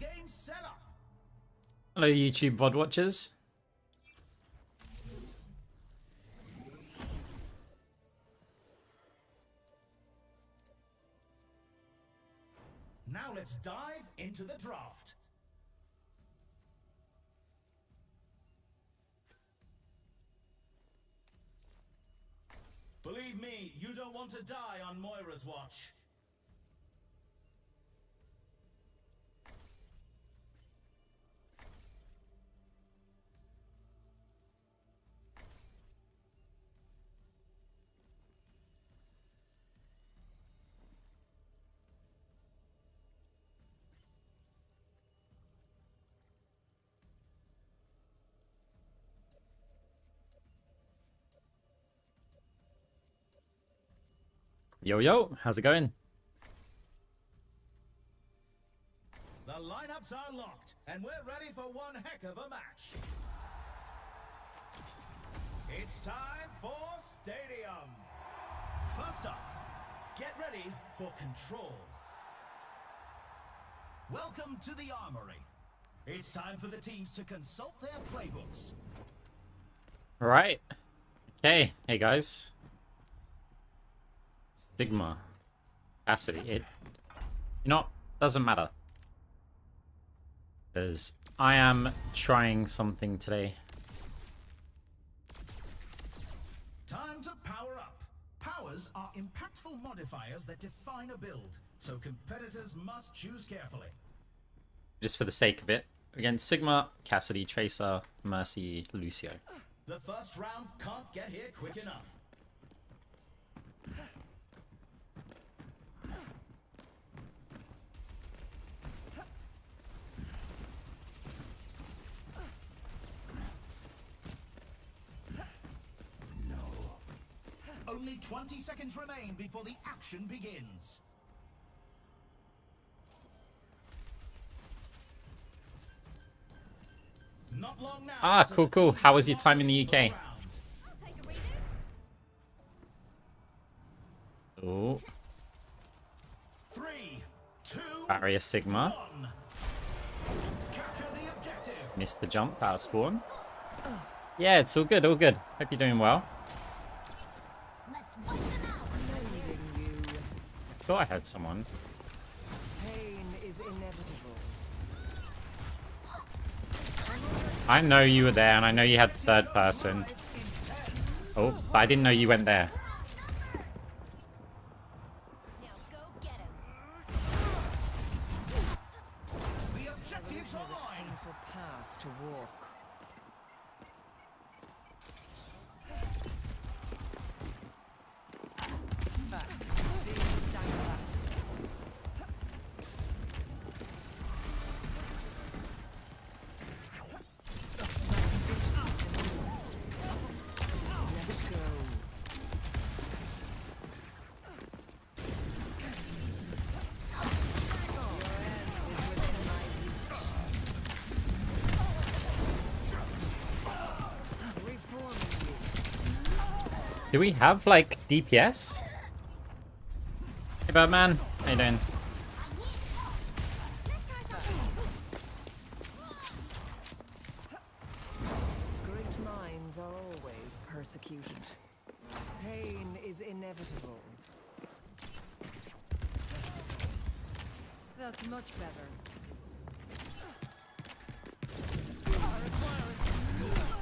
game setup. Hello, YouTube VOD watchers. Now let's dive into the draft. Believe me, you don't want to die on Moira's watch. Yo, yo, how's it going? The lineups are locked, and we're ready for one heck of a match. It's time for Stadium. First up, get ready for Control. Welcome to the Armory. It's time for the teams to consult their playbooks. All right. Okay. Hey, guys. Sigma. Capacity. You know, doesn't matter. Because I am trying something today. Time to power up. Powers are impactful modifiers that define a build, so competitors must choose carefully. Just for the sake of it. Against Sigma, Cassidy, Tracer, Mercy, Lucio. The first round can't get here quick enough. Only 20 seconds remain before the action begins. Not long now. Ah, cool, cool. How was your time in the UK? Oh. 3, 2, Barrier Sigma. 1. Capture the objective. Missed the jump out of spawn. Yeah, it's all good, all good. Hope you're doing well. Thought I heard someone. Pain is inevitable. I know you were there, and I know you had third person. Oh, but I didn't know you went there. The objectives are mine. Painful path to walk. Back. Please stand back. Let go. Do we have, like, DPS? Hey, Birdman. How you doing? Great minds are always persecuted. Pain is inevitable. That's much better.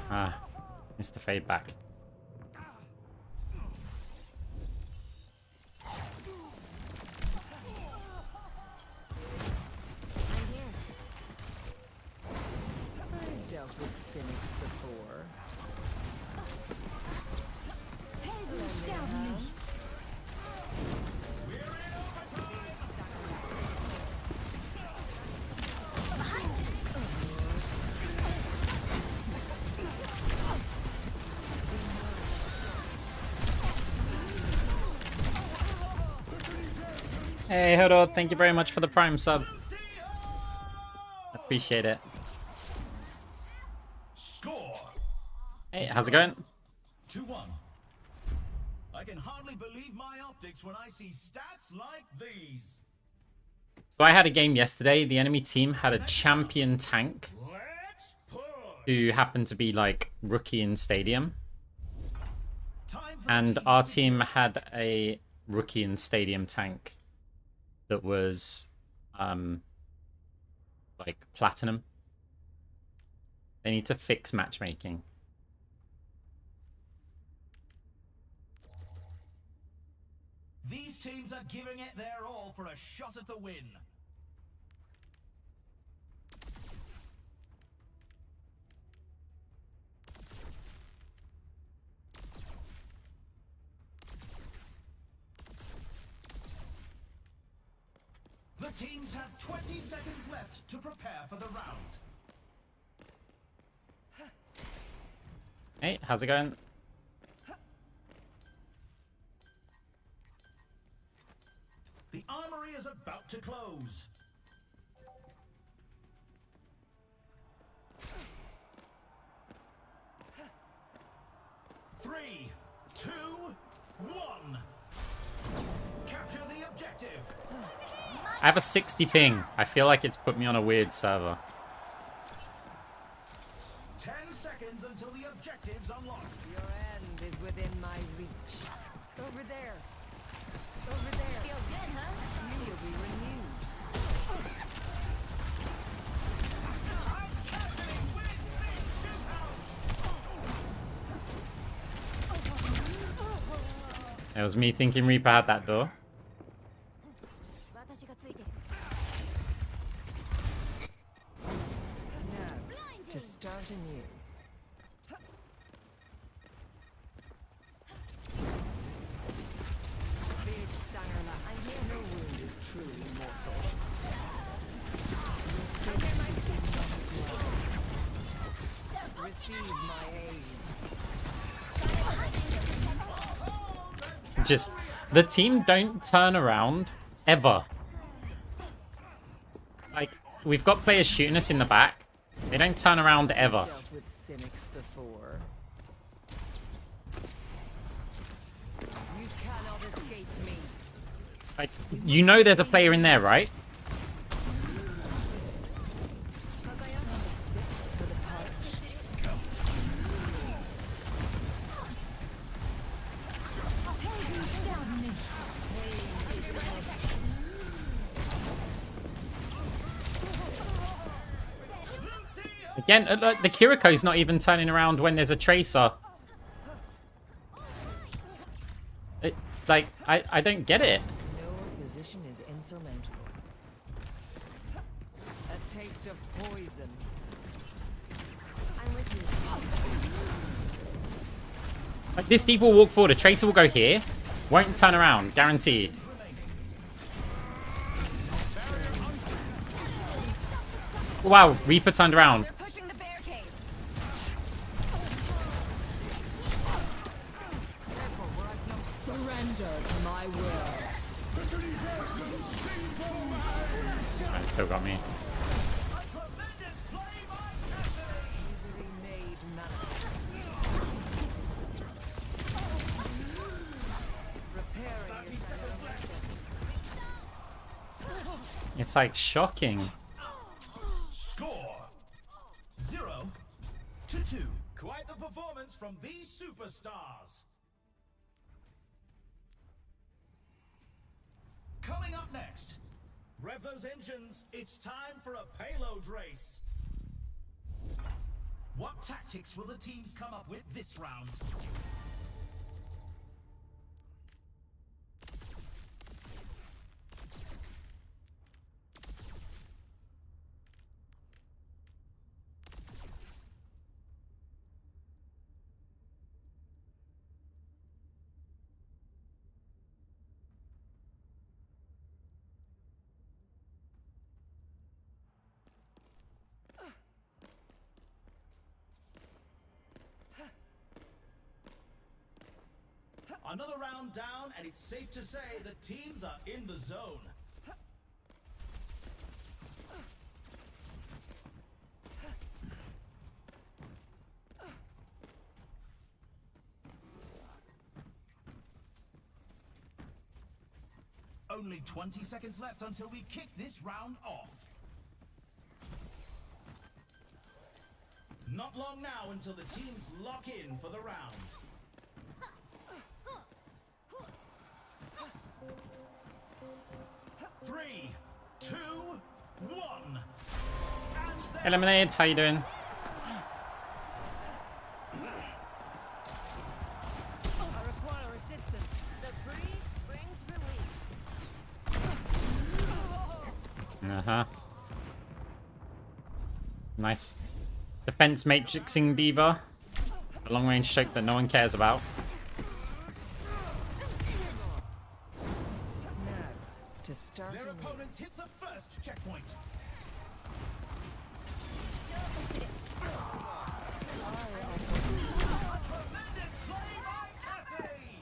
Ah, missed the fade back. I've dealt with cynics before. Hey, Hodor, thank you very much for the Prime sub. Appreciate it. Score. Hey, how's it going? 2-1. I can hardly believe my optics when I see stats like these. So I had a game yesterday. The enemy team had a champion tank Let's push. who happened to be like rookie in stadium. Time for And the our teams to team gear up. had a rookie in stadium tank that was like platinum. They need to fix matchmaking. These teams are giving it their all for a shot at the win. The teams have 20 seconds left to prepare for the round. Hey, how's it going? The armory is about to close. Three, two, one. Capture the objective. I have a 60 ping. I feel like it's put me on a weird server. 10 seconds until the objective's unlocked. Your end is within my reach. Over there. Over there. Feels good, huh? You'll be renewed. It was me thinking Reaper had that door. Now, to start anew. Big Stangerla, I hear no wound is truly mortal. Receive my aid. Just, the team don't turn around ever. Like, we've got players shooting us in the back. They don't turn around ever. Dealt with cynics before. You cannot escape me. Like, you know there's a player in there, right? Again, the Kiriko's not even turning around when there's a tracer. I don't get it. No opposition is insurmountable. A taste of poison. I'm with you. Like, this deep will walk forward, a tracer will go here, won't turn around, guaranteed. Wow, Reaper turned around. Pushing the barricade. Surrender to my will. It still got me. A tremendous play by Captain. Easily made manifest. Preparing 30 seconds left. It's like shocking. Score 0-2. Quite the performance from these superstars. Coming up next, rev those engines. It's time for a payload race. What tactics will the teams come up with this round? Another round down, and it's safe to say the teams are in the zone. Only 20 seconds left until we kick this round off. Not long now until the teams lock in for the round. Three, two, one. Eliminated, how you doing? I require assistance. The breeze brings relief. Uh-huh. Nice. Defense matrixing diva. A long range choke that no one cares about. Now, to start Their anew. opponents hit the first checkpoint. A tremendous play by Cassie!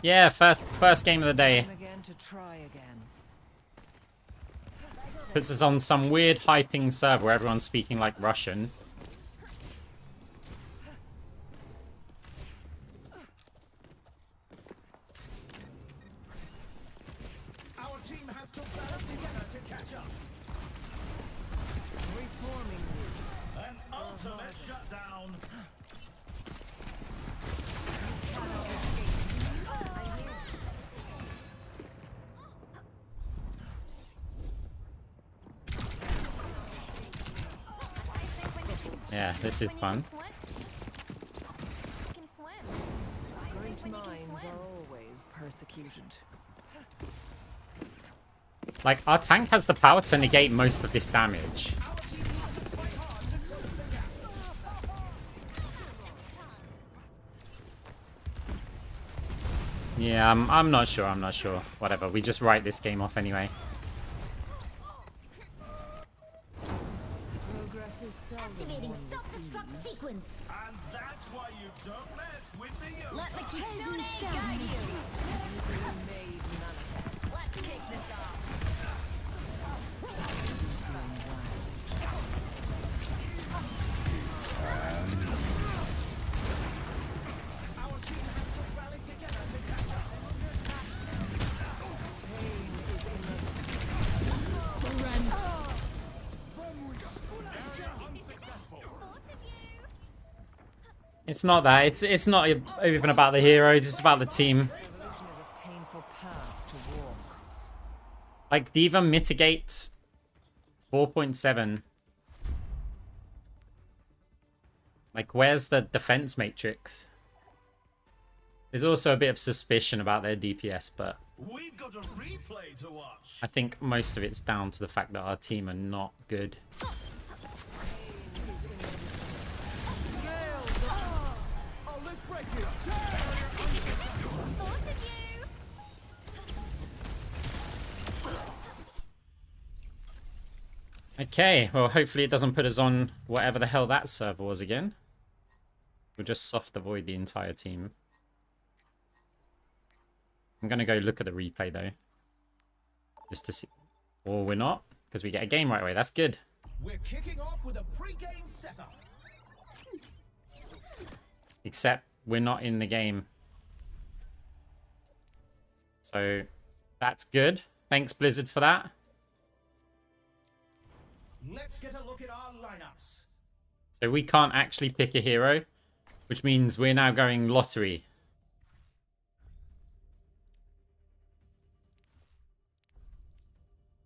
Yeah, first game of the day. Again to try again. Puts us on some weird hyping server where everyone's speaking like Russian. Our team has to band together to catch up. Reforming you. An ultimate shutdown. Cannot escape. I hear. Yeah, this is fun. Great minds are always persecuted. Like, our tank has the power to negate most of this damage. Yeah, I'm not sure, Whatever, we just write this game off anyway. Progress is seldom Activating won with self-destruct ease. sequence. And that's why you don't mess with the yoga. Let the kitsune guide you. Easily made manifest. Let's kick this off. Our team has to rally together to catch up. It's not that. It's not even about the heroes. It's about the team. Evolution is a painful path to walk. Like, Diva mitigates 4.7. Like, where's the defense matrix? There's also a bit of suspicion about their DPS, but We've got a replay to watch. I think most of it's down to the fact that our team are not good. Oh, let's break it up. Thought of you. Okay, well, hopefully it doesn't put us on whatever the hell that server was again. We'll just soft avoid the entire team. I'm going to go look at the replay, though. Just to see. Or we're not, because we get a game right away. That's good. We're kicking off with a pre-game setup. Except we're not in the game. So that's good. Thanks, Blizzard, for that. Let's get a look at our lineups. So we can't actually pick a hero, which means we're now going lottery.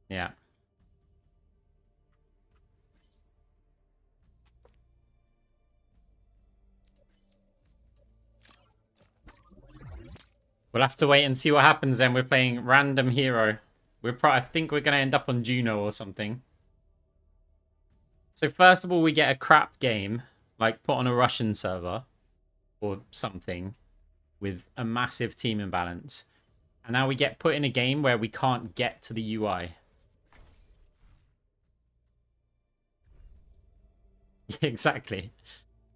Yeah. We'll have to wait and see what happens then. We're playing random hero. I think we're going to end up on Juno or something. So first of all, we get a crap game, like put on a Russian server or something with a massive team imbalance. And now we get put in a game where we can't get to the UI. Exactly.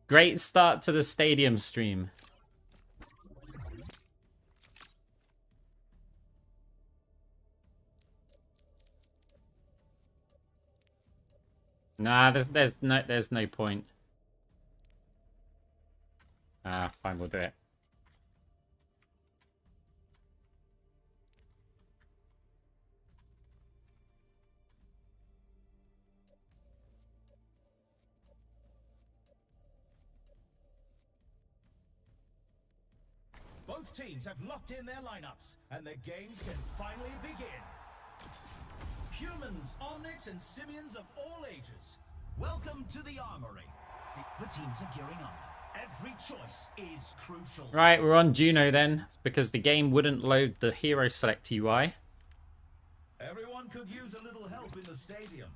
Great start to the stadium stream. Nah, there's no point. Fine, we'll do it. Both teams have locked in their lineups, and the games can finally begin. Humans, Omnics, and Simians of all ages, welcome to the Armory. The teams are gearing up. Every choice is crucial. Right, we're on Juno then, because the game wouldn't load the hero select UI. Everyone could use a little help in the stadium.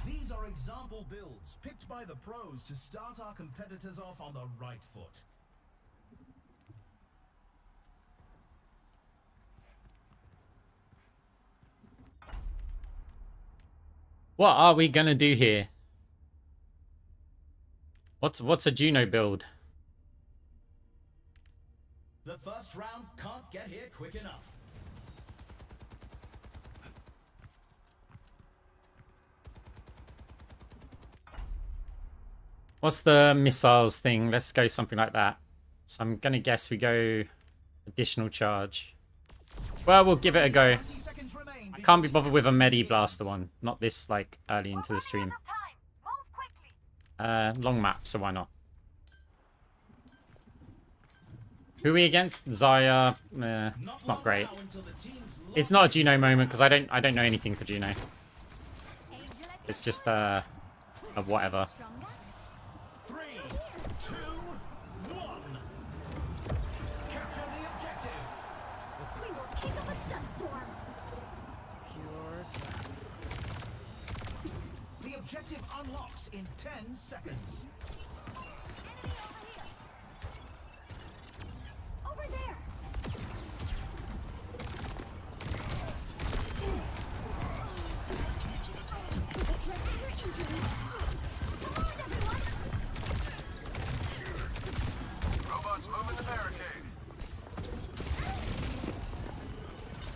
These are example builds picked by the pros to start our competitors off on the right foot. What are we gonna do here? What's a Juno build? The first round can't get here quick enough. What's the missiles thing? Let's go something like that. So I'm gonna guess we go additional charge. Well, we'll give it a go. 20 seconds remain. I can't be bothered with a Medi Blaster one. Not this, like, early into the stream. Long map, so why not? Who are we against? Zaya. It's not great. It's not a Juno moment because I don't know anything for Juno. It's just a whatever. 3, 2, 1. Capture the objective. We will kick up a dust storm. The objective unlocks in 10 seconds. Over there. Addressing your injuries. Come on, everyone. Robots moving the barricade.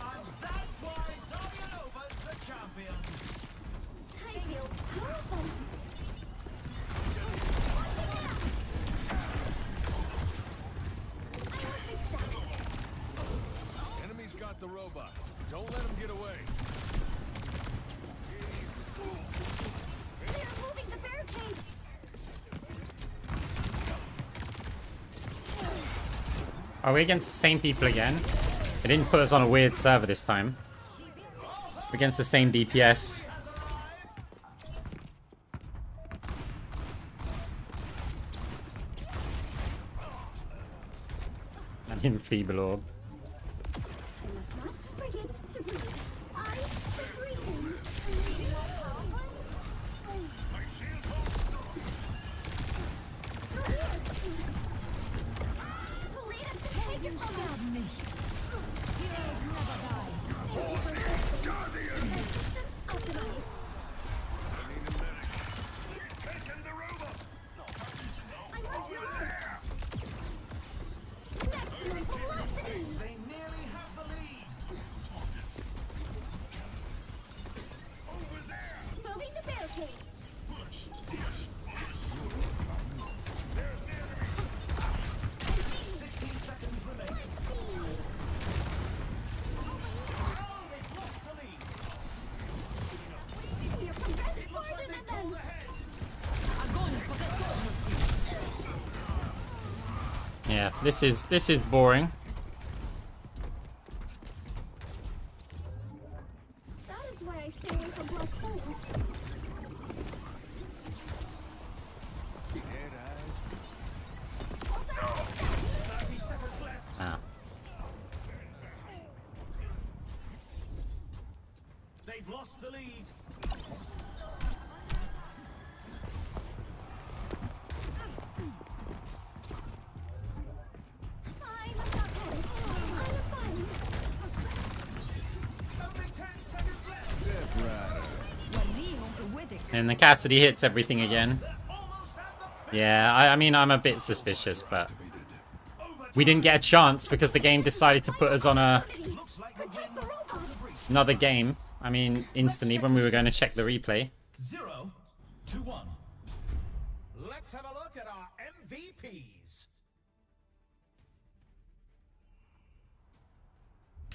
And that's why Zaryanovas the champion. I feel powerful. Enemy's got the robot. Don't let him get away. They are moving the barricade. Are we against the same people again? They didn't put us on a weird server this time. We're against the same DPS. And Enfeeble Orb. I must not forget to breathe. I breathe in. Lead us to take it from us. Heroes never die. Systems optimized. Taking the robot. I must not. Maximum velocity. They nearly have the lead. Moving the barricade. 16 seconds remain. Oh, they've lost the lead. We are progressing farther than them. Ahead. Yeah, this is boring. That is why I stay away from black holes. Dead eyes. 30 seconds left. Ah. They've lost the lead. I must not panic. I am fine. Only 10 seconds left. Dead rider. And the Cassidy hits everything again. Almost had the Yeah, I mean, I'm a bit suspicious, but we didn't get a chance because the game decided to put us on looks like the Protect the robots. another game. I mean, instantly when we were going to check the replay. 0 to 1. Let's have a look at our MVPs.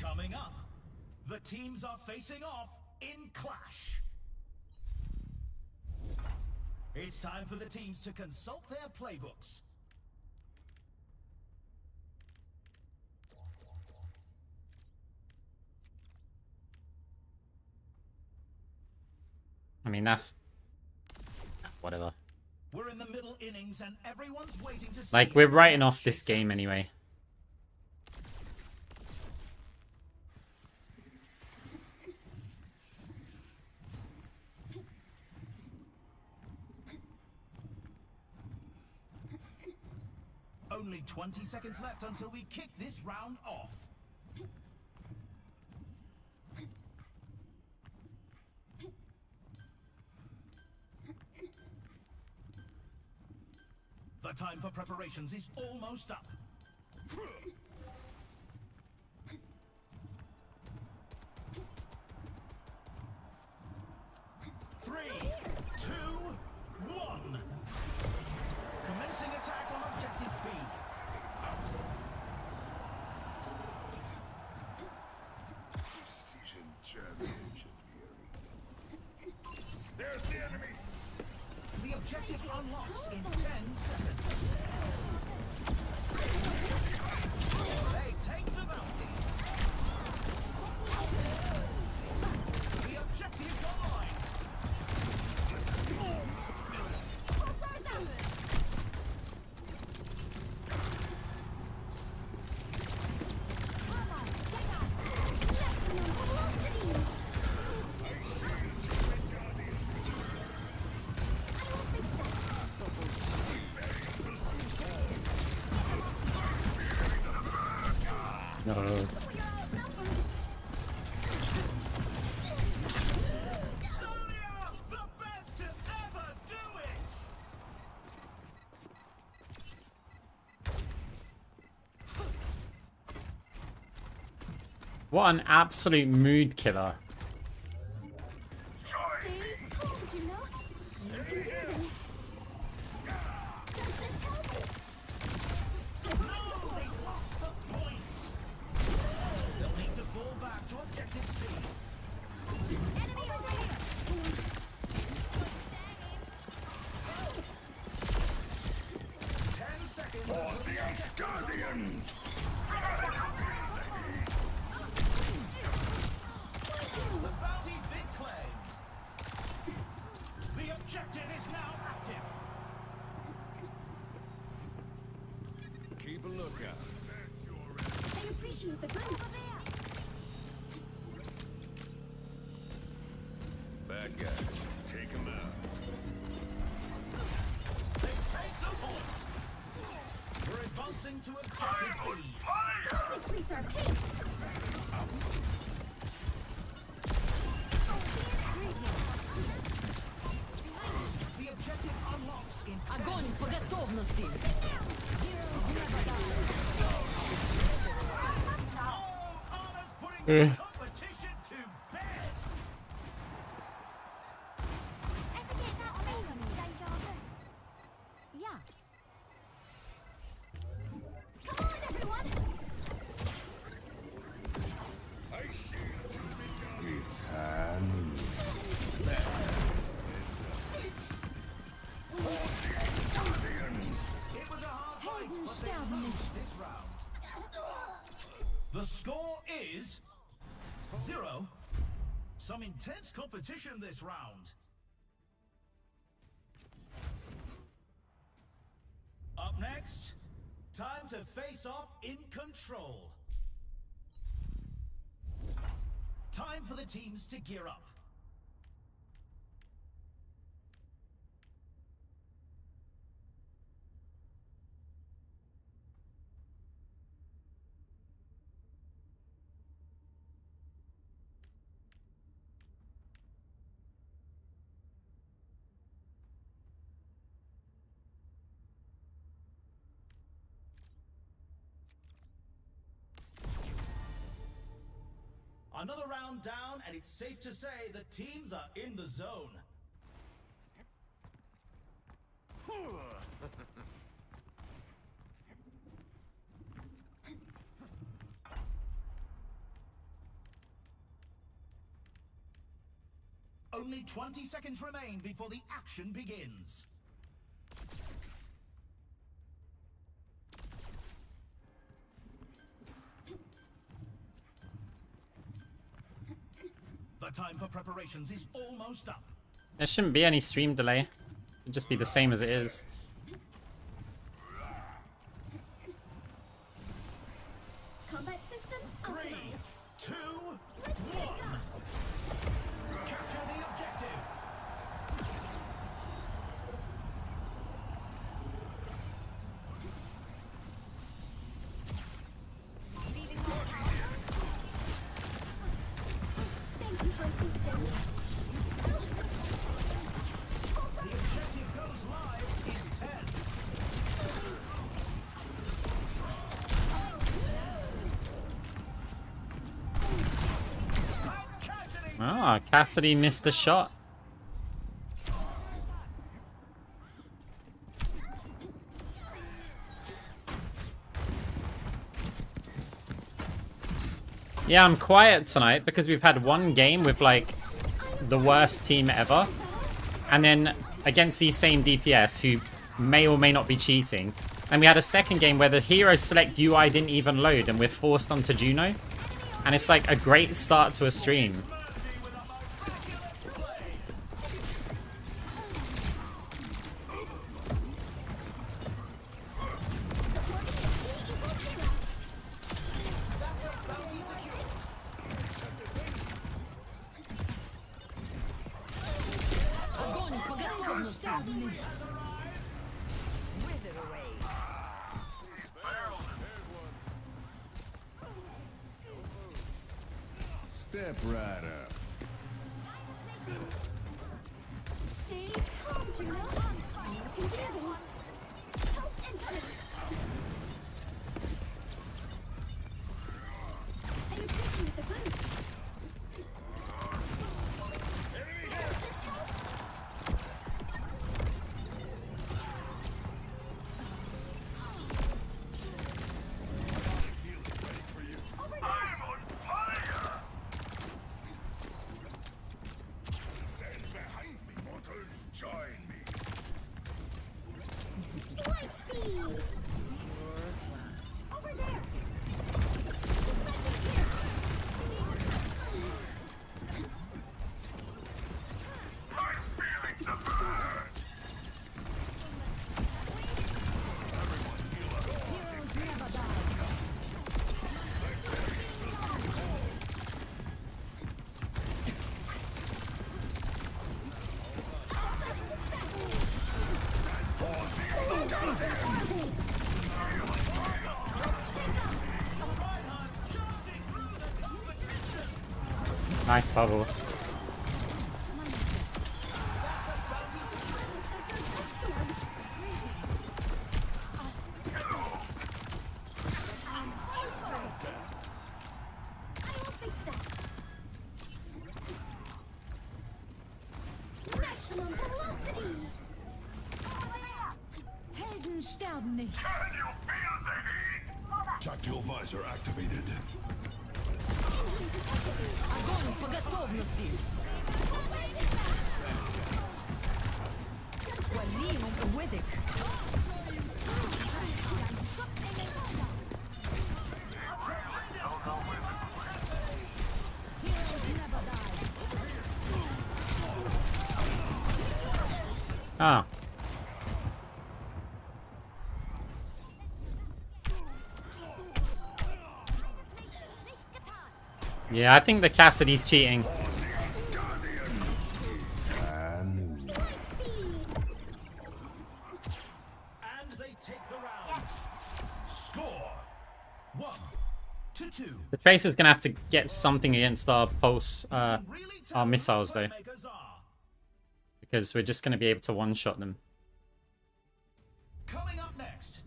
Coming up, the teams are facing off in Clash. It's time for the teams to consult their playbooks. I mean, that's whatever. We're in the middle innings and everyone's waiting to see. Like, we're writing off this game anyway. Only 20 seconds left until we kick this round off. The time for preparations is almost up. 3, 2, 1. Commencing attack on objective B. Precision champion should be a There's the enemy! The objective unlocks in 10 seconds. They take the bounty. The objective's online. Pulsar's out! Mama, get up! Maximum velocity! I will fix that. No. Sonia, the best to ever do it! What an absolute mood killer. Stay calm, Juno. You can do this. Does this help? No, they lost the point. They'll need to fall back to objective C. Enemy over here! 10 seconds. Orseus Guardians! The bounty's been claimed. The objective is now active. Keep a lookout. I appreciate the boost. Bad guys, take them out. They take the point. We're advancing to objective B. Let's increase our pace. The objective unlocks in 10 Огонь по готовности! Oh, Anna's putting the competition to bed. Ever get that feeling, deja vu? Yeah. Come on, everyone! It's hand. It was a hard fight, but they closed this round. The score is 0. Some intense competition this round. Up next, time to face off in control. Time for the teams to gear up. Another round down, and it's safe to say the teams are in the zone. Only 20 seconds remain before the action begins. The time for preparations is almost up. There shouldn't be any stream delay. It'd just be the same as it is. Combat systems 3, optimized. 2, Let's take 1. off. Capture the objective. Thank you for assisting. The objective goes live in 10. Ah, Cassidy missed a shot. Yeah, I'm quiet tonight because we've had one game with like the worst team ever. And then against these same DPS who may or may not be cheating. And we had a second game where the hero select UI didn't even load and we're forced onto Juno. And it's like a great start to a stream. Wither away. Step right up. Stay calm, Juno. You can do this. Help enter. And this is the boost. I'm on fire! Stand behind me, mortals. Join me. Light speed. Over there. I'm feeling the burn. Heroes never die. Nice bubble. I will fix that. Maximum velocity. Helden sterben nicht. Can you feel the heat? Tactical visor activated. Огонь по готовности. وليهم قوتك. Heroes never die. Ah. Yeah, I think the Cassidy's cheating. And Light speed. And they take the round. Score 1-2. The Tracer's gonna have to get something against our pulse, Really tell our who missiles the though, playmakers are. because we're just gonna be able to one-shot them. Coming up next,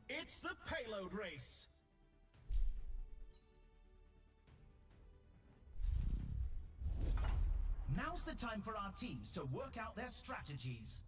it's the payload race. Now's the time for our teams to work out their strategies.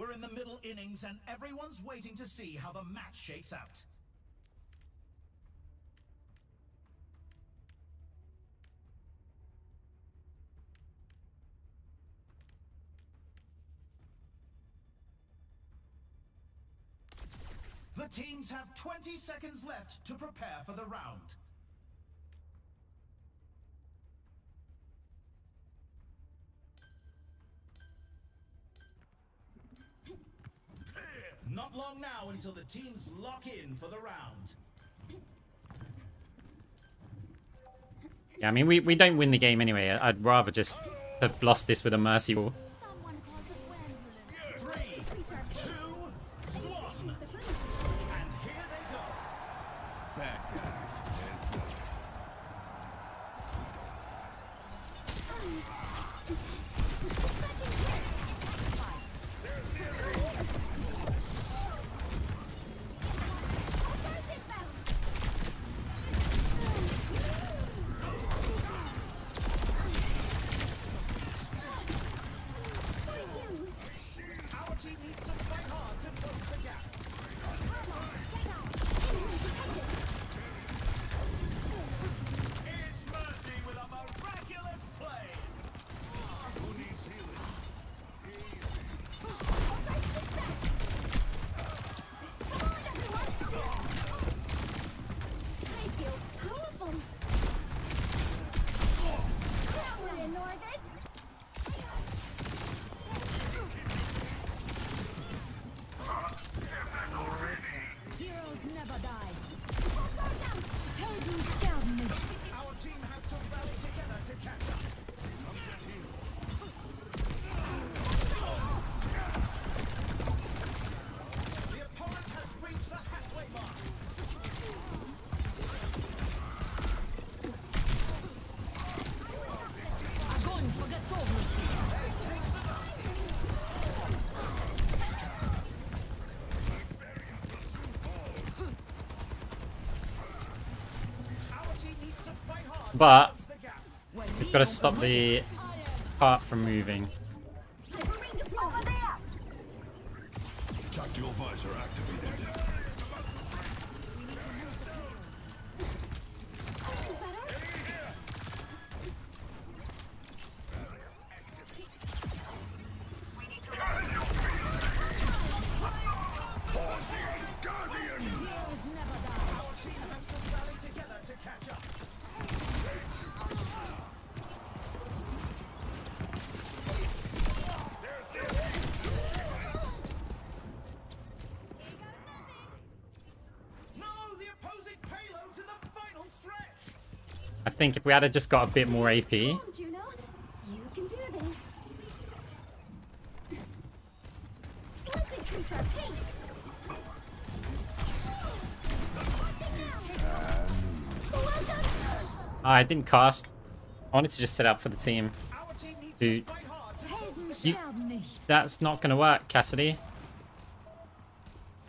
We're in the middle innings and everyone's waiting to see how the match shakes out. The teams have 20 seconds left to prepare for the round. Not long now until the teams lock in for the round. Yeah, I mean, we don't win the game anyway. I'd rather just have lost this with a mercy ball. Someone called the Gwendolyn. 3, Increase our 2, pace. 1. The boost. And here they go. Back, guys. Heads up. Our team needs to fight hard to close the gap. It's Mercy with a miraculous play. Who needs healing? I feel powerful. We're in orbit. Heroes never die. Helden sterben nicht. Our team has to rally together to catch up. The opponent has reached the halfway mark. Огонь по готовности. Our team needs to fight hard But to close the gap. we've got to stop the cart from moving. Submarine over there. Tactical visor activated. Better? Forces Guardians! Heroes never die. Our team has to rally together to catch up. No, the opposing payload to the final stretch. I think if we had just got a bit more AP, Come, Juno. You can do this. Let's increase our pace. I didn't cast. I wanted to just set up for the team. Our team needs Dude. to fight hard to close Helden the You- sterben nicht. That's not gonna work, Cassidy.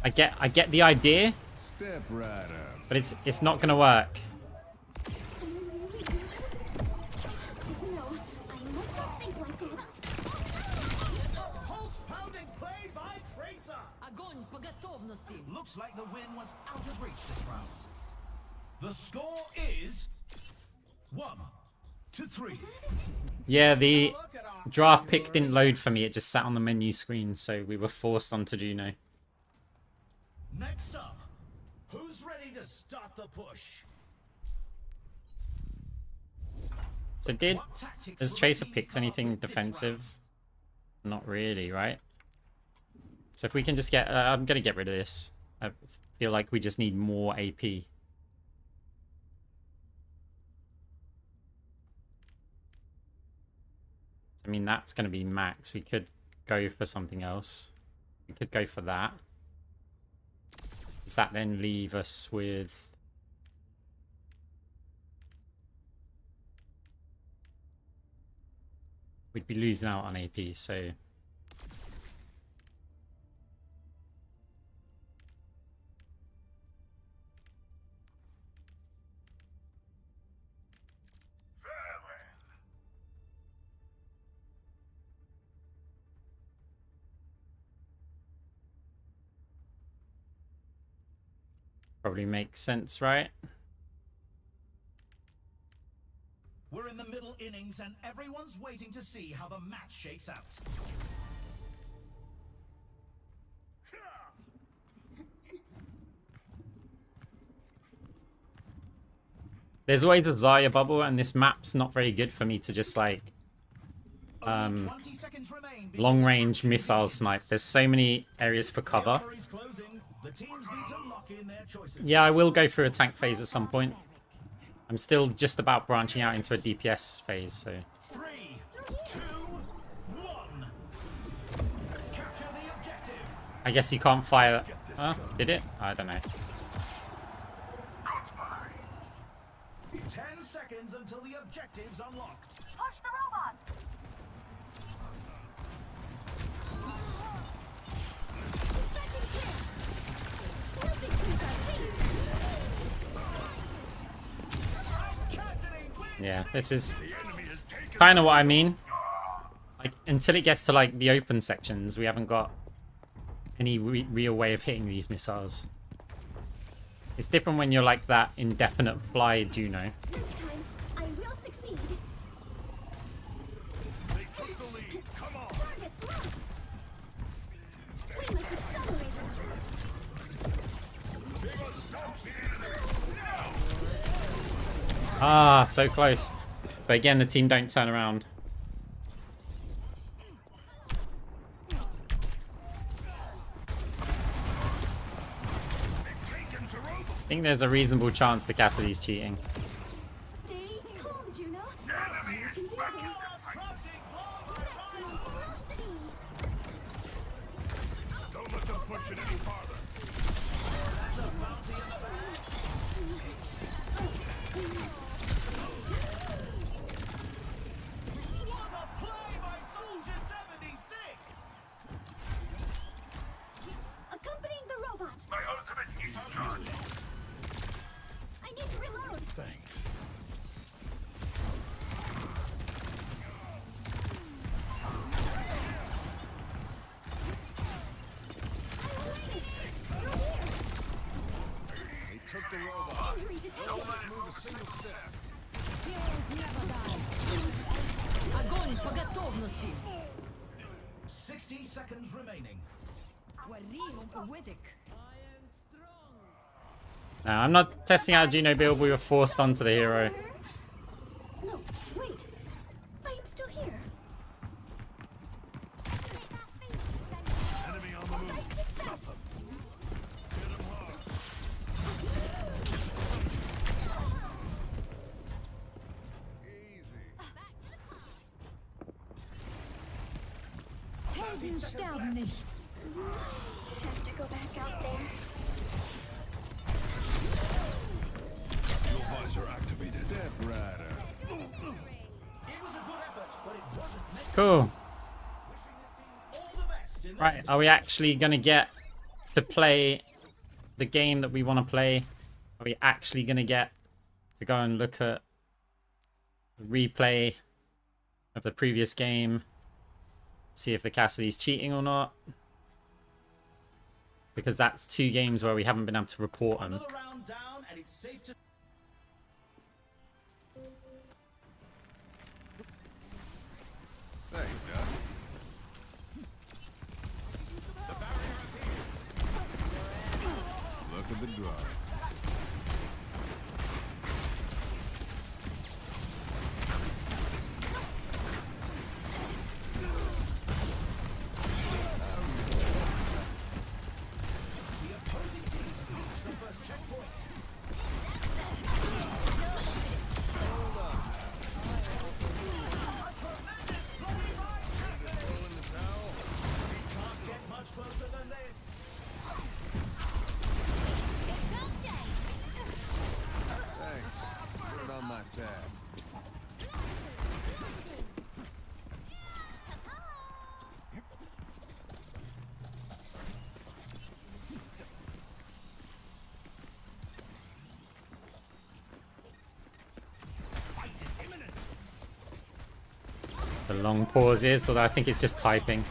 I get the idea, Step right up. but it's not gonna work. Can I really do this? No, I must not think like that. pulse-pounding play by Tracer. Огонь по готовности. Looks like the win was out of reach this round. The score is 1-3. Yeah, the draft pick didn't load for me. It just sat on the menu screen, so we were forced onto Juno. Next up, who's ready to start the push? So did What tactics has will the Tracer team picked start anything with this defensive? Not really, right? So if we can just get, I'm gonna get rid of this. I feel like we just need more AP. I mean, that's gonna be max. We could go for something else. We could go for that. Does that then leave us with... We'd be losing out on AP, so... Probably makes sense, right? We're in the middle innings and everyone's waiting to see how the match shakes out. There's always a Zarya bubble, and this map's not very good for me to just like Only 20 seconds remain before long the range match missile begins. snipe. There's so many areas for The cover. hour is closing. The teams need to lock in their choices. Yeah, I will go through a tank phase at some point. I'm still just about branching out into a DPS phase, so 3, 2, 1. Capture the objective. I guess you can't fire. Did it? I don't know. 10 seconds until the objective's unlocked. Push the robot. Let's increase our pace. Yeah, this is The enemy has taken kind of what I mean. Like, until it gets to like the open sections, we haven't got any real way of hitting these missiles. It's different when you're like that indefinite fly Juno. This time, I will succeed. They took the lead. Come on. Targets locked. We must accelerate. They must stop the enemy. Now. Ah, so close. But again, the team don't turn around. They've taken the robot. I think there's a reasonable chance the Cassidy's cheating. Stay calm, Juno. Enemy You can is do back this. in their fight. Maximum velocity. Don't let them push it any farther. What a play by Soldier 76! Accompanying the robot. My ultimate is charged. I need to reload. Thanks. They took the robot. Injury detected. Move a single step. Огонь по готовности. 60 seconds remaining. No, I'm not testing out Juno build. We were forced onto the hero. No, wait. I am still here. Enemy on the move. Stop them. Hit them hard. Easy. Helden sterben nicht. Have to go back out there. Your visor activated. Step rider. It was a good effort, but it wasn't meant Cool. all the best in the Right, are we actually going to get to play the game that we want to play? Are we actually going to get to go and look at the replay of the previous game? See if the Cassidy's cheating or not? Because that's 2 games where we haven't been able to report them. Another round down, and it's safe to. Thanks, Doc. Look at the draw. The opposing team reached the first checkpoint. Can't get much closer than this. Thanks. Put it on my tab. Fight is imminent. The long pauses, although I think it's just typing.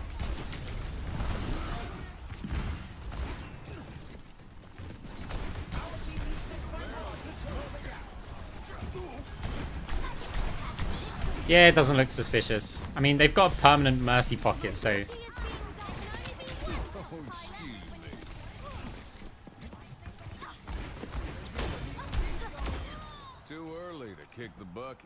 Our team Yeah, it doesn't look suspicious. I mean, they've got a permanent mercy pocket, so... Oh, excuse me. Too early to kick the bucket.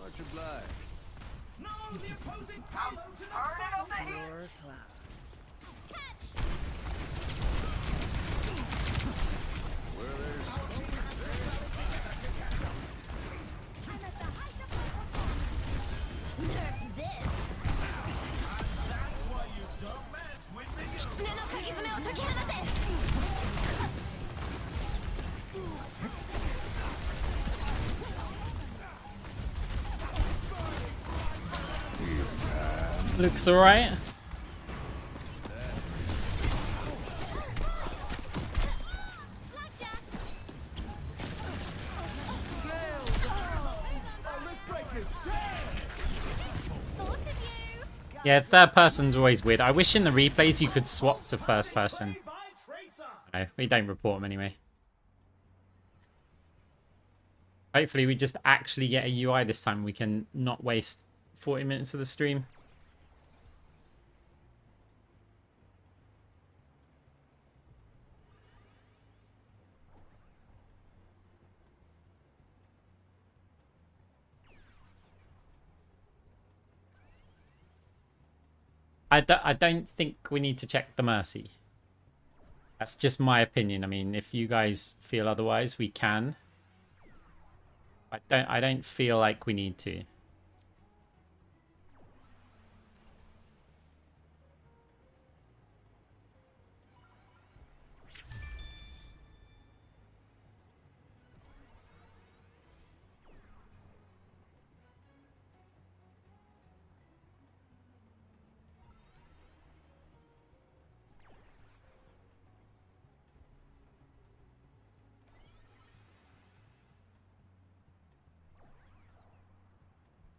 Much obliged. No, the opposing payload to the battlefield. Your class. Where there's Nerf this. That's why you don't mess with me. 狐の鍵爪を解き放て。 Looks alright. Yeah, third person's always weird. I wish in the replays you could swap to first person. By Tracer. No, we don't report them anyway. Hopefully we just actually get a UI this time. We can not waste 40 minutes of the stream. I don't think we need to check the mercy. That's just my opinion. I mean, if you guys feel otherwise, we can. I don't feel like we need to.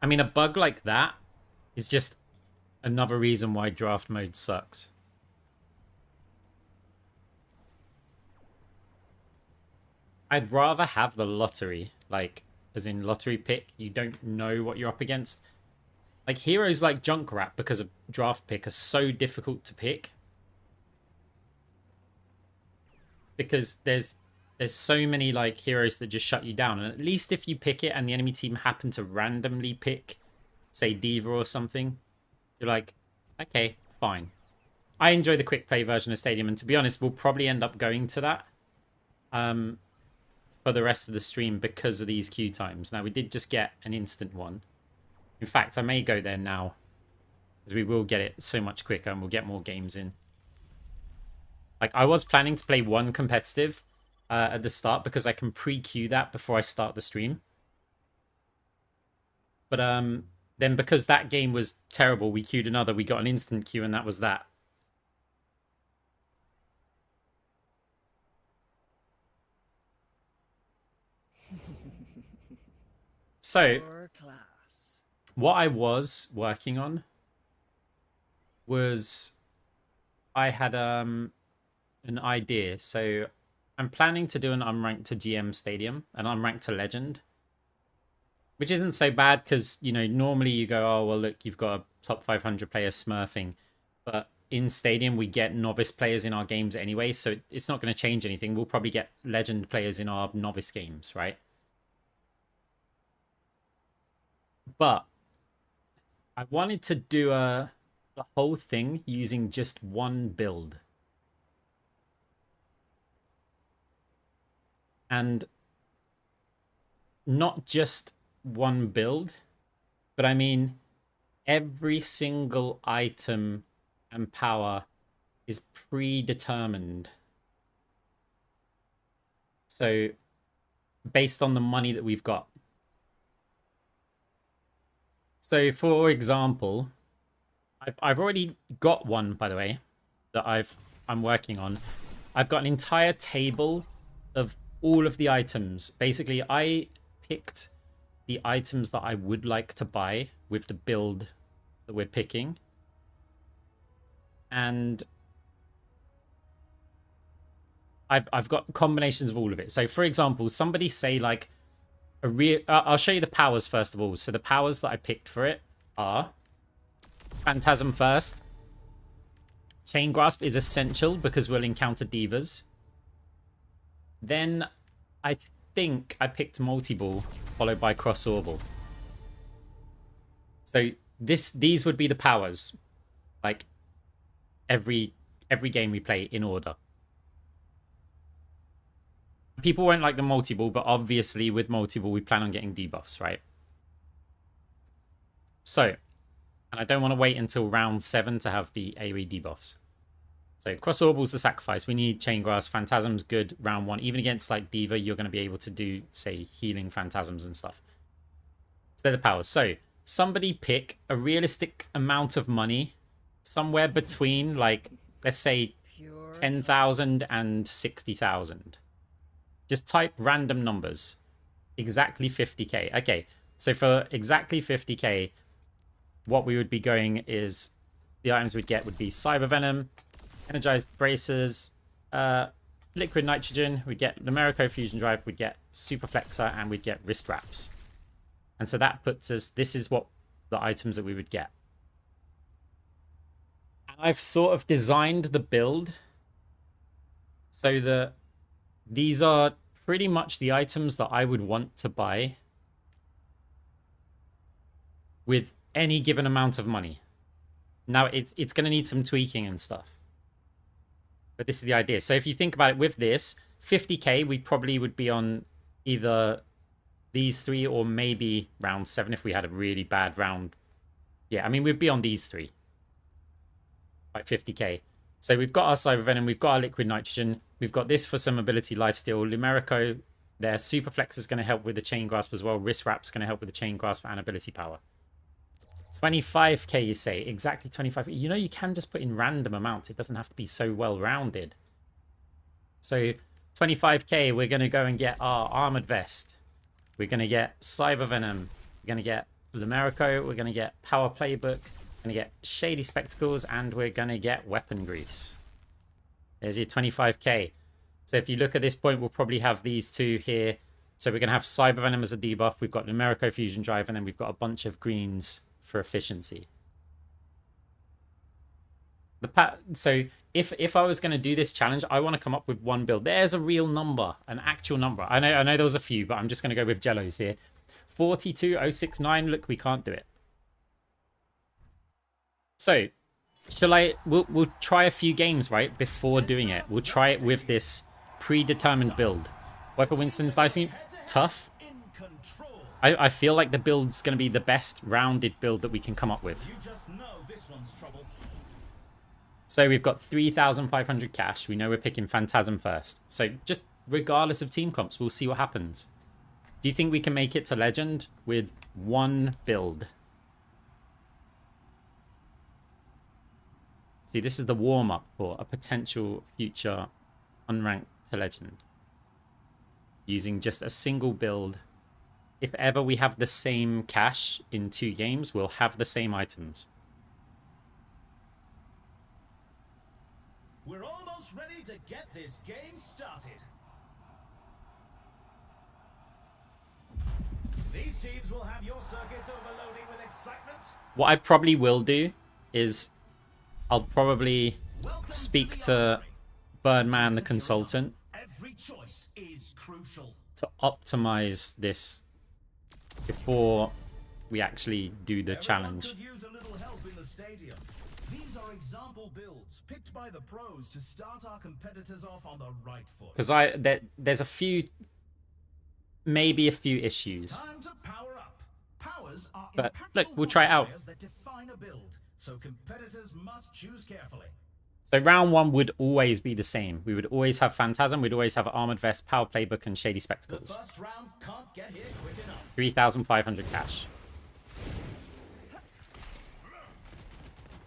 I mean, a bug like that is just another reason why draft mode sucks. I'd rather have the lottery, like, as in lottery pick. You don't know what you're up against. Like, heroes like Junkrat, because of draft pick, are so difficult to pick. Because there's so many like heroes that just shut you down, and at least if you pick it and the enemy team happen to randomly pick, say, Diva or something, you're like, okay, fine. I enjoy the quick play version of Stadium, and to be honest, we'll probably end up going to that for the rest of the stream because of these queue times. Now, we did just get an instant one. In fact, I may go there now, because we will get it so much quicker and we'll get more games in. Like, I was planning to play one competitive at the start because I can pre-queue that before I start the stream. But then because that game was terrible, we queued another, we got an instant queue, and that was that. So, Your class. what I was working on was I had an idea. So I'm planning to do an unranked to GM stadium, an unranked to legend, which isn't so bad because, you know, normally you go, oh, well, look, you've got a top 500 player smurfing. But in stadium, we get novice players in our games anyway, so it's not going to change anything. We'll probably get legend players in our novice games, right? But I wanted to do the whole thing using just one build. And not just one build, but I mean every single item and power is predetermined. So based on the money that we've got. So for example, I've already got one, by the way, that I'm working on. I've got an entire table of all of the items. Basically, I picked the items that I would like to buy with the build that we're picking. And I've got combinations of all of it. So for example, somebody say like a real. I'll show you the powers first of all. So the powers that I picked for it are Phantasm first. Chain Grasp is essential because we'll encounter divas. Then I think I picked Multi-Ball followed by Cross Orbal. So these would be the powers, like every game we play in order. People won't like the Multi-Ball, but obviously with Multi-Ball we plan on getting debuffs, right? So, and I don't want to wait until round 7 to have the AoE debuffs. So Cross Orbal's the sacrifice. We need Chain Grasp. Phantasm's good round 1. Even against like Diva, you're going to be able to do, say, healing Phantasms and stuff. So they're the powers. So somebody pick a realistic amount of money, somewhere between like, let's say 10,000 and 60,000. Just type random numbers. Exactly 50k. Okay, so for exactly 50k, what we would be going is the items we'd get would be Cyber Venom, Energized Bracers, Liquid Nitrogen, we'd get Numerico Fusion Drive, we'd get Super Flexor, and we'd get Wrist Wraps. And so that puts us, this is what the items that we would get. And I've sort of designed the build so that these are pretty much the items that I would want to buy with any given amount of money. Now, it's going to need some tweaking and stuff. But this is the idea. So if you think about it with this, 50k, we probably would be on either these 3 or maybe round 7 if we had a really bad round. Yeah, I mean, we'd be on these 3. Like 50k. So we've got our Cyber Venom, we've got our Liquid Nitrogen, we've got this for some ability lifesteal. Lumerico, their Super Flex is going to help with the Chain Grasp as well. Wrist Wrap's going to help with the Chain Grasp and ability power. 25k, you say. Exactly 25. You know, you can just put in random amounts. It doesn't have to be so well-rounded. So 25k, we're going to go and get our Armored Vest. We're going to get Cyber Venom. We're going to get Lumerico. We're going to get Power Playbook. We're going to get Shady Spectacles. And we're going to get Weapon Grease. There's your 25k. So if you look at this point, we'll probably have these two here. So we're going to have Cyber Venom as a debuff. We've got Numerico Fusion Drive. And then we've got a bunch of greens for efficiency. So if I was going to do this challenge, I want to come up with one build. There's a real number, an actual number. I know there was a few, but I'm just going to go with Jellos here. 42069. Look, we can't do it. So we'll try a few games, right, before doing it. We'll try it with this predetermined build. What for Winston's Dicing? Tough. I feel like the build's going to be the best rounded build that we can come up with. You just know this one's trouble. So we've got 3,500 cash. We know we're picking Phantasm first. So just regardless of team comps, we'll see what happens. Do you think we can make it to Legend with one build? See, this is the warm-up for a potential future Unranked to Legend. Using just a single build. If ever we have the same cash in 2 games, we'll have the same items. We're almost ready to get this game started. These teams will have your circuits overloading with excitement. What I probably will do is I'll probably speak to Birdman, the consultant, Every choice is crucial. to optimize this before we actually do the challenge. Everyone could use a little help in the stadium. These are example builds picked by the pros to start our competitors off on the right foot. Because there's a few, maybe a few issues. Time to power up. Powers are But impactful look, we'll try it out. modifiers that define a build, so competitors must choose carefully. So round 1 would always be the same. We would always have Phantasm, we'd always have Armored Vest, Power Playbook, and Shady The Spectacles. first round can't get here quick enough. 3,500 cash.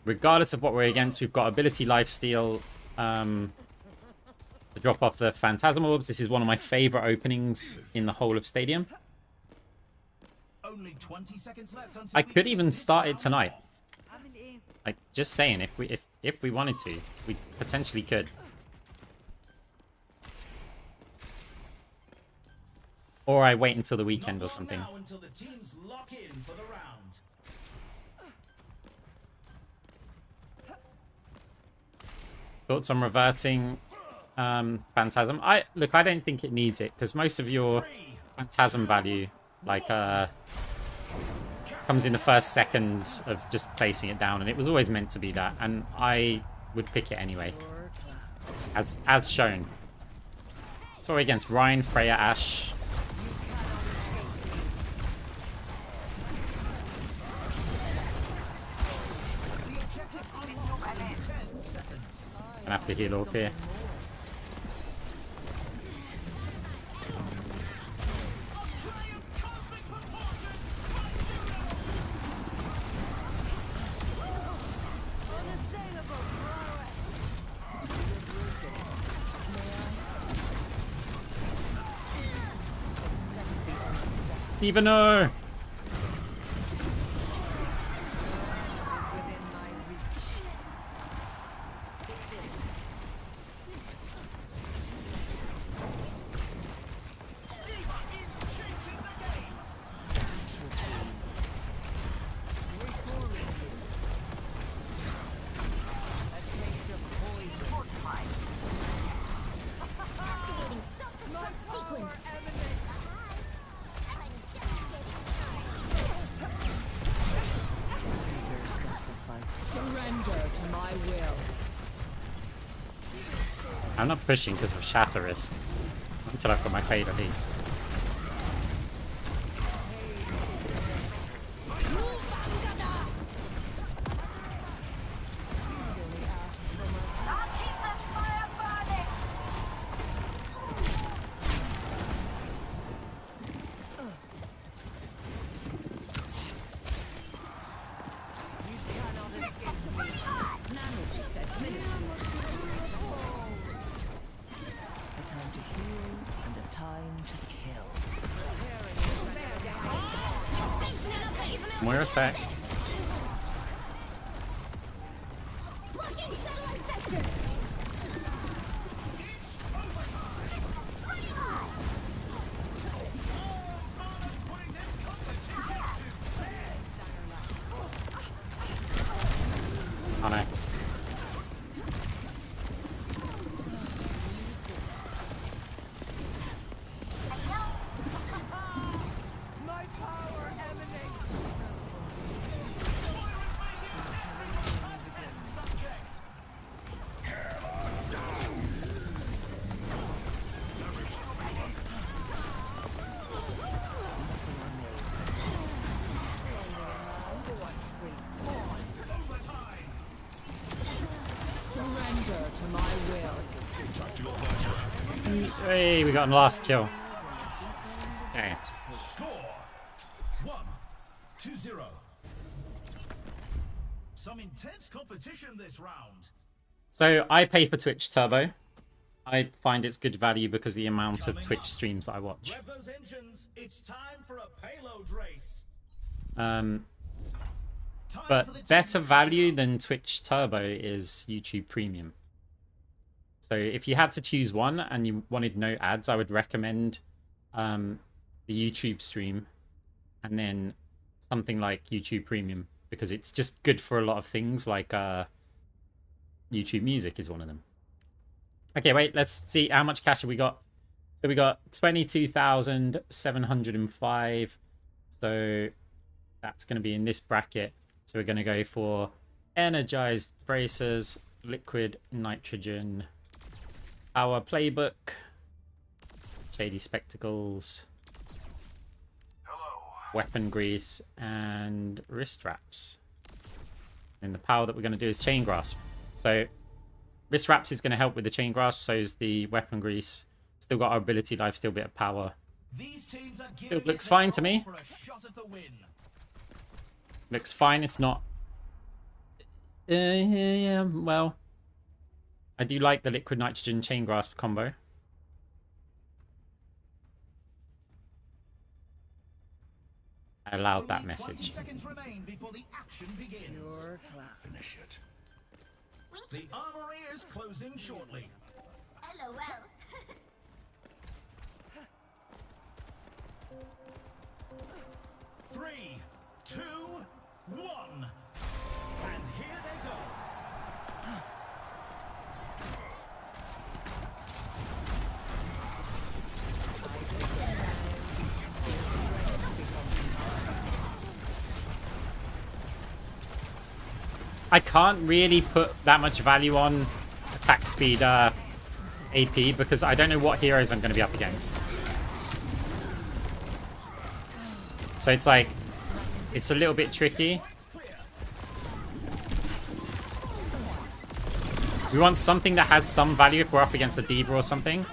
Regardless of what we're against, we've got Ability Lifesteal to drop off the Phantasm Orbs. This is one of my favorite openings in the whole of Stadium. Only 20 seconds left until I we could kick even this start it round tonight. off. Like, just saying, if we wanted to, we potentially could. Or I wait until the weekend Not or long something. now until the teams lock in for the round. Thoughts on reverting Phantasm? I don't think it needs it, because most of your Phantasm value, like, comes in the first seconds of just placing it down, and it was always meant to be that, and I would pick it anyway, Your class. as shown. Sorry, against Ryan, Freya, Ashe. You cannot escape me. The objective unlocks in 10 seconds. Gonna have to heal up here. Unassailable prowess. Even though. Is within my reach. Diva is changing the game. A taste of poison. Activating self-destruct sequence. Surrender to my will. I'm not pushing because of Shatter Risk. Until I've got my fade at least. You cannot escape me. A time to heal and a time to kill. Moira attack. Blocking satellite vector. Oh no. My power emanates. Surrender to my will. Hey, we got the last kill. Okay. Score 1-0. Some intense competition this round. So I pay for Twitch Turbo. I find it's good value because of the amount of Coming Twitch up. streams that I watch. Rev those engines. It's time for a payload race. Time Time for But the teams better to value line up. than Twitch Turbo is YouTube Premium. So if you had to choose one and you wanted no ads, I would recommend the YouTube stream and then something like YouTube Premium, because it's just good for a lot of things, like YouTube Music is one of them. Okay, wait, let's see how much cash have we got. So we got 22,705. So that's going to be in this bracket. So we're going to go for energized bracers, liquid nitrogen, our playbook, shady spectacles, weapon grease, and wrist wraps. And the power that we're going to do is chain grasp. So wrist wraps is going to help with the chain grasp, so is the weapon grease. Still got our ability life, still a bit of power. These teams are giving It looks it fine their to me. all for a shot at the win. Looks fine. It's not. Yeah, well, I do like the liquid nitrogen chain grasp combo. I allowed that Only 20 message. seconds remain before the action begins. Your class. Finish it. The armory is closing shortly. LOL. I can't really put that much value on attack speed AP because I don't know what heroes I'm going to be up against. So it's like, it's a little bit tricky. We want something that has some value if we're up against a D.Va or something.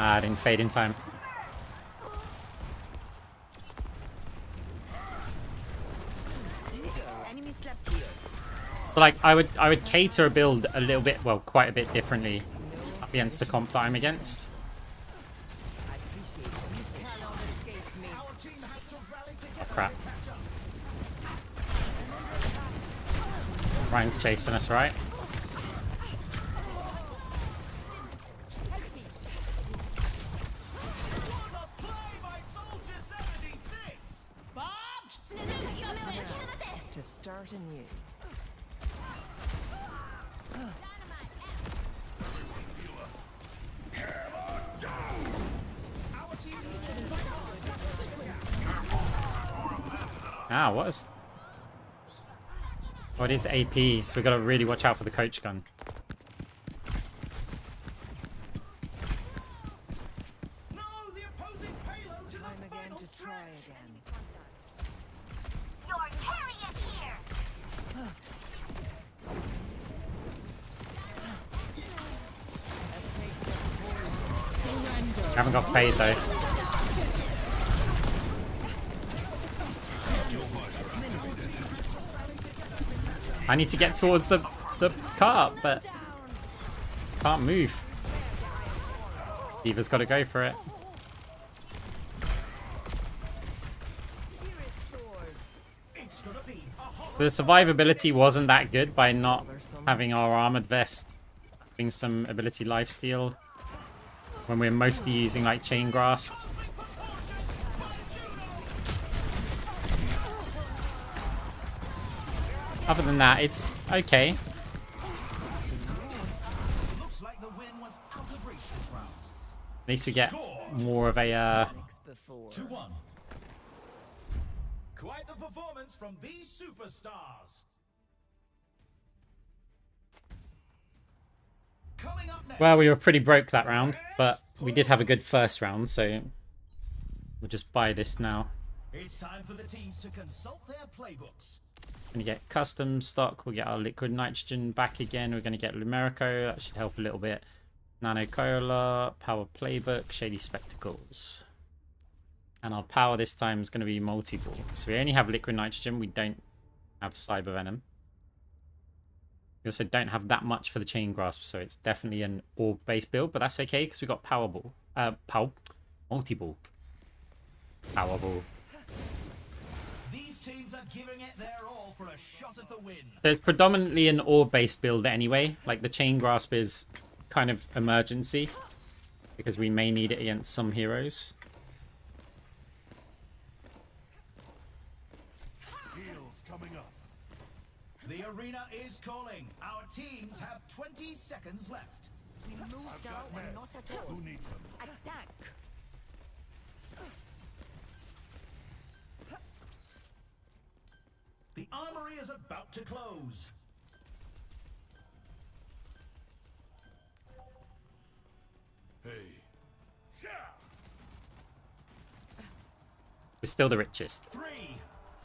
I didn't fade in time. So like I would cater a build a little bit, well, quite a bit differently up against the comp that I'm against. Oh, crap. Ryan's chasing us, right? To start anew. Ah, what is AP? So we gotta really watch out for the coach gun. No, the opposing payload to the Time again final to try stretch. again. Your carry is here. A taste of poison. Surrender. Haven't got paid though. I need to get towards the cart, but can't move. D.Va's got to go for it. So the survivability wasn't that good by not having our armored vest, having some ability lifesteal when we're mostly using like chain grasp. Other than that, it's okay. Looks like the win was out of reach this round. At least we get more of a Before. 2-1. Quite the performance from these superstars. Coming up next. well, we were pretty broke that round, but we did have a good first round, so we'll just buy this now. It's time for the teams to consult their playbooks. Gonna get custom stock, we'll get our liquid nitrogen back again, we're gonna get Lumerico, that should help a little bit. Nano Cola, power playbook, shady spectacles. And our power this time is gonna be multi-ball. So we only have liquid nitrogen, we don't have cyber venom. We also don't have that much for the chain grasp, so it's definitely an orb-based build, but that's okay because we got power ball. Multi-ball. Power ball. These teams are giving it their all for a shot at the win. So it's predominantly an orb-based build anyway. Like the chain grasp is kind of emergency because we may need it against some heroes. Heals coming up. The arena is calling. Our teams have 20 seconds left. We move I've down got and meds. not at all. Who needs them? Attack. The armory is about to close. Hey. Yeah. We're still the richest. 3,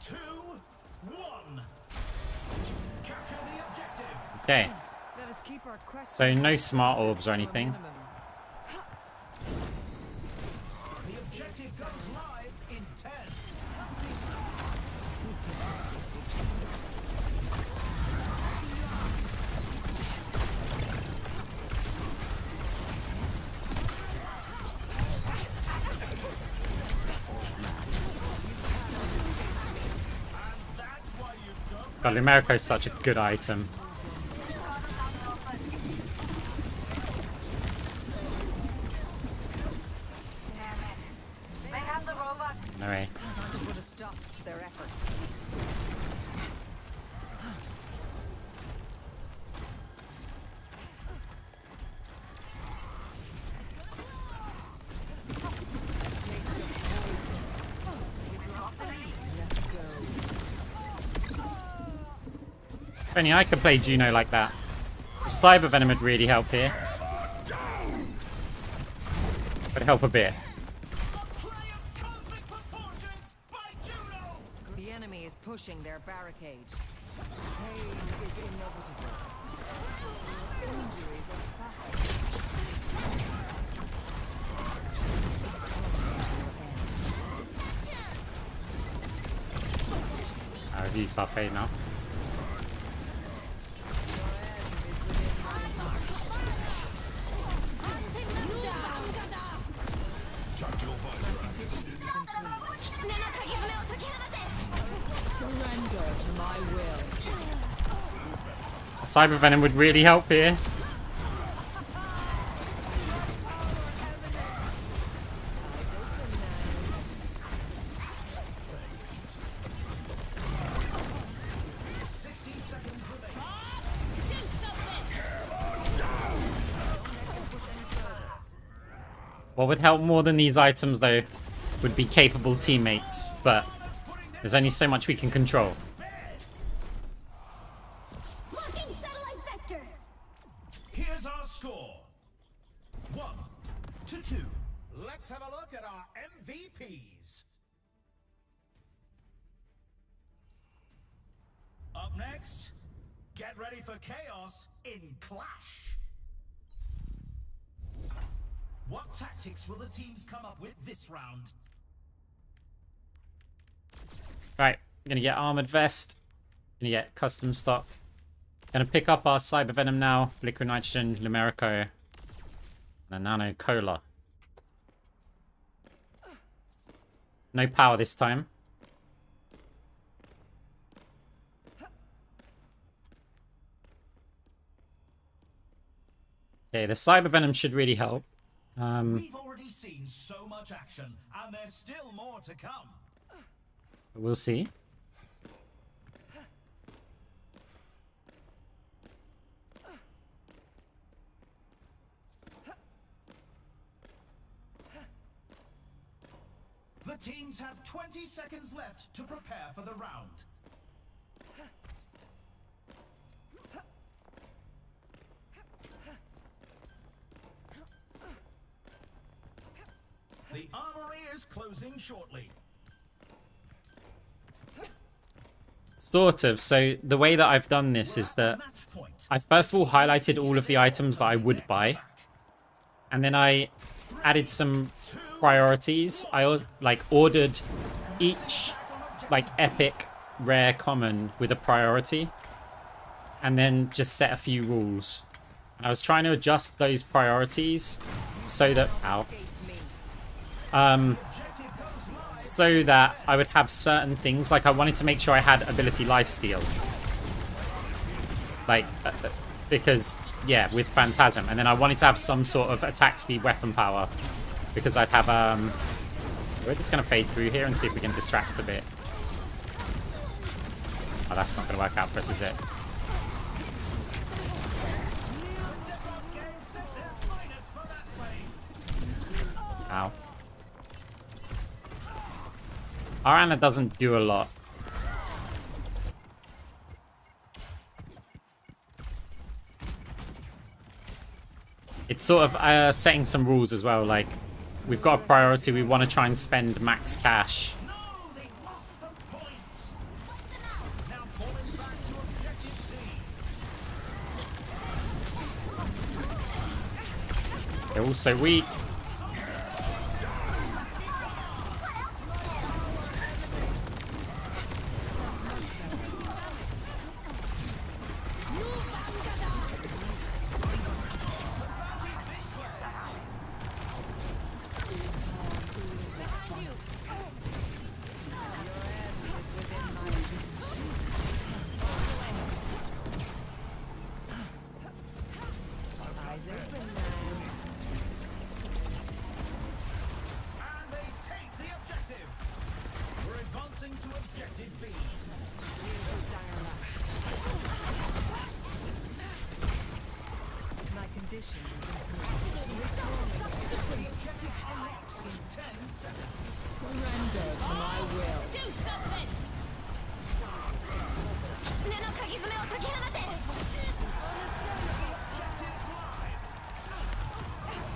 2, 1. Capture the objective. Okay. Let us keep our quest So no smart orbs or to a anything. minimum. The objective goes live in 10. God, Lumerico is such a good item. They have the robot. No way. Time to put a stop stopped their efforts. If only I could play Juno like that. Cyber Venom would really help here. Would help a bit. Play of cosmic proportions by Juno. The enemy is pushing their barricade. Pain is inevitable. Injuries are fast. I've used our fade now. Surrender to my will. Cyber Venom would really help here. What would help more than these items, though, would be capable teammates, but there's only so much we can control. Locking satellite vector. Here's our score. 1-2. Let's have a look at our MVPs. Up next, get ready for chaos in Clash. What tactics will the teams come up with this round? Right, gonna get armored vest, gonna get custom stock, gonna pick up our Cyber Venom now, liquid nitrogen, Lumerico, and a nano cola. No power this time. Okay, the Cyber Venom should really help. We've already seen so much action, and there's still more to come. We'll see. The teams have 20 seconds left to prepare for the round. The armory is closing shortly. Sort of. So the way that I've done this is that Match point. I first of all highlighted all of the items that I would buy, and then I added some priorities. I also ordered each epic, rare, common with a priority, and then just set a few rules. And I was trying to adjust those priorities so that so that I would have certain things. Like I wanted to make sure I had ability lifesteal. Because, yeah, with Phantasm. And then I wanted to have some sort of attack speed weapon power. Because I'd have, we're just going to fade through here and see if we can distract a bit. Oh, that's not going to work out for us, is it? Ow. Arana doesn't do a lot. It's sort of setting some rules as well. Like, we've got a priority. We want to try and spend max cash. No, they lost the point. Now falling back to objective C. They're also weak. conditions improve. Surrender to my will. Do something! 根の鍵爪を解き放て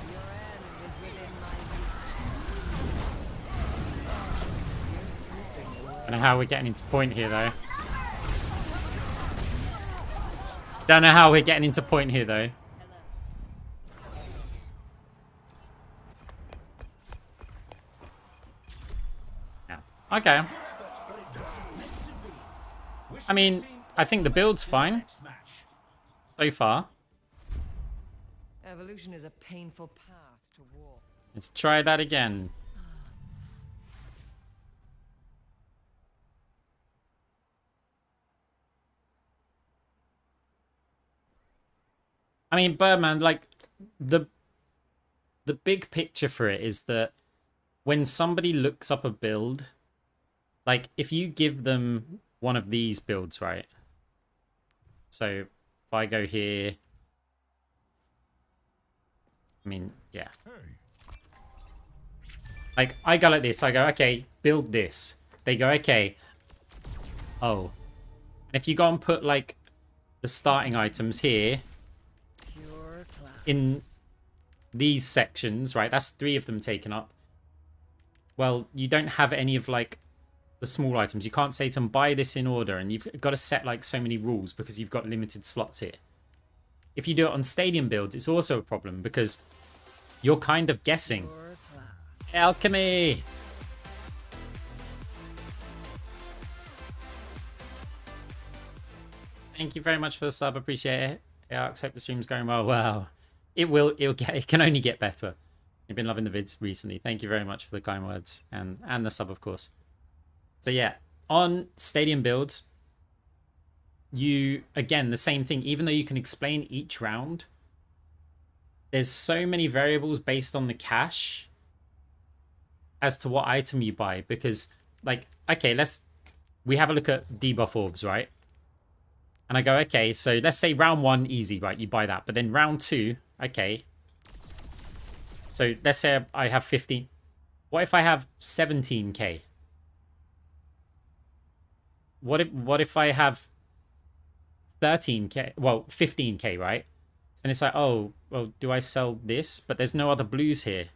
Your end is within my reach. Don't know how we're getting into point here, though. Don't know how we're getting into point here, though. Yeah. Okay. I mean, I think the build's fine so far. Evolution is a painful path to walk. Let's try that again. I mean, Birdman, like, the big picture for it is that when somebody looks up a build, like, if you give them one of these builds, right? So, if I go here... I mean, yeah. Like, I go like this. I go, okay, build this. They go, okay. Oh. And if you go and put, like, the starting items here... Pure class. in these sections, right? That's 3 of them taken up. Well, you don't have any of, like, the small items. You can't say to them, buy this in order, and you've got to set, like, so many rules because you've got limited slots here. If you do it on stadium builds, it's also a problem because you're kind of guessing. Pure class. Alchemy! Thank you very much for the sub. Appreciate it. Yeah, I hope the stream's going well. Wow. It can only get better. You've been loving the vids recently. Thank you very much for the kind words and the sub, of course. So yeah, on stadium builds, you, again, the same thing. Even though you can explain each round, there's so many variables based on the cash as to what item you buy. Because, like, okay, we have a look at debuff orbs, right? And I go, okay, so let's say round 1, easy, right? You buy that. But then round 2, okay. So let's say I have 15. What if I have 17k? What if I have 13k? Well, 15k, right? And it's like, oh, well, do I sell this? But there's no other blues here.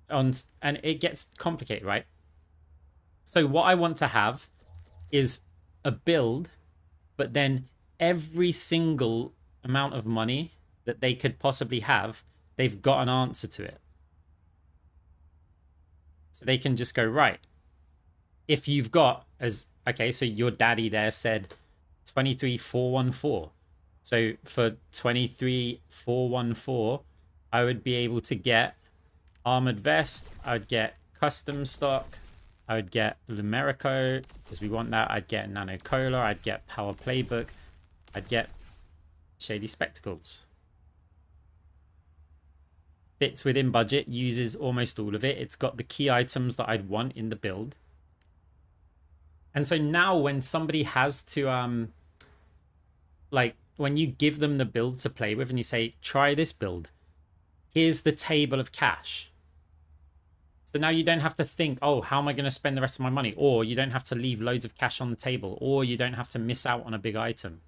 And it gets complicated, right? So what I want to have is a build, but then every single amount of money that they could possibly have, they've got an answer to it. So they can just go, right, if you've got, okay, so your daddy there said 23,414. So for 23,414, I would be able to get armored vest, I would get custom stock, I would get Lumerico, because we want that. I'd get Nano Cola. I'd get Power Playbook. I'd get Shady Spectacles. Fits within budget, uses almost all of it. It's got the key items that I'd want in the build. And so now when somebody has to, like, when you give them the build to play with and you say, try this build, here's the table of cash. So now you don't have to think, oh, how am I going to spend the rest of my money? Or you don't have to leave loads of cash on the table. Or you don't have to miss out on a big item.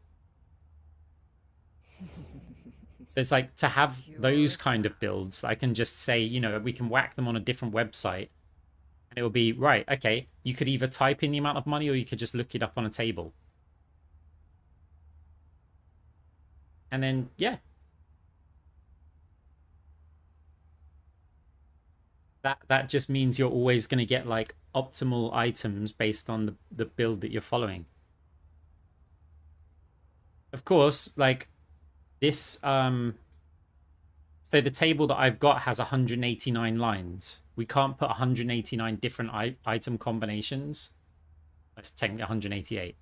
So it's like to have those kind of builds, I can just say, you know, we can whack them on a different website. And it will be, right, okay, you could either type in the amount of money or you could just look it up on a table. And then, yeah. That just means you're always going to get, like, optimal items based on the build that you're following. Of course, like, this, so the table that I've got has 189 lines. We can't put 189 different item combinations. That's technically 188.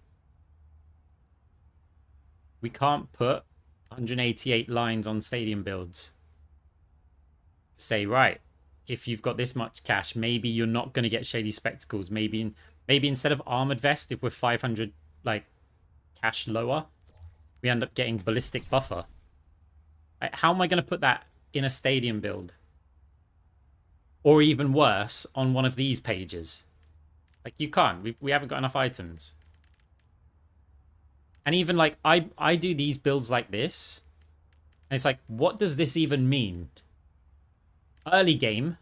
We can't put 188 lines on stadium builds. To say, right, if you've got this much cash, maybe you're not going to get Shady Spectacles. Maybe instead of Armored Vest, if we're 500 like cash lower, we end up getting Ballistic Buffer. how am I going to put that in a stadium build? Or even worse, on one of these pages? Like, you can't. We haven't got enough items. And even, like, I do these builds like this. And it's like, what does this even mean? Early game?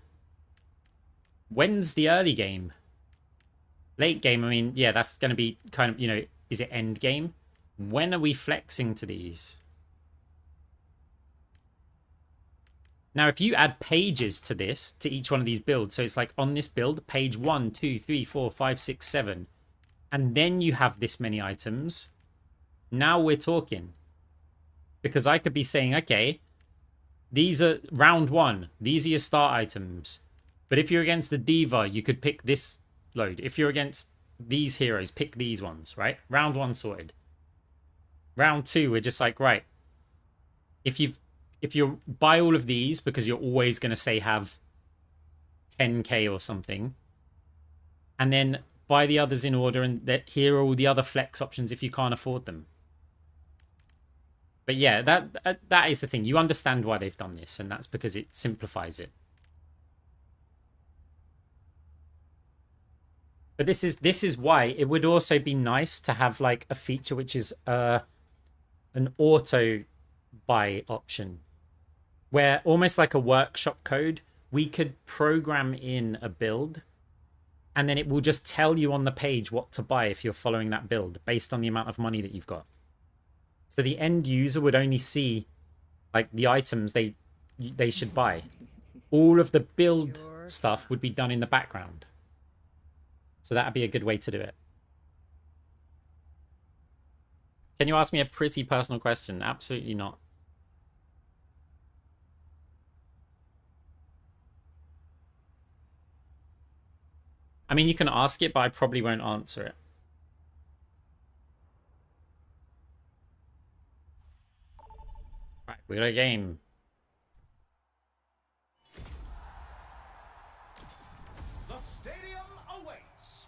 When's the early game? Late game, I mean, yeah, that's going to be kind of, you know, is it end game? When are we flexing to these? Now, if you add pages to this, to each one of these builds, so it's like on this build, page 1, 2, 3, 4, 5, 6, 7, and then you have this many items, now we're talking. Because I could be saying, okay, these are round 1, these are your start items. But if you're against the Diva, you could pick this load. If you're against these heroes, pick these ones, right? Round 1 sorted. Round 2, we're just like, right, if you buy all of these because you're always going to say have 10k or something, and then buy the others in order, and that here are all the other flex options if you can't afford them. But yeah, that is the thing. You understand why they've done this, and that's because it simplifies it. But this is why it would also be nice to have like a feature which is an auto buy option, where almost like a workshop code, we could program in a build and then it will just tell you on the page what to buy if you're following that build based on the amount of money that you've got. So the end user would only see like the items they should buy. All of the build stuff would be done in the background. So that'd be a good way to do it. Can you ask me a pretty personal question? Absolutely not. I mean, you can ask it, but I probably won't answer it. Right, we got a game. The stadium awaits.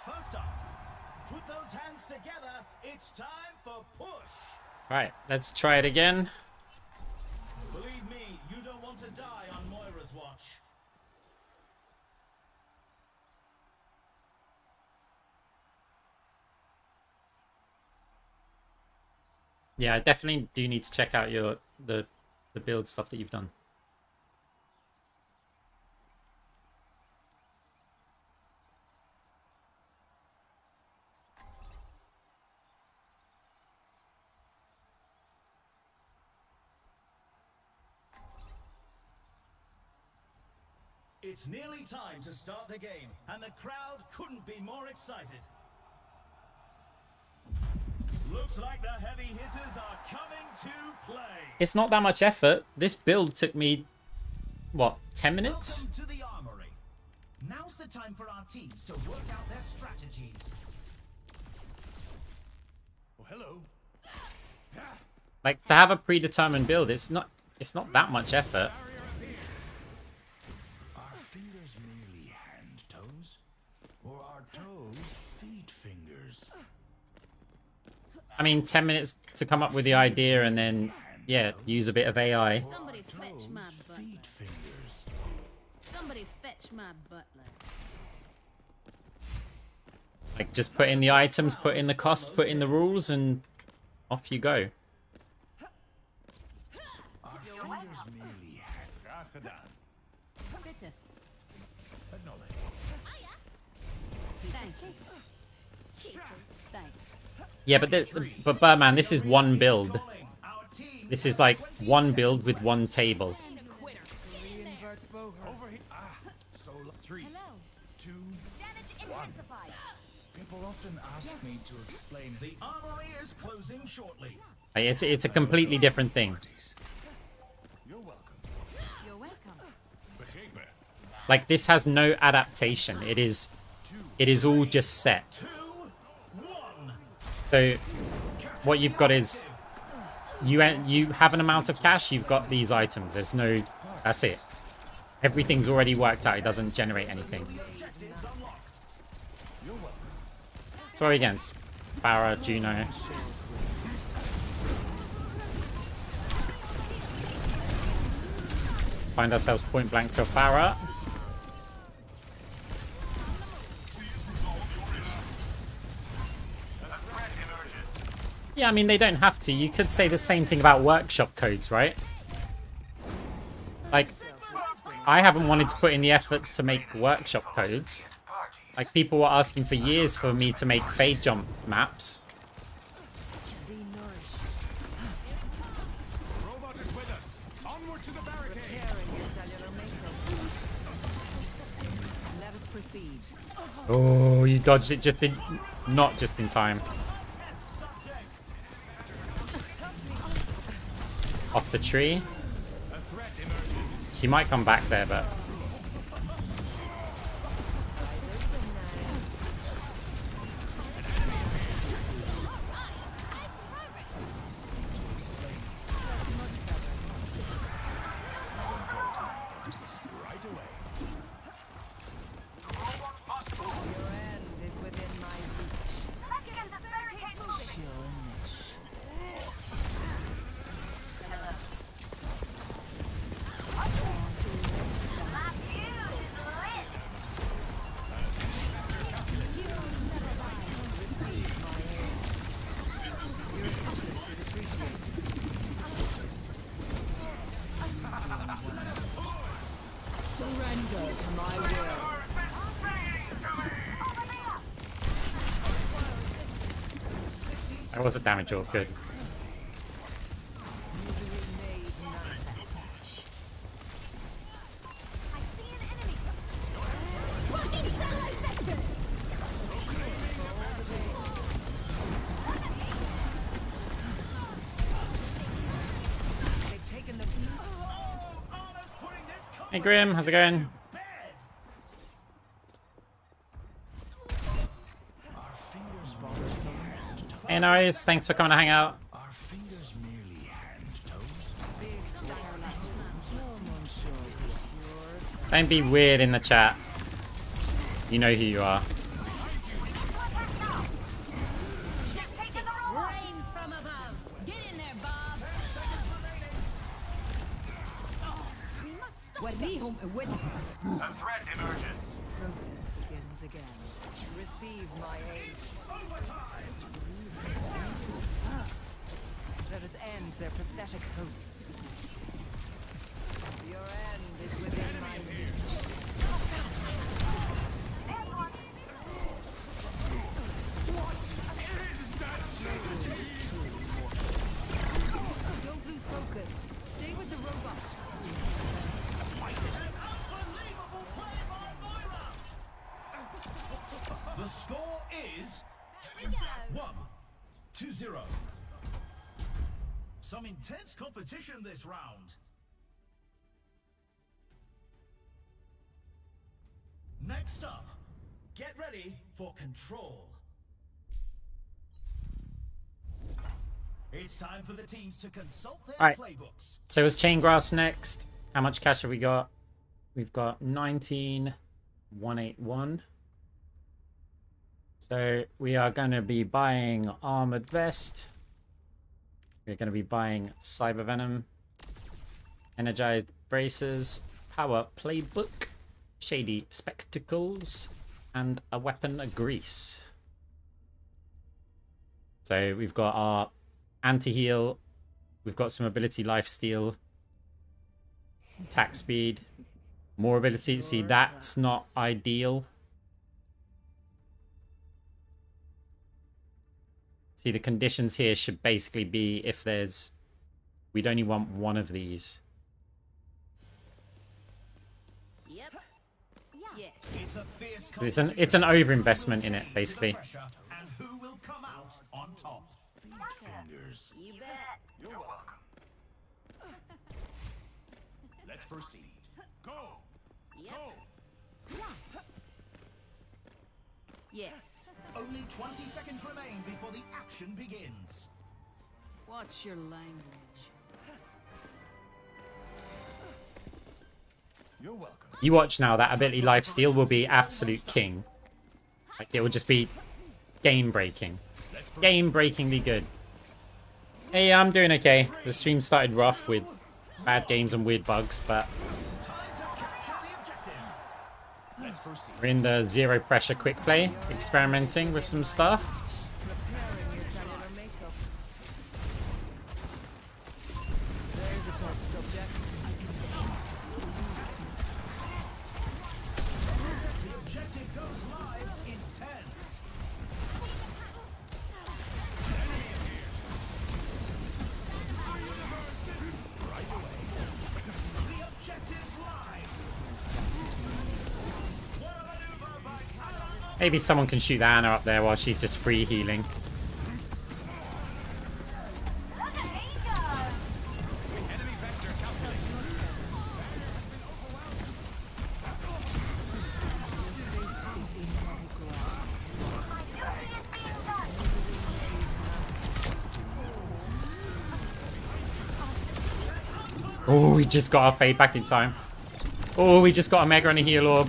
First up, put those hands together. It's time for push. Right, let's try it again. Believe me, you don't want to die on Moira's watch. Yeah, I definitely do need to check out the build stuff that you've done. It's nearly time to start the game, and the crowd couldn't be more excited. Looks like the heavy hitters are coming to play. It's not that much effort. This build took me, what, 10 minutes? Welcome to the armory. Now's the time for our teams to work out their strategies. Oh, hello. Like, to have a predetermined build, it's not that much effort. Are fingers merely hand toes? Or are toes feet fingers? I mean, 10 minutes to come up with the idea and then, yeah, use a bit of AI. Somebody fetch my butler. Feet fingers. Somebody fetch my butler. Like, just put in the items, put in the cost, put in the rules, and off you go. Are fingers merely hand Bitte. Acknowledge. Thank you. Thanks. Yeah, but Birdman, this is one build. This is like one build with one table. Reinvert bow her. Over here. So 3, Hello. 2. Damage intensified. People often ask me to explain The armory is closing shortly. Like, it's a completely different thing. You're welcome. You're welcome. Begrepen. Like, this has no adaptation. It is all just set. 2, 1. So what you've got is you have an amount of cash, you've got these items. That's it. Everything's already worked out. It doesn't generate anything. Sorry against Barra, Juno. Find ourselves point blank to a Pharah. Yeah, I mean, they don't have to. You could say the same thing about workshop codes, right? Like, I haven't wanted to put in the effort to make workshop codes. Like, people were asking for years for me to make fade jump maps. Be nourished. Robot is with us. Onward to the barricade. Repairing your cellular makeup. Let us proceed. Oh, you dodged it just in... Not just in time. Off the tree. She might come back there, but... Your end is within my reach. Surrender to my will. That was a damage ult, good. Misery made manifest. I see an enemy. Walking solo vector. They've taken the Hey Grim, how's it going? Hey Norris, thanks for coming to hang out. Are fingers merely hand toes? big starlight. Don't be weird in the chat. You know who you are. Rains from above. Get in there, Bob. وريهم قوتك. A threat emerges. Process begins again. Receive my aid. Let us end their pathetic hopes. Your end is within my reach. Don't lose focus. Stay with the robot. The score is 1-0. Some intense competition this round. Next up, get ready for control. It's time for the teams to consult their Alright. playbooks. So was Chain Grasp next? How much cash have we got? We've got 19,181. So we are going to be buying Armored Vest. We're going to be buying Cyber Venom, Energized Braces, Power Playbook, Shady Spectacles, and a Weapon of Grease. So we've got our Anti-Heal, we've got some ability Lifesteal, Attack Speed, more ability. See, that's not ideal. See, the conditions here should basically be if there's... We'd only want one of these. Yep. Yes. It's a fierce 'Cause it's an overinvestment in it, basically. pressure, and who will come out on top? Fingers. You bet. You're welcome. Let's proceed. Go. Yep. Yes. Only 20 seconds remain before the action begins. Watch your language. You're welcome. You watch now, that ability Lifesteal will be absolute king. Like, it will just be game-breaking. Game-breakingly good. Hey, I'm doing okay. The stream started rough with bad games and weird bugs, but We're in the zero pressure quick play, experimenting with some stuff. Preparing your cellular makeup. There's a test subject. The objective goes live in 10. The objective's live. What a maneuver by Payload. Maybe someone can shoot the Anna up there while she's just free healing. Oh, we just got our fade back in time. Oh, we just got a Mega and a heal orb.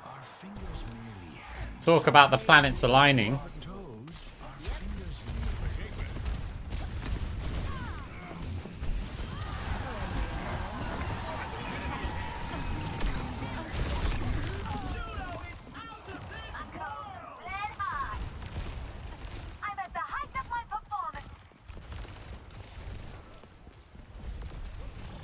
Our fingers merely hand Talk about the planets aligning. toes. Our fingers I'm at the height of my performance.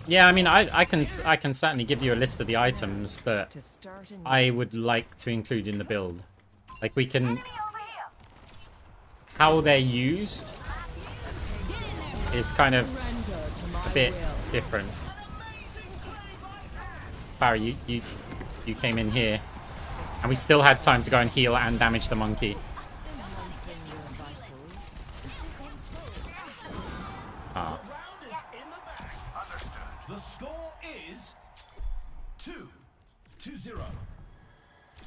Yeah, I mean, I can certainly give you a list of the items that To start a new I would like to include in the build. Like, we can... Enemy over here. How they're used is kind of surrender to my a bit will. different. Barry, you came in here. And we still had time to go and heal and damage the monkey. Enhancing your vitals. Ah. Round is in the bag. The score is 2-0.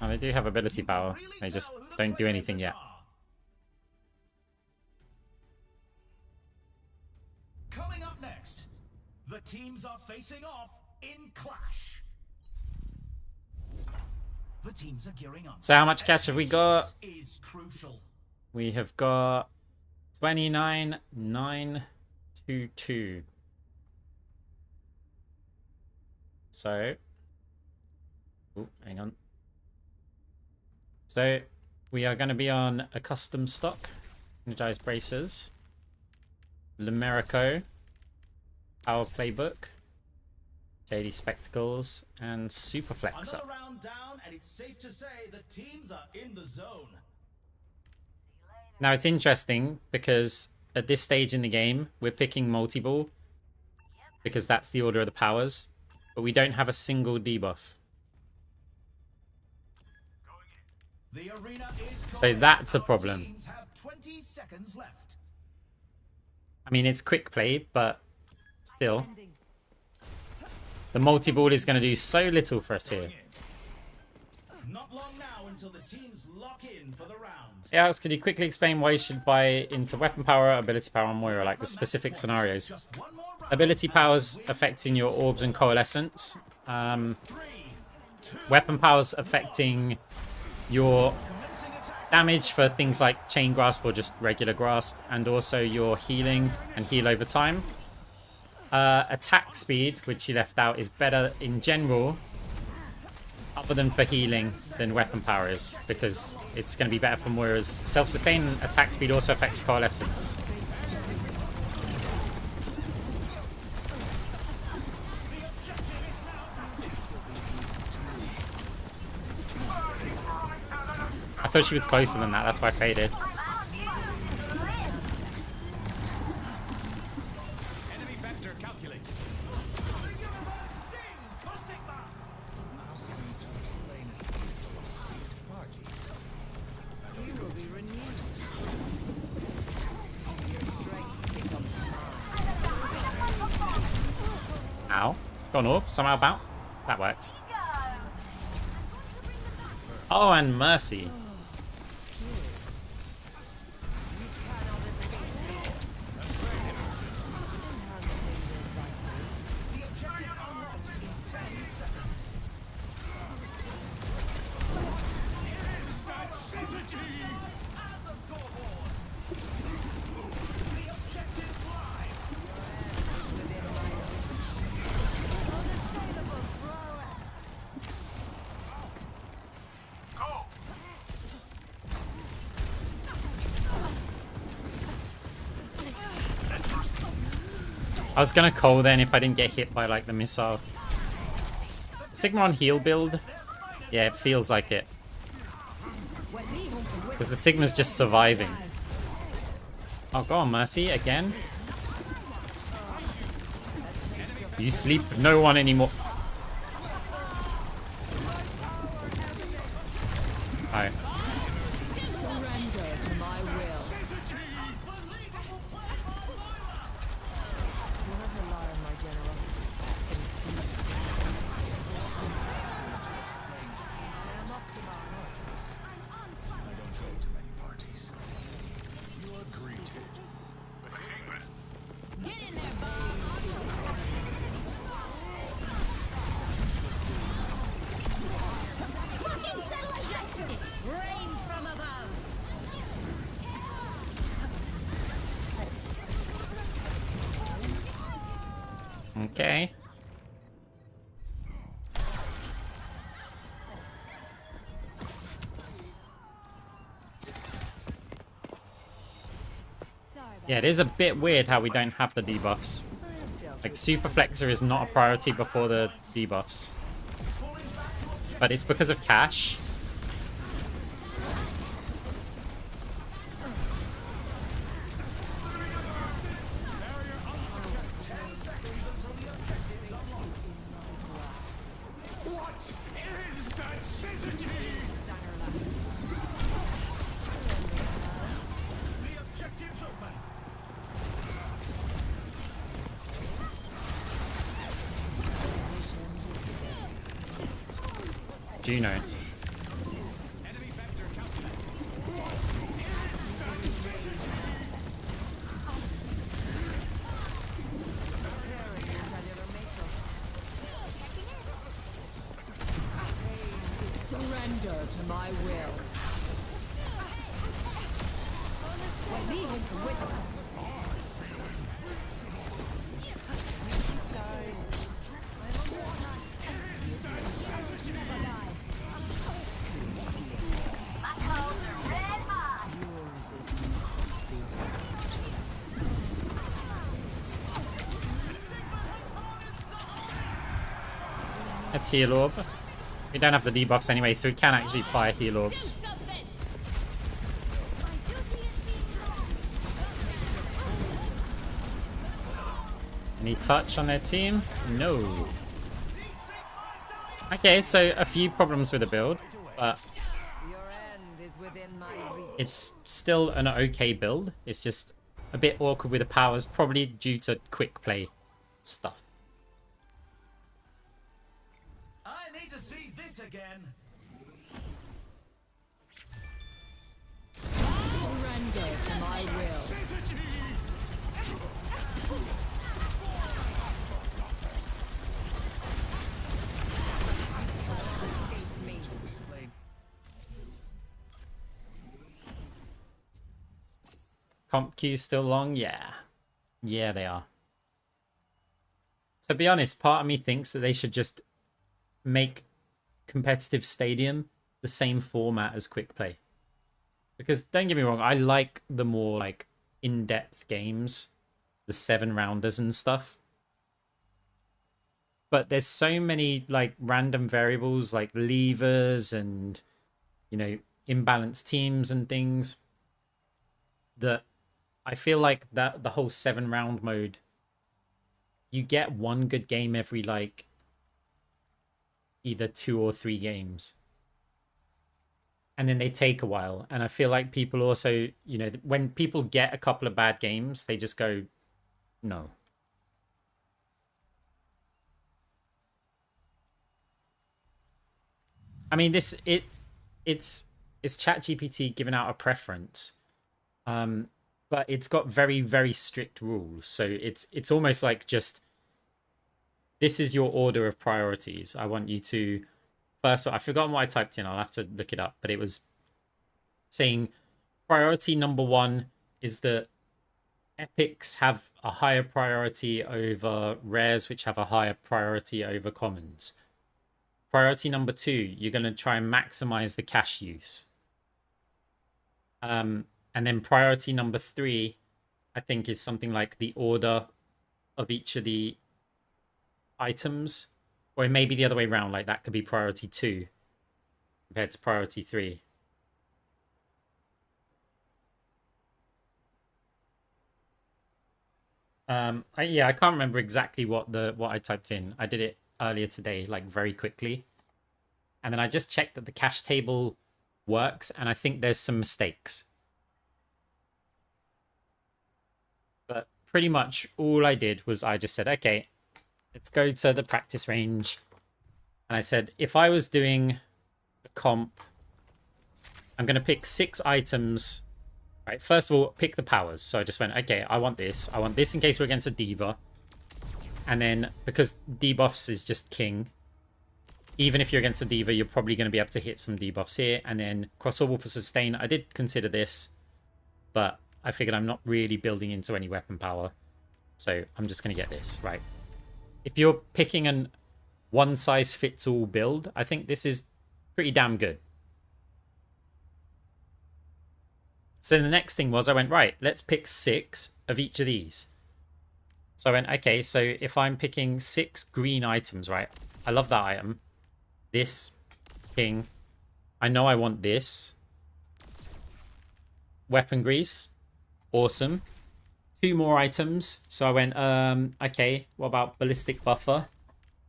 Oh, they do have ability power. They just don't do anything yet. Coming up next, the teams are facing off in clash. The teams are gearing up. So how much cash have we got? Is crucial. We have got 29,922. So, oh, hang on. So we are going to be on a custom stock, energized bracers, Lumerico, Power Playbook, JD Spectacles, and Superflex Another up. round down, and it's safe to say the teams are in the zone. Now it's interesting because at this stage in the game, we're picking multi-ball because that's the order of the powers, but we don't have a single debuff. The arena is So going. that's a Our problem. teams have 20 seconds left. I mean, it's quick play, but still. The multi-ball is going to do so little for us here. Not long now until the teams lock in for the round. Yeah, Alex, could you quickly explain why you should buy into weapon power, ability power, and Moira, like the specific scenarios? Just one more round. Ability powers affecting your orbs and coalescence. 3, 2, Weapon powers affecting your commencing attack. damage for things like chain grasp or just regular grasp, and also your healing and heal over time. Attack speed, which you left out, is better in general, other than for healing, than weapon power is, because it's going to be better for Moira's self-sustain. Attack speed also affects coalescence. I thought she was closer than that, that's why I faded. enemy vector calculated. The universe sings for Sigma. Ask me to explain a secret philosophy party. You will be renewed. Your strength becomes mine. Ow. Got an orb, somehow about. That works. Oh, and Mercy. You cannot escape me. Enhancing your vitals. The objective unlocks in 10 seconds. And the scoreboard. The objective's live. Within my own. I was gonna call then if I didn't get hit by like the missile. Sigma on heal build? Yeah, it feels like it. Because the Sigma's just surviving. Oh, go on, Mercy, again. You sleep no one anymore. Alright. Surrender to my will. Do not rely on my generosity. It is food. I am up to my heart. I don't go to many parties. You are greeted. Get in there, Bob. Fucking settle it! Justice rains from above. Okay. Yeah, it is a bit weird how we don't have the debuffs. Like, Super Flexor is not a priority before the debuffs. But it's because of cash. Juno. Surrender to my will. Let me open with yours is Let's heal orb. We don't have the debuffs anyway, so we can actually fire heal orbs. Any touch on their team? No. Okay, so a few problems with the build, but your end is within my reach. it's still an okay build. It's just a bit awkward with the powers, probably due to quick play stuff. I need to see this again. Surrender to my will. Comp queues still long? Yeah. Yeah, they are. To be honest, part of me thinks that they should just make competitive stadium the same format as quick play. Because don't get me wrong, I like the more like in-depth games, the 7-rounders and stuff. But there's so many like random variables like levers and, you know, imbalanced teams and things that I feel like that the whole 7-round mode, you get one good game every like either 2 or 3 games. And then they take a while. And I feel like people also, you know, when people get a couple of bad games, they just go, no. I mean, it's ChatGPT giving out a preference. But it's got very, very strict rules. So it's almost like just, this is your order of priorities. I want you to, first of all, I've forgotten what I typed in. I'll have to look it up. But it was saying priority number 1 is that epics have a higher priority over rares, which have a higher priority over commons. Priority number 2, you're going to try and maximize the cash use. And then priority number 3, I think, is something like the order of each of the items, or it may be the other way around, like that could be priority 2 compared to priority 3. Yeah, I can't remember exactly what I typed in. I did it earlier today, like very quickly, and then I just checked that the cache table works, and I think there's some mistakes. But pretty much all I did was I just said, okay, let's go to the practice range, and I said if I was doing a comp, I'm going to pick 6 items. Right, first of all, pick the powers. So I just went, okay, I want this. I want this in case we're against a diva. And then, because debuffs is just king, even if you're against a diva, you're probably going to be able to hit some debuffs here. And then crossover for sustain. I did consider this, but I figured I'm not really building into any weapon power. So I'm just going to get this, right? If you're picking an one-size-fits-all build, I think this is pretty damn good. So the next thing was I went, right, let's pick 6 of each of these. So I went, okay, so if I'm picking 6 green items, right? I love that item. This, king. I know I want this. Weapon grease. Awesome. 2 more items. So I went, okay, what about ballistic buffer?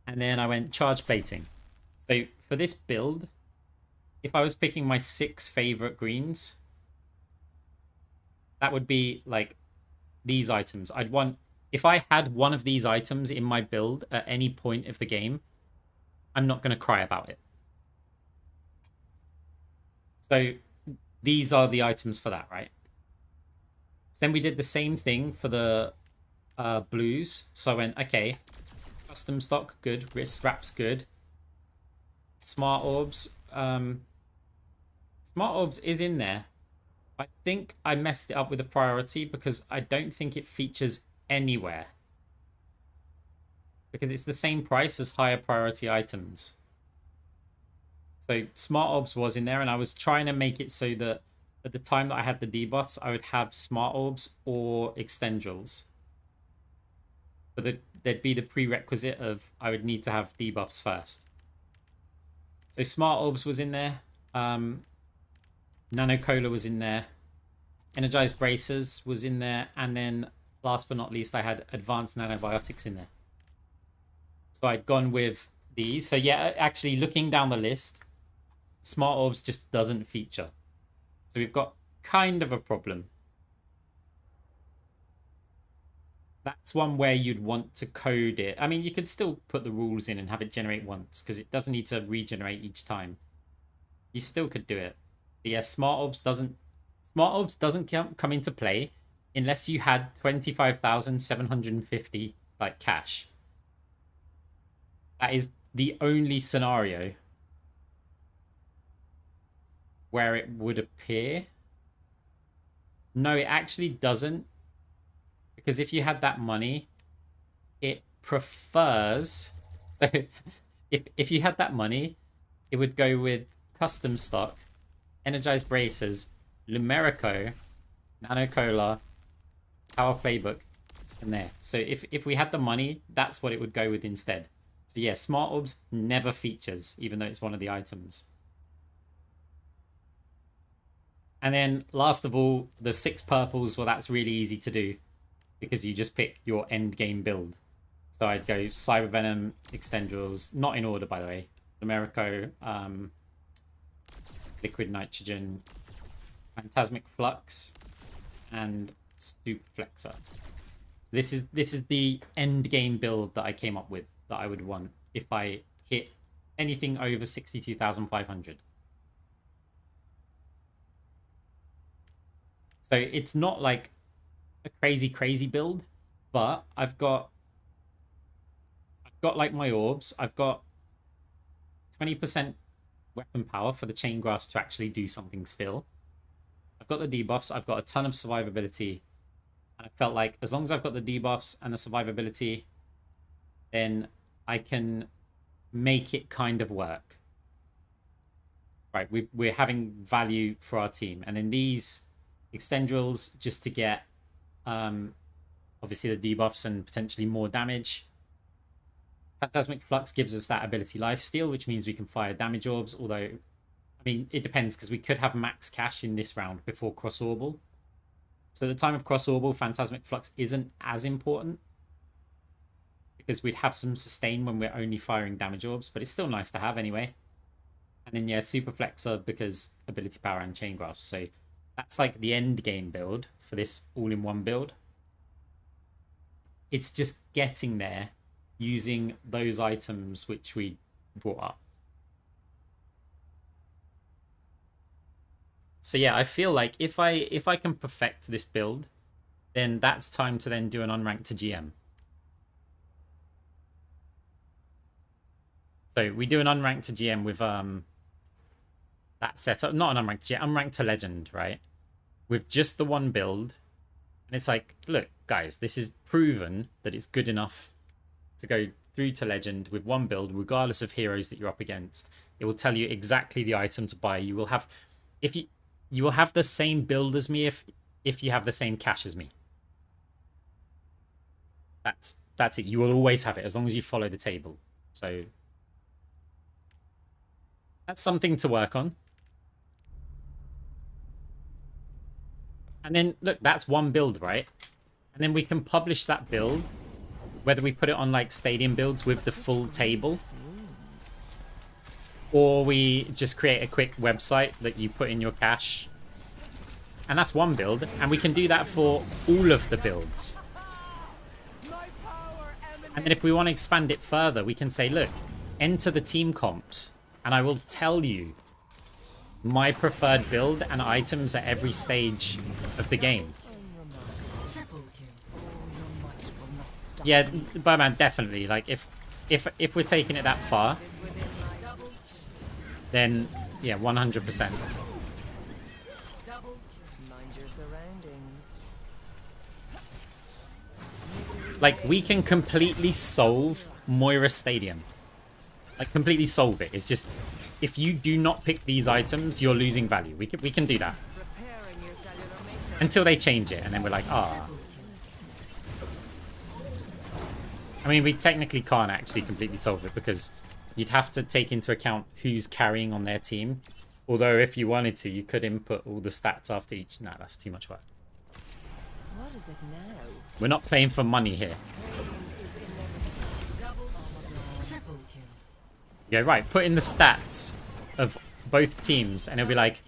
And then I went charge plating. So for this build, if I was picking my 6 favorite greens, that would be like these items. I'd want, if I had one of these items in my build at any point of the game, I'm not going to cry about it. So these are the items for that, right? So then we did the same thing for the blues. So I went, okay, custom stock, good. Wrist wraps, good. Smart orbs. Smart orbs is in there. I think I messed it up with the priority because I don't think it features anywhere. Because it's the same price as higher priority items. So Smart Orbs was in there, and I was trying to make it so that at the time that I had the debuffs, I would have Smart Orbs or Extendrils. But there'd be the prerequisite of I would need to have debuffs first. So Smart Orbs was in there. Nano Cola was in there. Energized Bracers was in there. And then, last but not least, I had Advanced Nanobiotics in there. So I'd gone with these. So yeah, actually, looking down the list, Smart Orbs just doesn't feature. So we've got kind of a problem. That's one where you'd want to code it. I mean, you could still put the rules in and have it generate once, because it doesn't need to regenerate each time. You still could do it. But yeah, Smart Orbs doesn't come into play unless you had 25,750 like cash. That is the only scenario where it would appear. No, it actually doesn't. Because if you had that money, it prefers... So if you had that money, it would go with custom stock, energized bracers, Lumerico, Nano Cola, Power Playbook, and there. So if we had the money, that's what it would go with instead. So yeah, Smart Orbs never features, even though it's one of the items. And then last of all, the 6 purples, well, that's really easy to do because you just pick your end game build. So I'd go Cyber Venom, Extendrils, not in order, by the way. Lumerico, Liquid Nitrogen, Phantasmic Flux, and Superflexor. So this is the end game build that I came up with that I would want if I hit anything over 62,500. So it's not like a crazy build, but I've got like my orbs. I've got 20% weapon power for the chain grasp to actually do something still. I've got the debuffs. I've got a ton of survivability. And I felt like as long as I've got the debuffs and the survivability, then I can make it kind of work. Right, we're having value for our team. And then these Extendrils just to get obviously the debuffs and potentially more damage. Phantasmic Flux gives us that ability Lifesteal, which means we can fire damage orbs, although, I mean, it depends, because we could have max cash in this round before Cross-Orbal. So at the time of Cross-Orbal, Phantasmic Flux isn't as important, because we'd have some sustain when we're only firing damage orbs, but it's still nice to have anyway. And then, yeah, Super Flexor, because ability power and Chain Grasp. So that's like the end game build for this all-in-one build. It's just getting there using those items which we brought up. So yeah, I feel like if I can perfect this build, then that's time to then do an unranked to GM. So we do an unranked to GM with that setup, not an unranked to GM, unranked to legend, right? With just the one build. And it's like, look, guys, this is proven that it's good enough to go through to legend with one build, regardless of heroes that you're up against. It will tell you exactly the item to buy. You will have, you will have the same build as me if you have the same cash as me. That's it. You will always have it as long as you follow the table. So that's something to work on. And then look, that's one build, right? And then we can publish that build, whether we put it on like stadium builds with the full table, or we just create a quick website that you put in your cache. And that's one build, and we can do that for all of the builds. And then if we want to expand it further, we can say, look, enter the team comps, and I will tell you my preferred build and items at every stage of the game. Yeah, Birdman, definitely. Like, if we're taking it that far, then, yeah, 100%. Like, we can completely solve Moira Stadium. Like, completely solve it. It's just, if you do not pick these items, you're losing value. We can do that. Until they change it, and then we're like, ah. I mean, we technically can't actually completely solve it, because you'd have to take into account who's carrying on their team. Although, if you wanted to, you could input all the stats after each. Nah, that's too much work. What is it now? We're not playing for money here. Yeah, right. Put in the stats of both teams, and it'll be like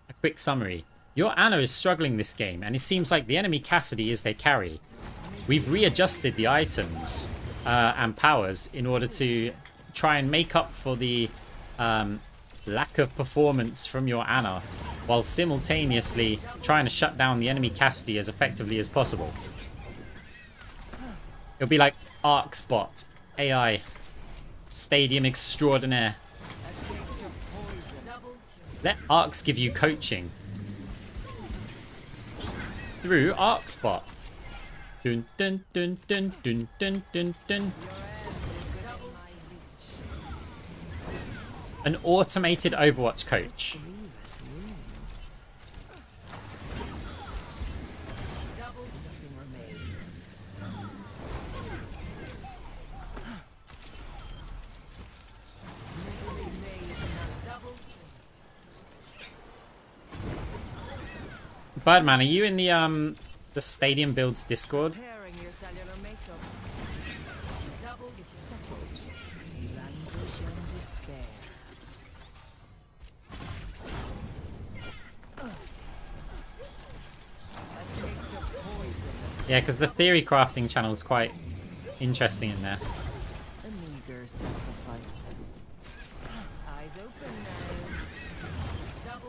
a quick summary. Your Anna is struggling this game, and it seems like the enemy Cassidy is their carry. We've readjusted the items and powers in order to try and make up for the lack of performance from your Anna, while simultaneously trying to shut down the enemy Cassidy as effectively as possible. It'll be like Arc Spot, AI, Stadium Extraordinaire. Let Arcs give you coaching through Arc Spot. Dun dun dun dun dun dun dun dun. An automated Overwatch coach. Birdman, are you in the Stadium Builds Discord? Yeah, because the Theorycrafting channel is quite interesting in there. A meager sacrifice. Eyes open now.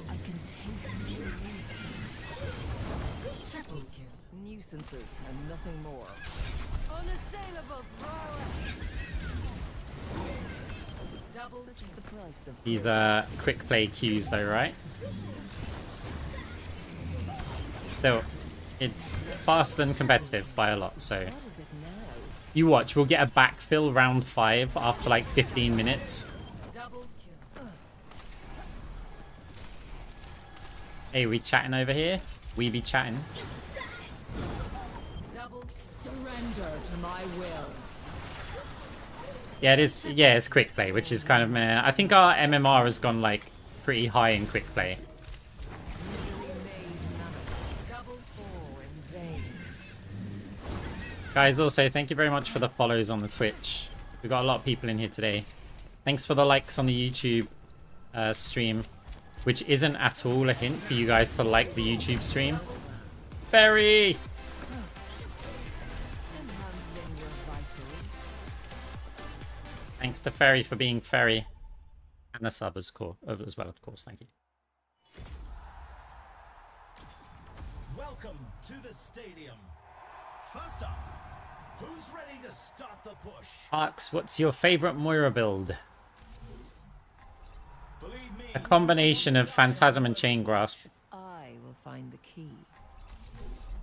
I can taste your triple kill. Nuisances and nothing more. Unassailable prowess. Such is the price of These quick play cues though, right? Still, it's faster than competitive by a lot, so... What is it now? You watch, we'll get a backfill round 5 after like 15 minutes. Hey, we chatting over here? We be chatting. Surrender to my will. Yeah, it is. Yeah, it's quick play, which is kind of meh. I think our MMR has gone like pretty high in quick play. Guys, also thank you very much for the follows on the Twitch. We've got a lot of people in here today. Thanks for the likes on the YouTube stream, which isn't at all a hint for you guys to like the YouTube stream. Ferry! Thanks to Ferry for being Ferry. And the sub as well, of course. Thank you. Welcome to the stadium. First up, who's ready to start the push? Arx, what's your favorite Moira build? Believe me, A combination of Phantasm and Chain Grasp, I will find the key.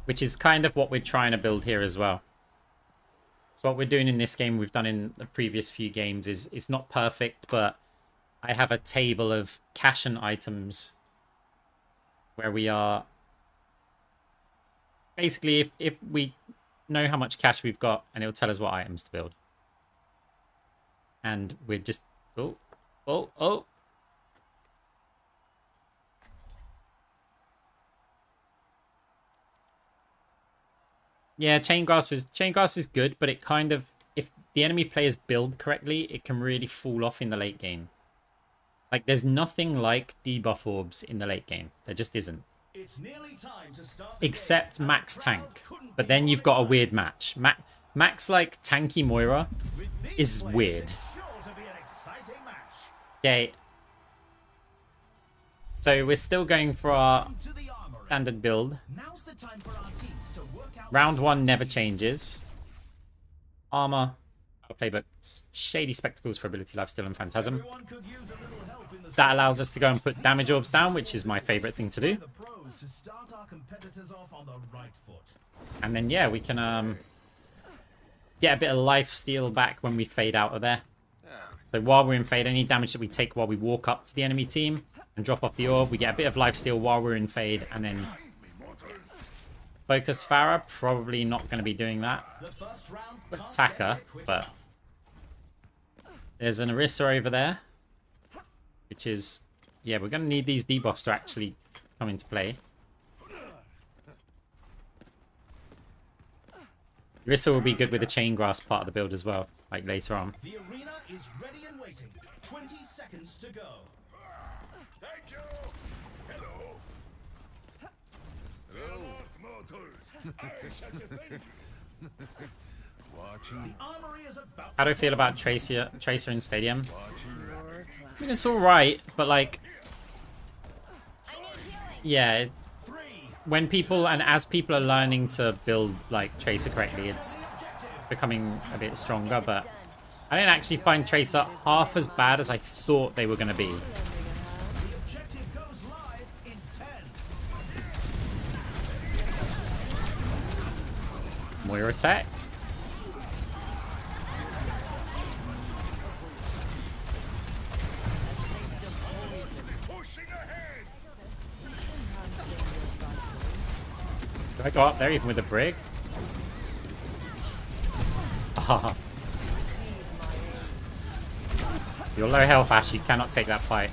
which is kind of what we're trying to build here as well. So what we're doing in this game, we've done in the previous few games, is it's not perfect, but I have a table of cash and items where we are... Basically, if we know how much cash we've got, and it'll tell us what items to build. And we're just... Oh. Yeah, Chain Grasp is good, but it kind of... If the enemy players build correctly, it can really fall off in the late game. Like, there's nothing like debuff orbs in the late game. There just isn't. it's nearly time to start the Except game, and Max the crowd Tank. couldn't But be then more you've got a excited. weird match. Max, like, tanky Moira With these is players, weird. it's sure to be an exciting match. Okay. So we're still going for our To the armory. standard build. Now's the time for our teams to work out Round 1 never changes. Armor, our playbook, shady spectacles for ability, lifesteal, and phantasm. Everyone could use a little help in the That allows us to go and put damage orbs down, which is my favorite thing to do. the pros to start our competitors off on the right foot. And then yeah, we can get a bit of life steal back when we fade out of there. So while we're in fade, any damage that we take while we walk up to the enemy team and drop off the orb, we get a bit of life steal while we're in fade, and then focus Farah, probably not going to be doing that. The first round Attacker, but there's an Orisa over there, which is, yeah, we're going to need these debuffs to actually come into play. Orisa will be good with the Chain Grasp part of the build as well, like later on. The arena is ready and waiting. 20 seconds to go. Thank you. Hello. Hello, mortals. I shall defend you. Watching. The armory is about How do I feel about Tracer in Stadium? Watching. I mean, it's alright, but like, yeah, when people, and as people are learning to build like Tracer correctly, it's becoming a bit stronger, but I didn't actually find Tracer half as bad as I thought they were going to be. the objective goes live in 10. Moira attack. Pushing ahead. Do I go up there even with a brig? Ah. You're low health, Ash. You cannot take that fight.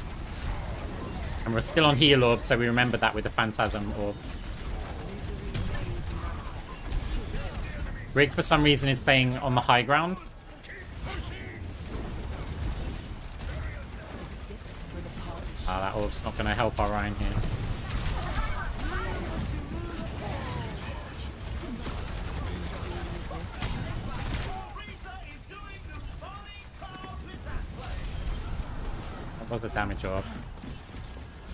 And we're still on heal orb, so we remember that with the Phantasm orb. Brig, for some reason, is playing on the high ground. Ah, that orb's not going to help our Ryan here. Orisa is doing the funny crowd with that play. That was a damage orb.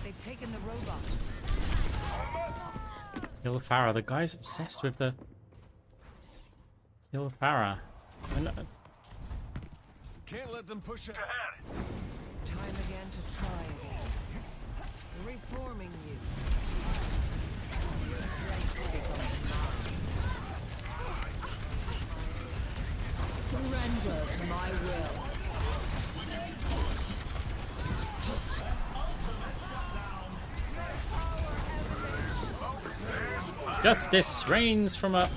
They've taken the robot. Kill Farah. The guy's obsessed with the... Kill Farah. Can't let them push ahead. Time again to try again. Reforming you. Your strength becomes mine. Surrender to my will. Justice reigns from a...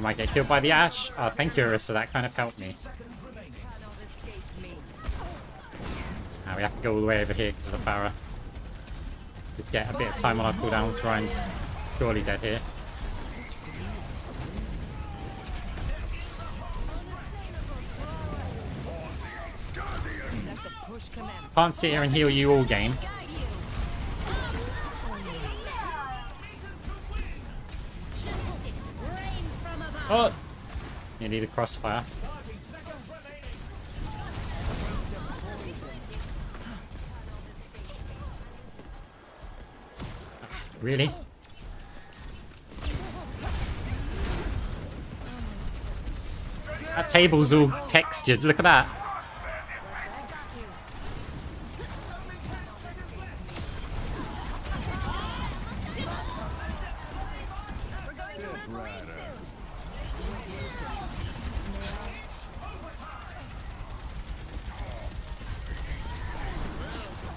We might get killed by the Ash. Oh, thank you, Arissa. That kind of helped me. Cannot escape me. Now we have to go all the way over here because of the Pharah. Just get a bit of time on our cooldowns. Ryan's surely dead here. Let the push commence. Can't sit here and heal you all game. Oh! You need a crossfire. Really? That table's all textured. Look at that.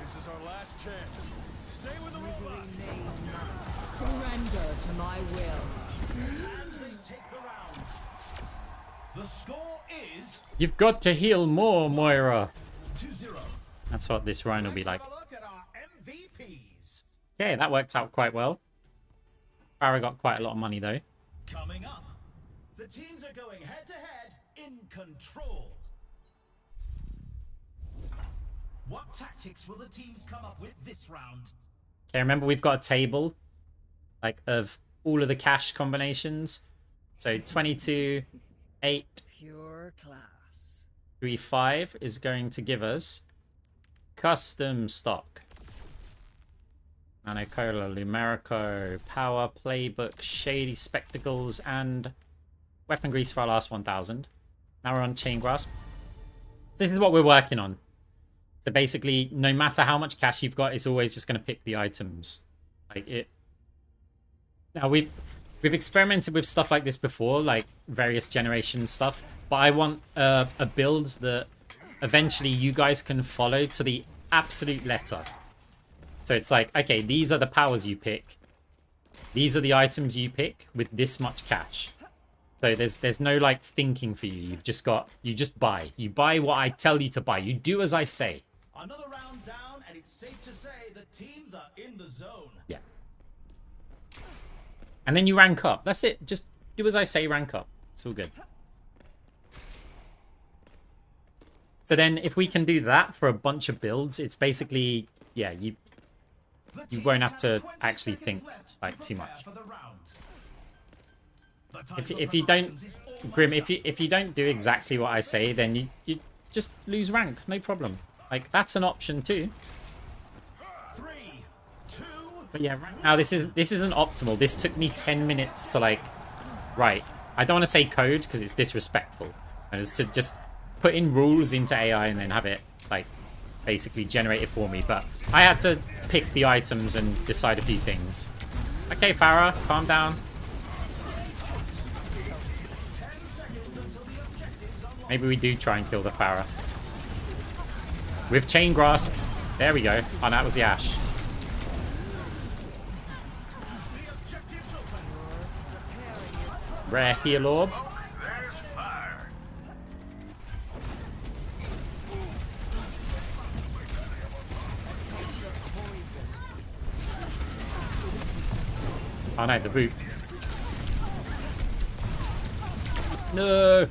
This is our last chance. Stay with the robot. Surrender to my will. And they take the round. The score is You've got to heal more, Moira. 2-0. That's what this Rhine will be like. Let's have a look at our MVPs. Okay, that worked out quite well. Pharah got quite a lot of money though. Coming up, the teams are going head to head in control. What tactics will the teams come up with this round? Okay, remember we've got a table like of all of the cash combinations. So 22, 8, Pure class. 3, 5 is going to give us custom stock. Nanocola, Lumerico, Power, Playbook, Shady Spectacles, and Weapon Grease for our last 1,000. Now we're on Chain Grasp. So this is what we're working on. So basically, no matter how much cash you've got, it's always just going to pick the items. Like it. Now we've experimented with stuff like this before, like various generation stuff. But I want a build that eventually you guys can follow to the absolute letter. So it's like, okay, these are the powers you pick. These are the items you pick with this much cash. So there's no like thinking for you. You just buy. You buy what I tell you to buy. You do as I say. Another round down, and it's safe to say the teams are in the zone. Yeah. And then you rank up. That's it. Just do as I say, rank up. It's all good. So then if we can do that for a bunch of builds, it's basically, yeah, you won't have to actually think like too much. If you don't, Grim, if you don't do exactly what I say, then you just lose rank, no problem. Like that's an option too. 3, 2. But yeah, right now this isn't optimal. This took me 10 minutes to like, right. I don't want to say code because it's disrespectful. And it's to just put in rules into AI and then have it like basically generate it for me. But I had to pick the items and decide a few things. Okay, Pharah, calm down. Maybe we do try and kill the Pharah. With Chain Grasp. There we go. Oh, that was the Ash. Rare heal orb. Oh no, the boot. No.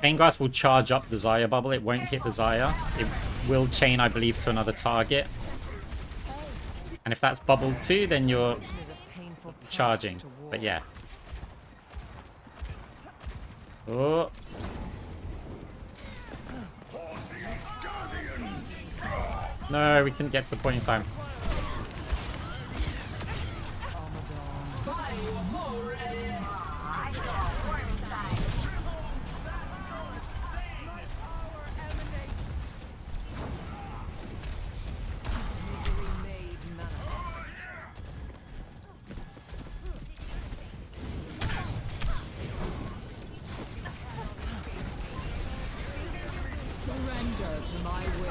Chain Grasp will charge up the Xayah bubble. It won't hit the Xayah. It will chain, I believe, to another target. And if that's bubbled too, then you're charging. But yeah. Oh. No, we couldn't get to the point in time. Surrender to my will.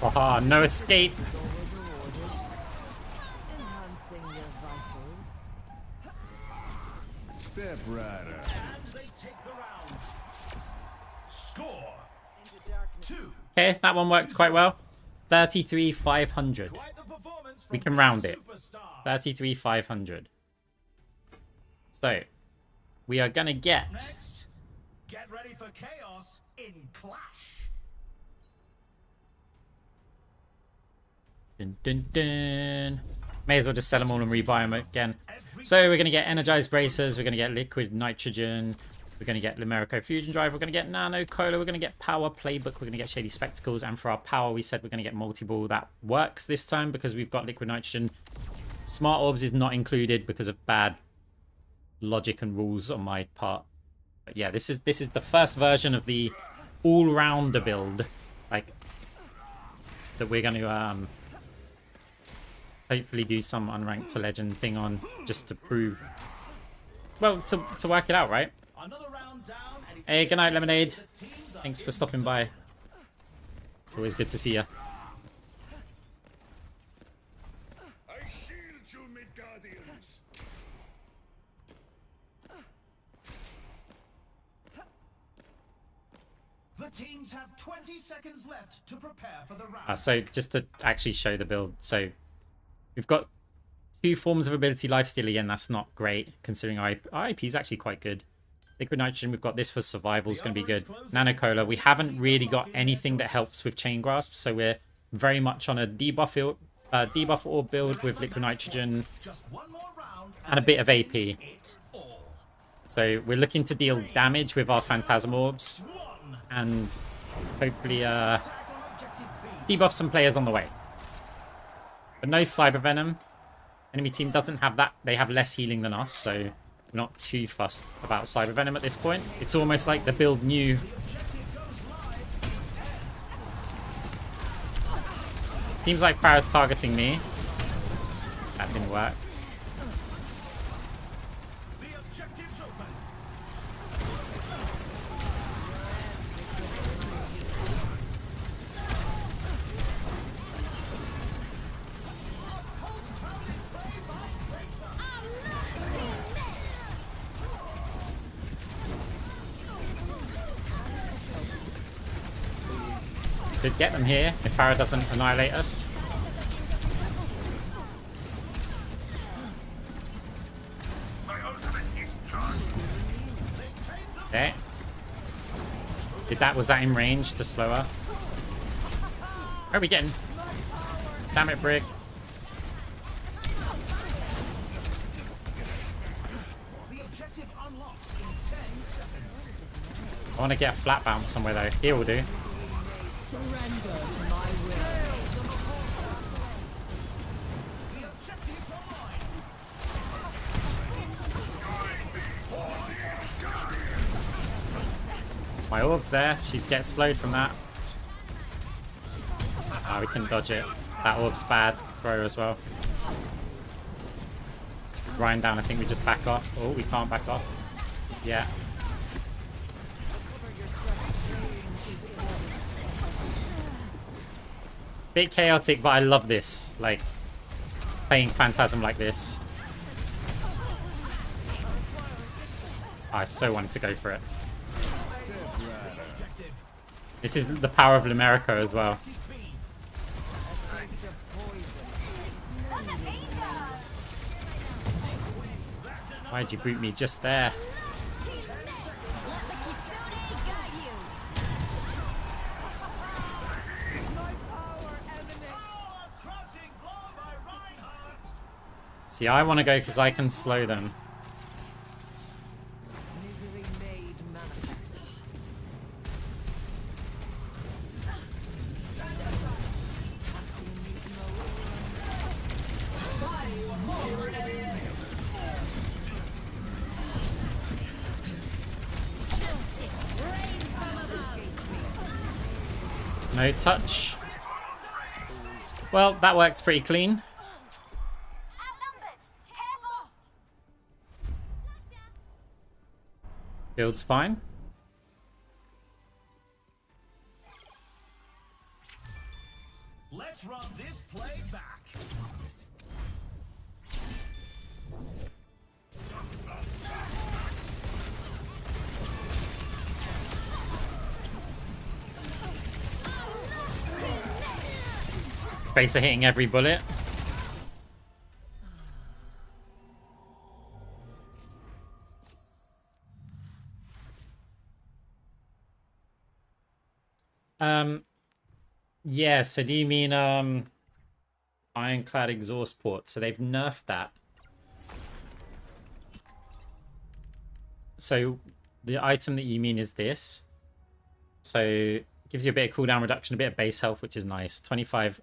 Haha, no escape. Enhancing your vitals. Step rider. And they take the round. Score Into darkness. 2. Okay, that one worked quite well. 33,500. Quite the performance We from can these round it. superstars. 33,500. So, we are gonna get... Next, get ready for chaos in Clash. Dun, dun, dun. May as well just sell them all and rebuy them again. So we're going to get energized bracers, we're going to get liquid nitrogen, we're going to get Limerico fusion drive, we're going to get nano cola, we're going to get power playbook, we're going to get shady spectacles, and for our power we said we're going to get multi-ball. That works this time because we've got liquid nitrogen. Smart orbs is not included because of bad logic and rules on my part. But yeah, this is the first version of the all-rounder build, like, that we're going to hopefully do some unranked to legend thing on, just to prove, well, to work it out, right? Another round down, and it's Hey, good night, Lemonade. the teams are Thanks for in stopping by. It's always good to see you. I shield you, mid-guardians. The teams have 20 seconds left to prepare for the round. So just to actually show the build, so we've got 2 forms of ability lifesteal again. That's not great considering our IP is actually quite good. Liquid nitrogen, we've got this for survival, is going to be good. Nano cola, we haven't really got anything that helps with chain grasp, so we're very much on a debuff orb build with liquid nitrogen Just one more round and a bit of AP. it all. So we're looking to deal damage with our phantasm orbs and hopefully Attack on objective B. debuff some players on the way. But no cyber venom. Enemy team doesn't have that. They have less healing than us, so we're not too fussed about cyber venom at this point. It's almost like the build knew. Seems like Farah's targeting me. That didn't work. The objective's open. Could get them here if Farah doesn't annihilate us. Okay. Was that in range to slow her? Where are we getting? Damn it, Brig. The objective unlocks in 10 seconds. I want to get a flat bounce somewhere though. Here will do. Surrender to my will. The objective's online. My orb's there. She gets slowed from that. Ah, we can dodge it. That orb's bad. Throw her as well. Grind down. I think we just back off. Oh, we can't back off. Yeah. Bit chaotic, but I love this. Like, playing Phantasm like this. I so wanted to go for it. This is the power of Limerico as well. Taste of poison. Why'd you boot me just there? Crushing blow by Reinhardt. See, I want to go because I can slow them. Misery made manifest. Tossing these No touch. Well, that worked pretty clean. Outnumbered. Careful. Build's fine. Tracer hitting every bullet. Yeah, so do you mean ironclad exhaust port? So they've nerfed that. So the item that you mean is this. So gives you a bit of cooldown reduction, a bit of base health, which is nice. 25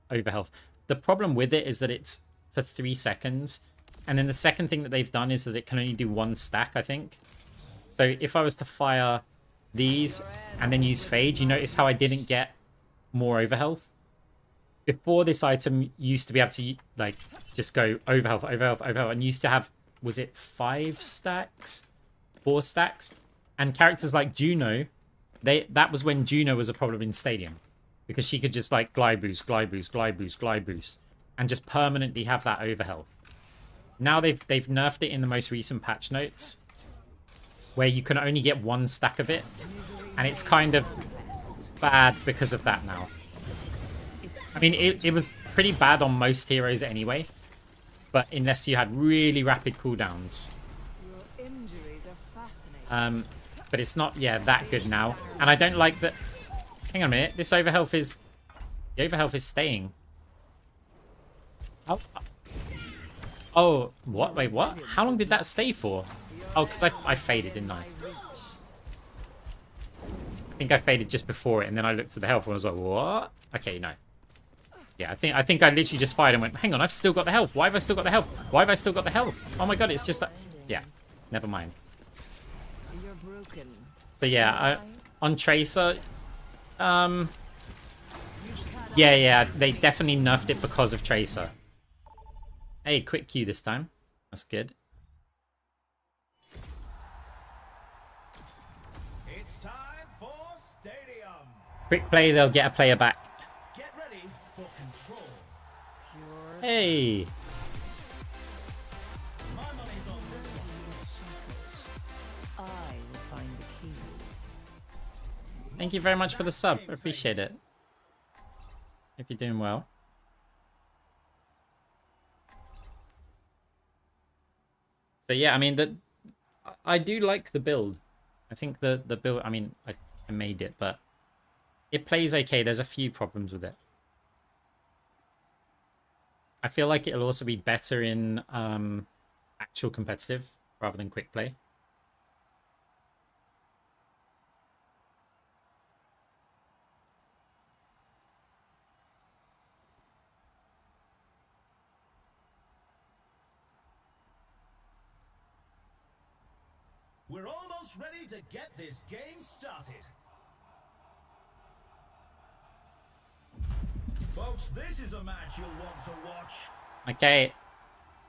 over health. The problem with it is that it's for 3 seconds. And then the second thing that they've done is that it can only do 1 stack, I think. So if I was to fire these and then use Phage, you notice how I didn't get more over health? Before, this item used to be able to, like, just go over health, over health, over health, and used to have, was it 5 stacks? 4 stacks? And characters like Juno, that was when Juno was a problem in Stadium. Because she could just, like, glide boost, glide boost, glide boost, glide boost, and just permanently have that over health. Now they've nerfed it in the most recent patch notes, where you can only get 1 stack of it, and it's kind of bad because of that now. I mean, it was pretty bad on most heroes anyway, but unless you had really rapid cooldowns. But it's not, yeah, that good now. And I don't like that. Hang on a minute, this overhealth is, the overhealth is staying. Oh, what? Wait, what? How long did that stay for? Oh, because I faded, didn't I? I think I faded just before it, and then I looked at the health and I was like, what? Okay, no. Yeah, I think I literally just fired and went, hang on, I've still got the health. Why have I still got the health? Why have I still got the health? Oh my god, it's just that. Yeah, never mind. So yeah, on Tracer, yeah, they definitely nerfed it because of Tracer. Hey, quick Q this time. That's good. It's time for Stadium. Quick play, they'll get a player back. Get ready for control. Hey. My money's on this one. I will find the key. Thank you very much for the sub. I appreciate it. Hope you're doing well. So yeah, I mean, I do like the build. I think the build, I mean, I made it, but it plays okay. There's a few problems with it. I feel like it'll also be better in actual competitive rather than quick play. We're almost ready to get this game started. Folks, this is a match you'll want to watch. Okay,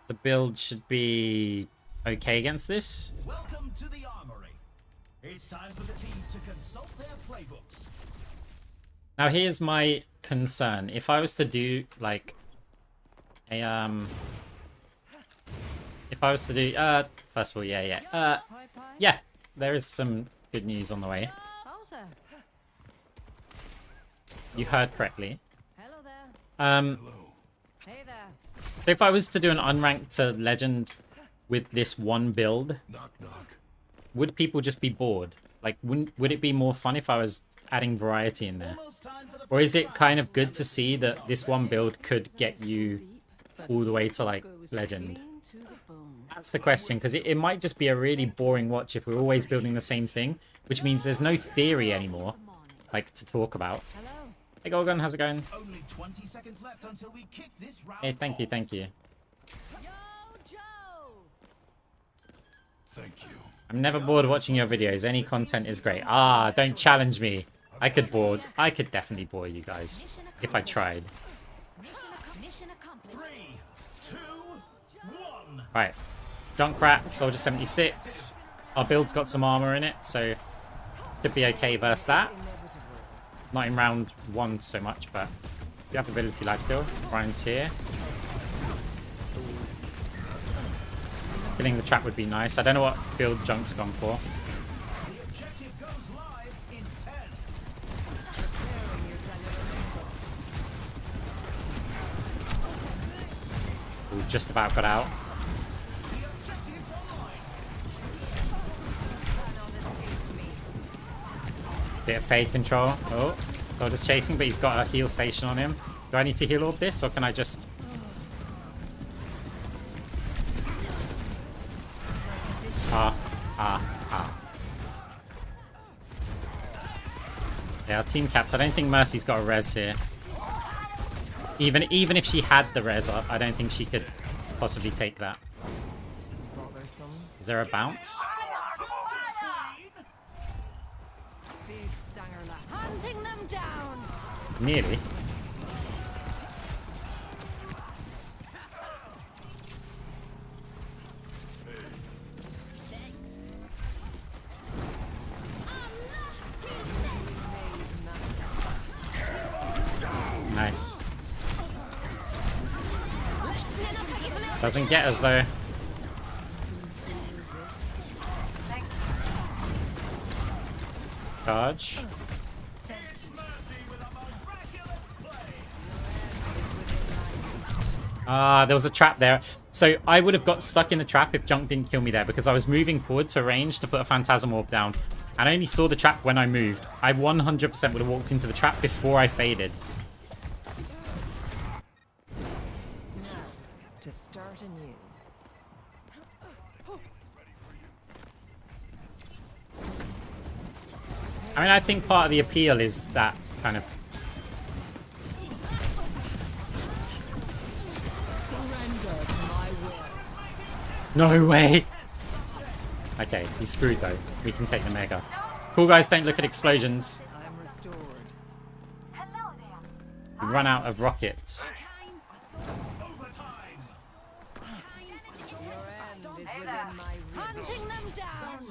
the build should be okay against this. Welcome to the Armory. It's time for the teams to consult their playbooks. Now here's my concern. If I was to do like a if I was to do first of all, yeah, there is some good news on the way. You heard correctly. Hello there. Hey there. So if I was to do an unranked to legend with this one build, Knock, knock. would people just be bored? Like, would it be more fun if I was adding variety in there? Or is it kind of good to see that this one build could get you all the way to, like, legend? That's the question, because it might just be a really boring watch if we're always building the same thing, which means there's no theory anymore, like, to talk about. Hey, Gorgon, how's it going? Only 20 seconds left until we kick this round. Hey, thank you, thank you. Yo, Joe. Thank you. I'm never bored watching your videos. Any content is great. Ah, don't challenge me. I could definitely bore you guys if I tried. Mission accomplished. 3, 2, 1. Right. Junkrat, Soldier 76. Our build's got some armor in it, so could be okay versus that. Not in round 1 so much, but you have ability lifesteal. Ryan's here. Killing the trap would be nice. I don't know what build Junk's gone for. The objective goes live in 10. just about got out. Bit of fade control. Oh, Soldier's chasing, but he's got a heal station on him. Do I need to heal all this, or can I just... Yeah, team capped. I don't think Mercy's got a res here. Even if she had the res, I don't think she could possibly take that. Is there a bounce? Big stanger lap. Hunting them down. Nearly. Nice. Doesn't get us though. Charge. There was a trap there. So I would have got stuck in the trap if Junk didn't kill me there, because I was moving forward to range to put a Phantasm Orb down. And I only saw the trap when I moved. I 100% would have walked into the trap before I faded. To start anew. I mean, I think part of the appeal is that kind of... Surrender to my will. No way! Okay, he's screwed though. We can take the Mega. Cool guys, don't look at explosions. I'm restored. We run out of rockets. Your end is within my reach. Hunting them down.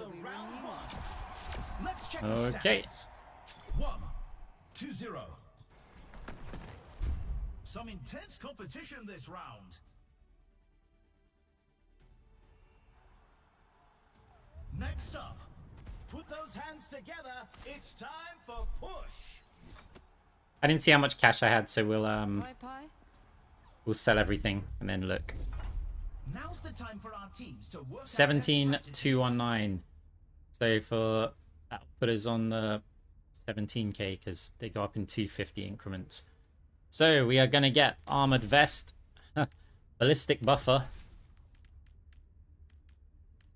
Let's check the Okay. stats. 1-0. Some intense competition this round. Next up, put those hands together. It's time for push. I didn't see how much cash I had, so we'll Pie. we'll sell everything and then look. Now's the time for our teams to work out their 17,219. So for that'll put us on the 17k because they go up in 250 increments. So we are gonna get armored vest, ballistic buffer.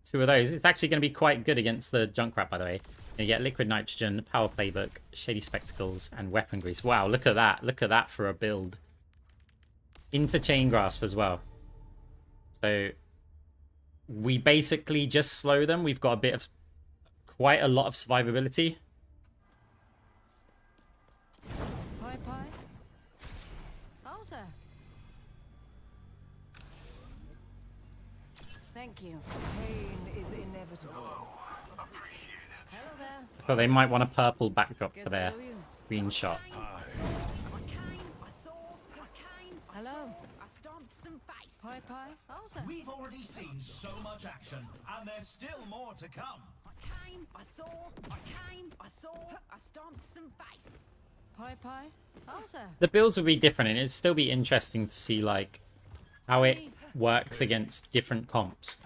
2 of those. It's actually going to be quite good against the Junkrat, by the way. You get liquid nitrogen, power playbook, shady spectacles, and weapon grease. Wow, look at that. Look at that for a build. Into chain grasp as well. So we basically just slow them. We've got quite a lot of survivability. Pie. How's that? Thank you. Pain is inevitable. Hello there. I thought they might want a purple backdrop Guess for I their owe you. screenshot. Hello. I stomped some face. Pie. How's that? We've already seen so much action, and there's still more to come. I stomped some face. Pie. How's that? The builds would be different, and it'd still be interesting to see like how it works against different comps.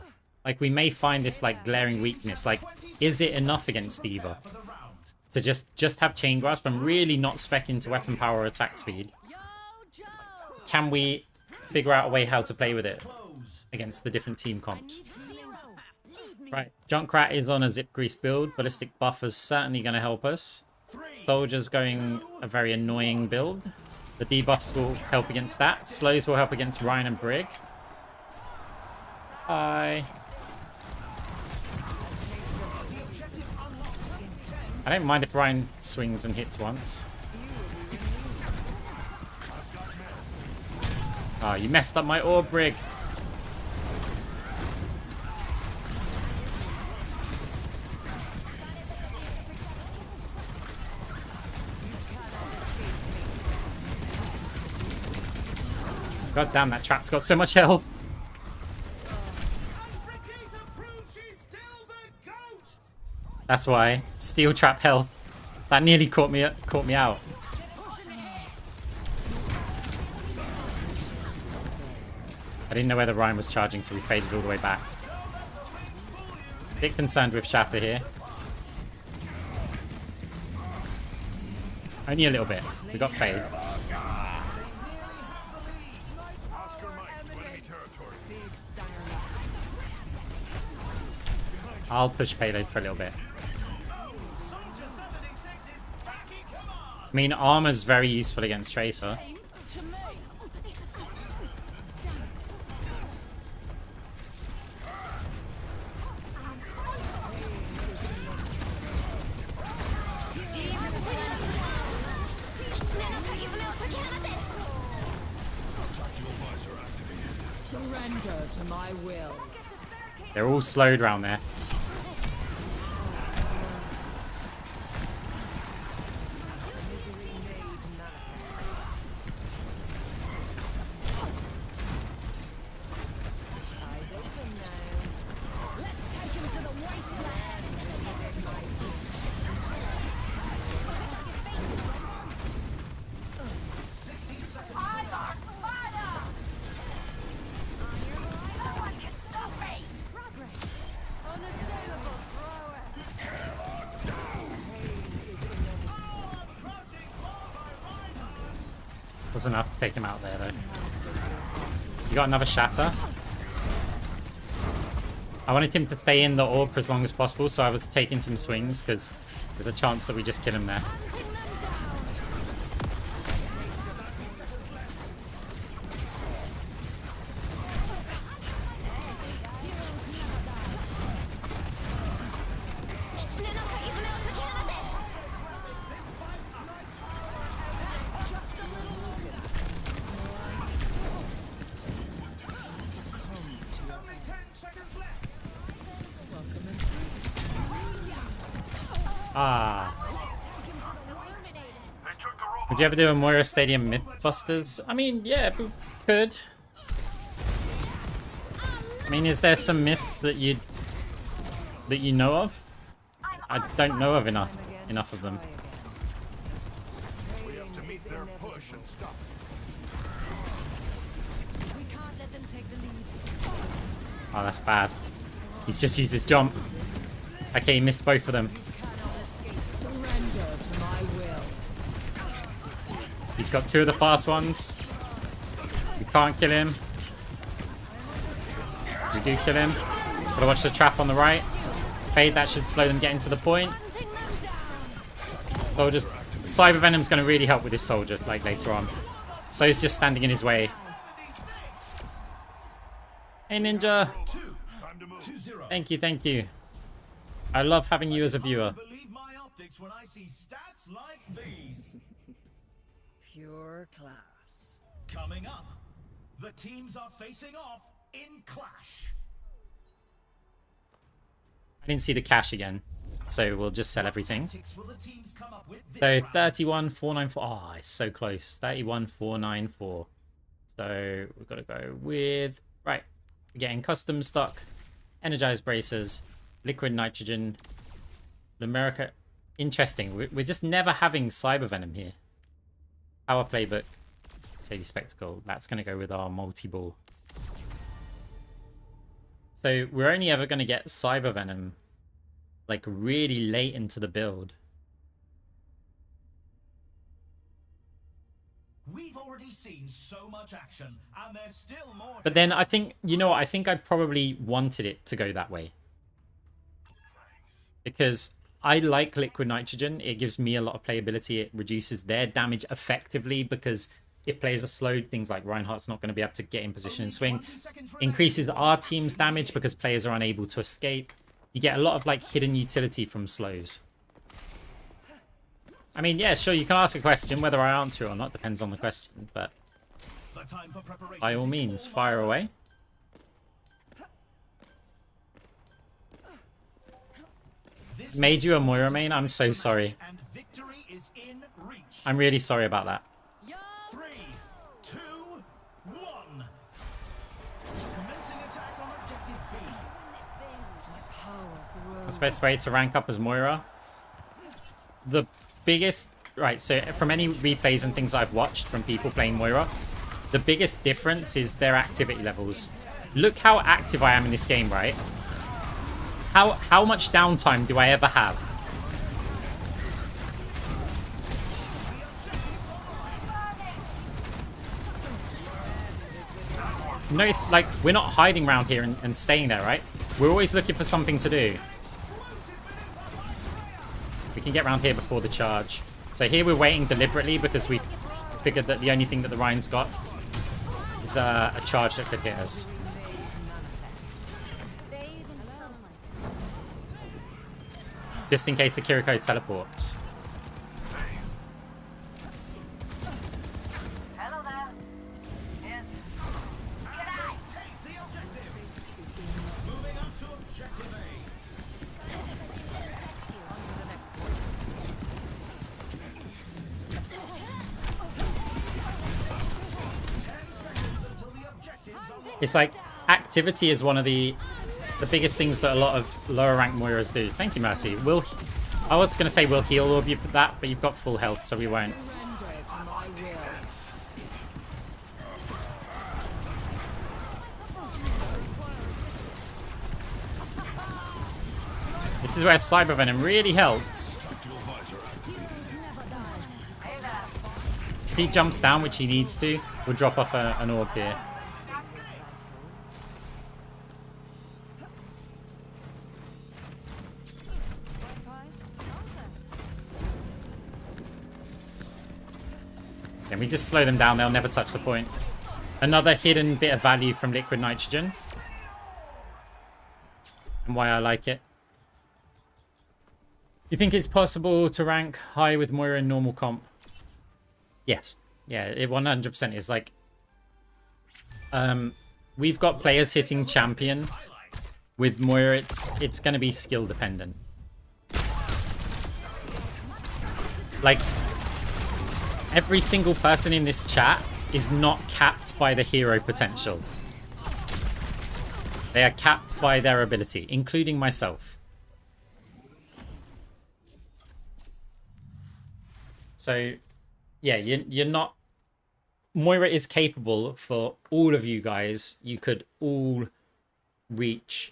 Like we may find this like glaring weakness. Like, is it enough against Diva For the round. to just have chain grasp and really not spec into weapon power or attack speed? Yo, Joe. Can we figure out a way how to play with it Close. against the different team comps? Zero. Lead me. Right, Junkrat is on a zip grease build. Ballistic buffer's certainly going to help us. Soldier's going a very annoying build. The debuffs will help against that. Slows will help against Ryan and Brig. Hi. I don't mind if Ryan swings and hits once. Oh, you messed up my orb, Brig. God damn, that trap's got so much health. Brigitte proves she's still the GOAT. That's why. Steel trap health. That nearly caught me out. I didn't know whether Ryan was charging, so we faded all the way back. Bit concerned with Shatter here. Only a little bit. We got fade. I'll push Payload for a little bit. I mean, armor's very useful against Tracer. Surrender to my will. They're all slowed around there. Was enough to take him out there, though. You got another Shatter. I wanted him to stay in the orb for as long as possible, so I was taking some swings, because there's a chance that we just kill him there. Ah. Would you ever do a Moira Stadium Mythbusters? I mean, yeah, we could. I mean, is there some myths that you know of? I don't know of enough of them. We have to meet their push and stop We can't let them take the lead. Oh, that's bad. He's just used his jump. Okay, he missed both of them. Surrender to my will. He's got two of the fast ones. We can't kill him. We do kill him. Gotta watch the trap on the right. Fade, that should slow them getting to the point. Soldiers. Cyber Venom's gonna really help with this soldier, like later on. So he's just standing in his way. Hey Ninja. Thank you, thank you. I love having you as a viewer. Believe my optics when I see stats like these. Pure class. Coming up, the teams are facing off in clash. I didn't see the cash again, so we'll just sell everything. Tactics will the teams come up with this So round? 31,494. Oh, it's so close. 31,494. So we've got to go with right. We're getting custom stock, energized bracers, liquid nitrogen, America. Interesting. We're just never having Cyber Venom here. Power playbook, Shady Spectacle. That's going to go with our multi-ball. So we're only ever going to get Cyber Venom like really late into the build. We've already seen so much action, and there's still more. But then I think, you know what, I think I probably wanted it to go that way. Because I like liquid nitrogen. It gives me a lot of playability. It reduces their damage effectively because if players are slowed, things like Reinhardt's not going to be able to get in position and swing. Increases our team's damage because players are unable to escape. You get a lot of like hidden utility from slows. I mean, yeah, sure, you can ask a question. Whether I answer it or not depends on the question, but by all means, fire away. Made you a Moira main? I'm so sorry. I'm really sorry about that. 3, 2, 1. Commencing attack on objective B. What's the best way to rank up as Moira? The biggest... Right, so from any replays and things I've watched from people playing Moira, the biggest difference is their activity levels. Look how active I am in this game, right? How much downtime do I ever have? Notice, like, we're not hiding around here and staying there, right? We're always looking for something to do. We can get around here before the charge. So here we're waiting deliberately because we figured that the only thing that the Rhine's got is a charge that could hit us. Just in case the Kiriko teleports. Hello there. Yes. Take the objective. Moving up to objective A. On to the next point. It's like activity is one of the biggest things that a lot of lower rank Moiras do. Thank you, Mercy. I was going to say we'll heal all of you for that, but you've got full health, so we won't. Surrender to my will. This is where Cyber Venom really helps. If he jumps down, which he needs to, we'll drop off an orb here. And we just slow them down, they'll never touch the point. Another hidden bit of value from liquid nitrogen. And why I like it. You think it's possible to rank high with Moira in normal comp? Yes. Yeah, it 100% is. Like, we've got players hitting champion. With Moira, it's going to be skill dependent. Like, every single person in this chat is not capped by the hero potential. They are capped by their ability, including myself. So, yeah, you're not... Moira is capable for all of you guys. You could all reach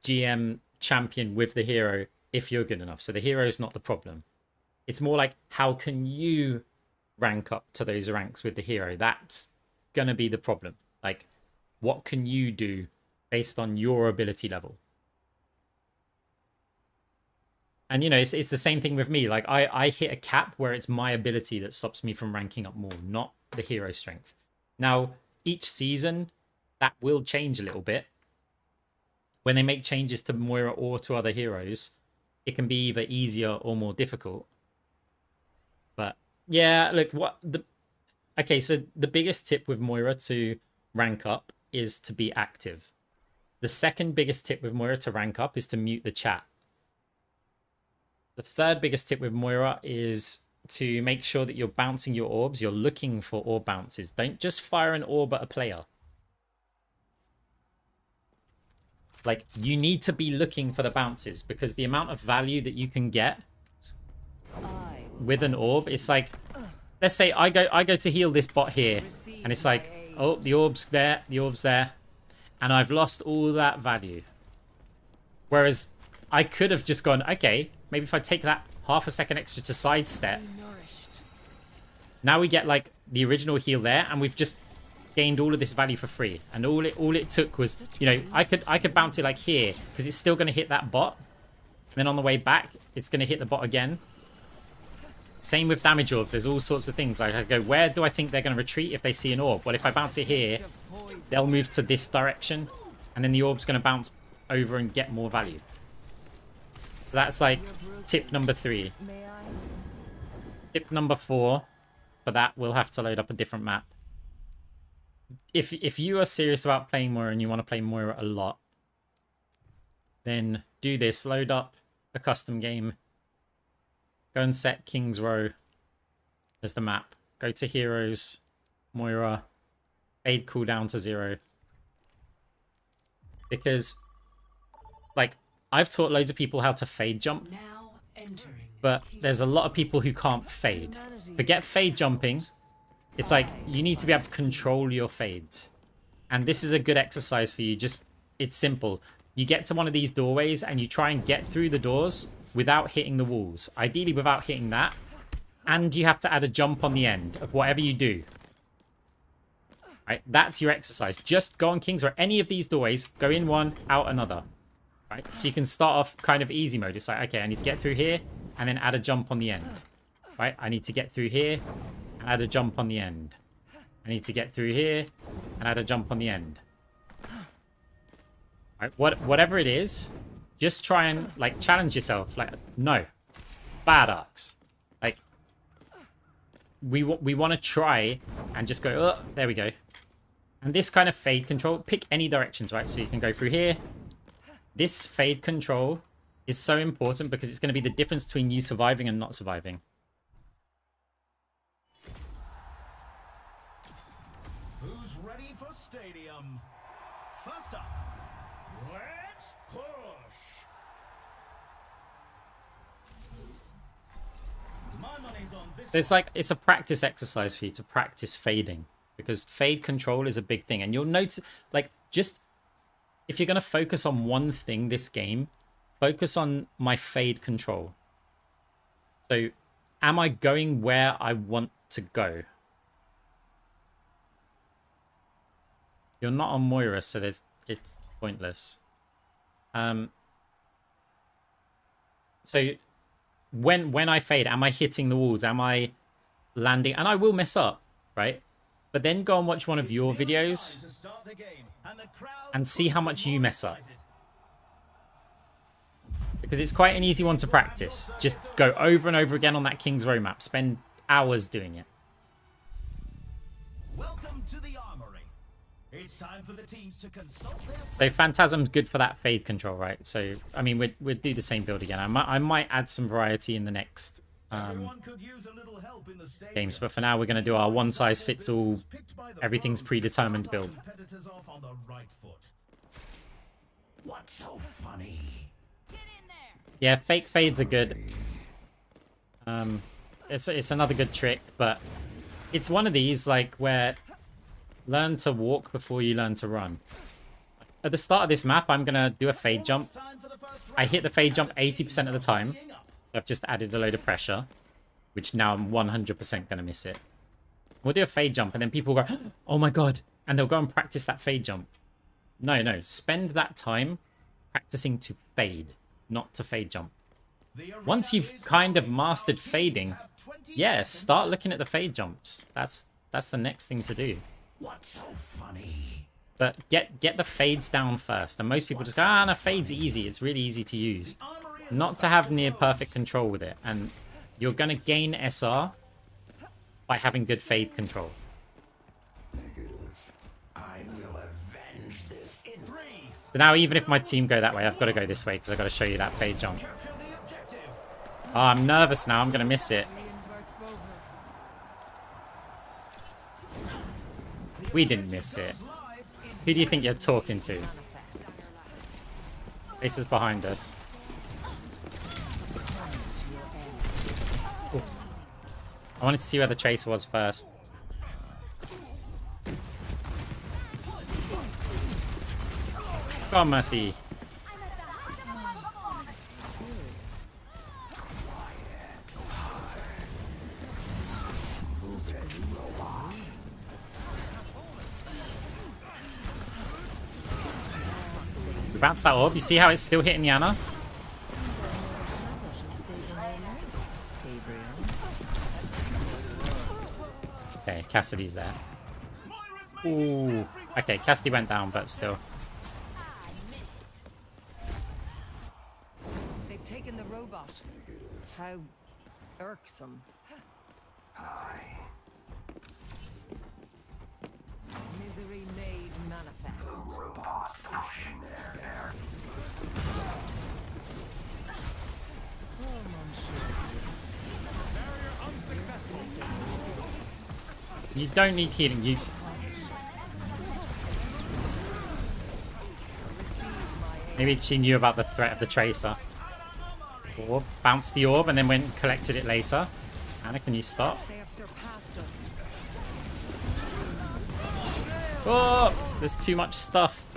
GM champion with the hero if you're good enough. So the hero is not the problem. It's more like, how can you rank up to those ranks with the hero? That's gonna be the problem. Like, what can you do based on your ability level? And, you know, it's the same thing with me. Like, I hit a cap where it's my ability that stops me from ranking up more, not the hero strength. Now, each season, that will change a little bit. When they make changes to Moira or to other heroes, it can be either easier or more difficult. But, yeah, look, okay, so the biggest tip with Moira to rank up is to be active. The second biggest tip with Moira to rank up is to mute the chat. The third biggest tip with Moira is to make sure that you're bouncing your orbs. You're looking for orb bounces. Don't just fire an orb at a player. Like, you need to be looking for the bounces, because the amount of value that you can get with an orb, it's like, let's say I go to heal this bot here, and it's like, oh, the orb's there, and I've lost all that value. Whereas I could have just gone, okay, maybe if I take that half a second extra to sidestep, now we get like the original heal there, and we've just gained all of this value for free. And all it took was, you know, I could bounce it like here, because it's still going to hit that bot, and then on the way back it's going to hit the bot again. Same with damage orbs. There's all sorts of things. Like, I go, where do I think they're going to retreat if they see an orb? Well, if I bounce it here, they'll move to this direction, and then the orb's going to bounce over and get more value. So that's like tip number 3. Tip number 4, for that we'll have to load up a different map. If you are serious about playing Moira and you want to play Moira a lot, then do this. Load up a custom game. Go and set King's Row as the map. Go to Heroes, Moira, fade cooldown to 0. Because, like, I've taught loads of people how to fade jump, but there's a lot of people who can't fade. Forget fade jumping. It's like you need to be able to control your fades. And this is a good exercise for you. Just, it's simple. You get to one of these doorways and you try and get through the doors without hitting the walls. Ideally without hitting that. And you have to add a jump on the end of whatever you do. Right, that's your exercise. Just go on Kings or any of these doorways. Go in one, out another. Right, so you can start off kind of easy mode. It's like, okay, I need to get through here and then add a jump on the end. Right, I need to get through here and add a jump on the end. I need to get through here and add a jump on the end. Right, whatever it is, just try and like challenge yourself. Like, no, bad arcs. Like, we want to try and just go. Oh, there we go. And this kind of fade control, pick any directions, right? So you can go through here. This fade control is so important because it's going to be the difference between you surviving and not surviving. Who's ready for stadium? First up, let's push. My money's on this. So it's like, it's a practice exercise for you to practice fading. Because fade control is a big thing. And you'll notice, like, just if you're going to focus on one thing this game, focus on my fade control. So, am I going where I want to go? You're not on Moira, so it's pointless. So, when I fade, am I hitting the walls? Am I landing? And I will mess up, right? But then go and watch one of your videos and see how much you mess up. Because it's quite an easy one to practice. Just go over and over again on that King's Row map. Spend hours doing it. Welcome to the armory. It's time for the teams to consult their... So Phantasm's good for that fade control, right? So, I mean, we'd do the same build again. I might add some variety in the next games, but for now we're going to do our one-size-fits-all, everything's predetermined build. What's so funny? Yeah, fake fades are good. It's another good trick, but it's one of these like where learn to walk before you learn to run. At the start of this map, I'm going to do a fade jump. I hit the fade jump 80% of the time, so I've just added a load of pressure, which now I'm 100% going to miss it. We'll do a fade jump, and then people go, oh my god, and they'll go and practice that fade jump. No, spend that time practicing to fade, not to fade jump. Once you've kind of mastered fading, yeah, start looking at the fade jumps. That's the next thing to do. What's so funny? But get the fades down first, and most people just go, no, fade's easy, it's really easy to use. Not to have near perfect control with it, and you're going to gain SR by having good fade control. I will avenge this in So now even if my team go that way, I've got to go this way because I've got to show you that fade jump. Oh, I'm nervous now. I'm going to miss it. We didn't miss it. Who do you think you're talking to? This is behind us. Ooh. I wanted to see where the tracer was first. Go on, Mercy. We bounced that orb. You see how it's still hitting Yana? Okay, Cassidy's there. Ooh. Okay, Cassidy went down, but still. They've taken the robot. How irksome. Misery made manifest. You don't need healing. You. Maybe she knew about the threat of the tracer. Orb. Bounced the orb and then went and collected it later. Anna, can you stop? They have surpassed us. Oh, there's too much stuff.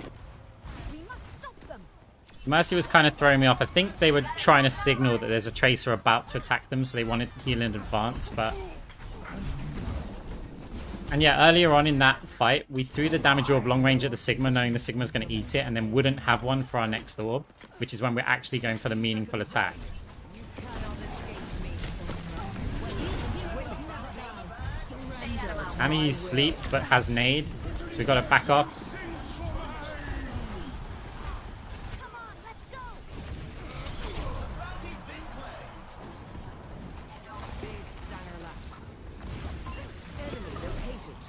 We must stop them. Mercy was kind of throwing me off. I think they were trying to signal that there's a Tracer about to attack them, so they wanted to heal in advance, but... And yeah, earlier on in that fight, we threw the damage orb long range at the Sigma, knowing the Sigma's going to eat it, and then wouldn't have one for our next orb, which is when we're actually going for the meaningful attack. Annie used sleep, but has nade, so we got to back off. Come on, let's go. Big stunner left. Enemy located.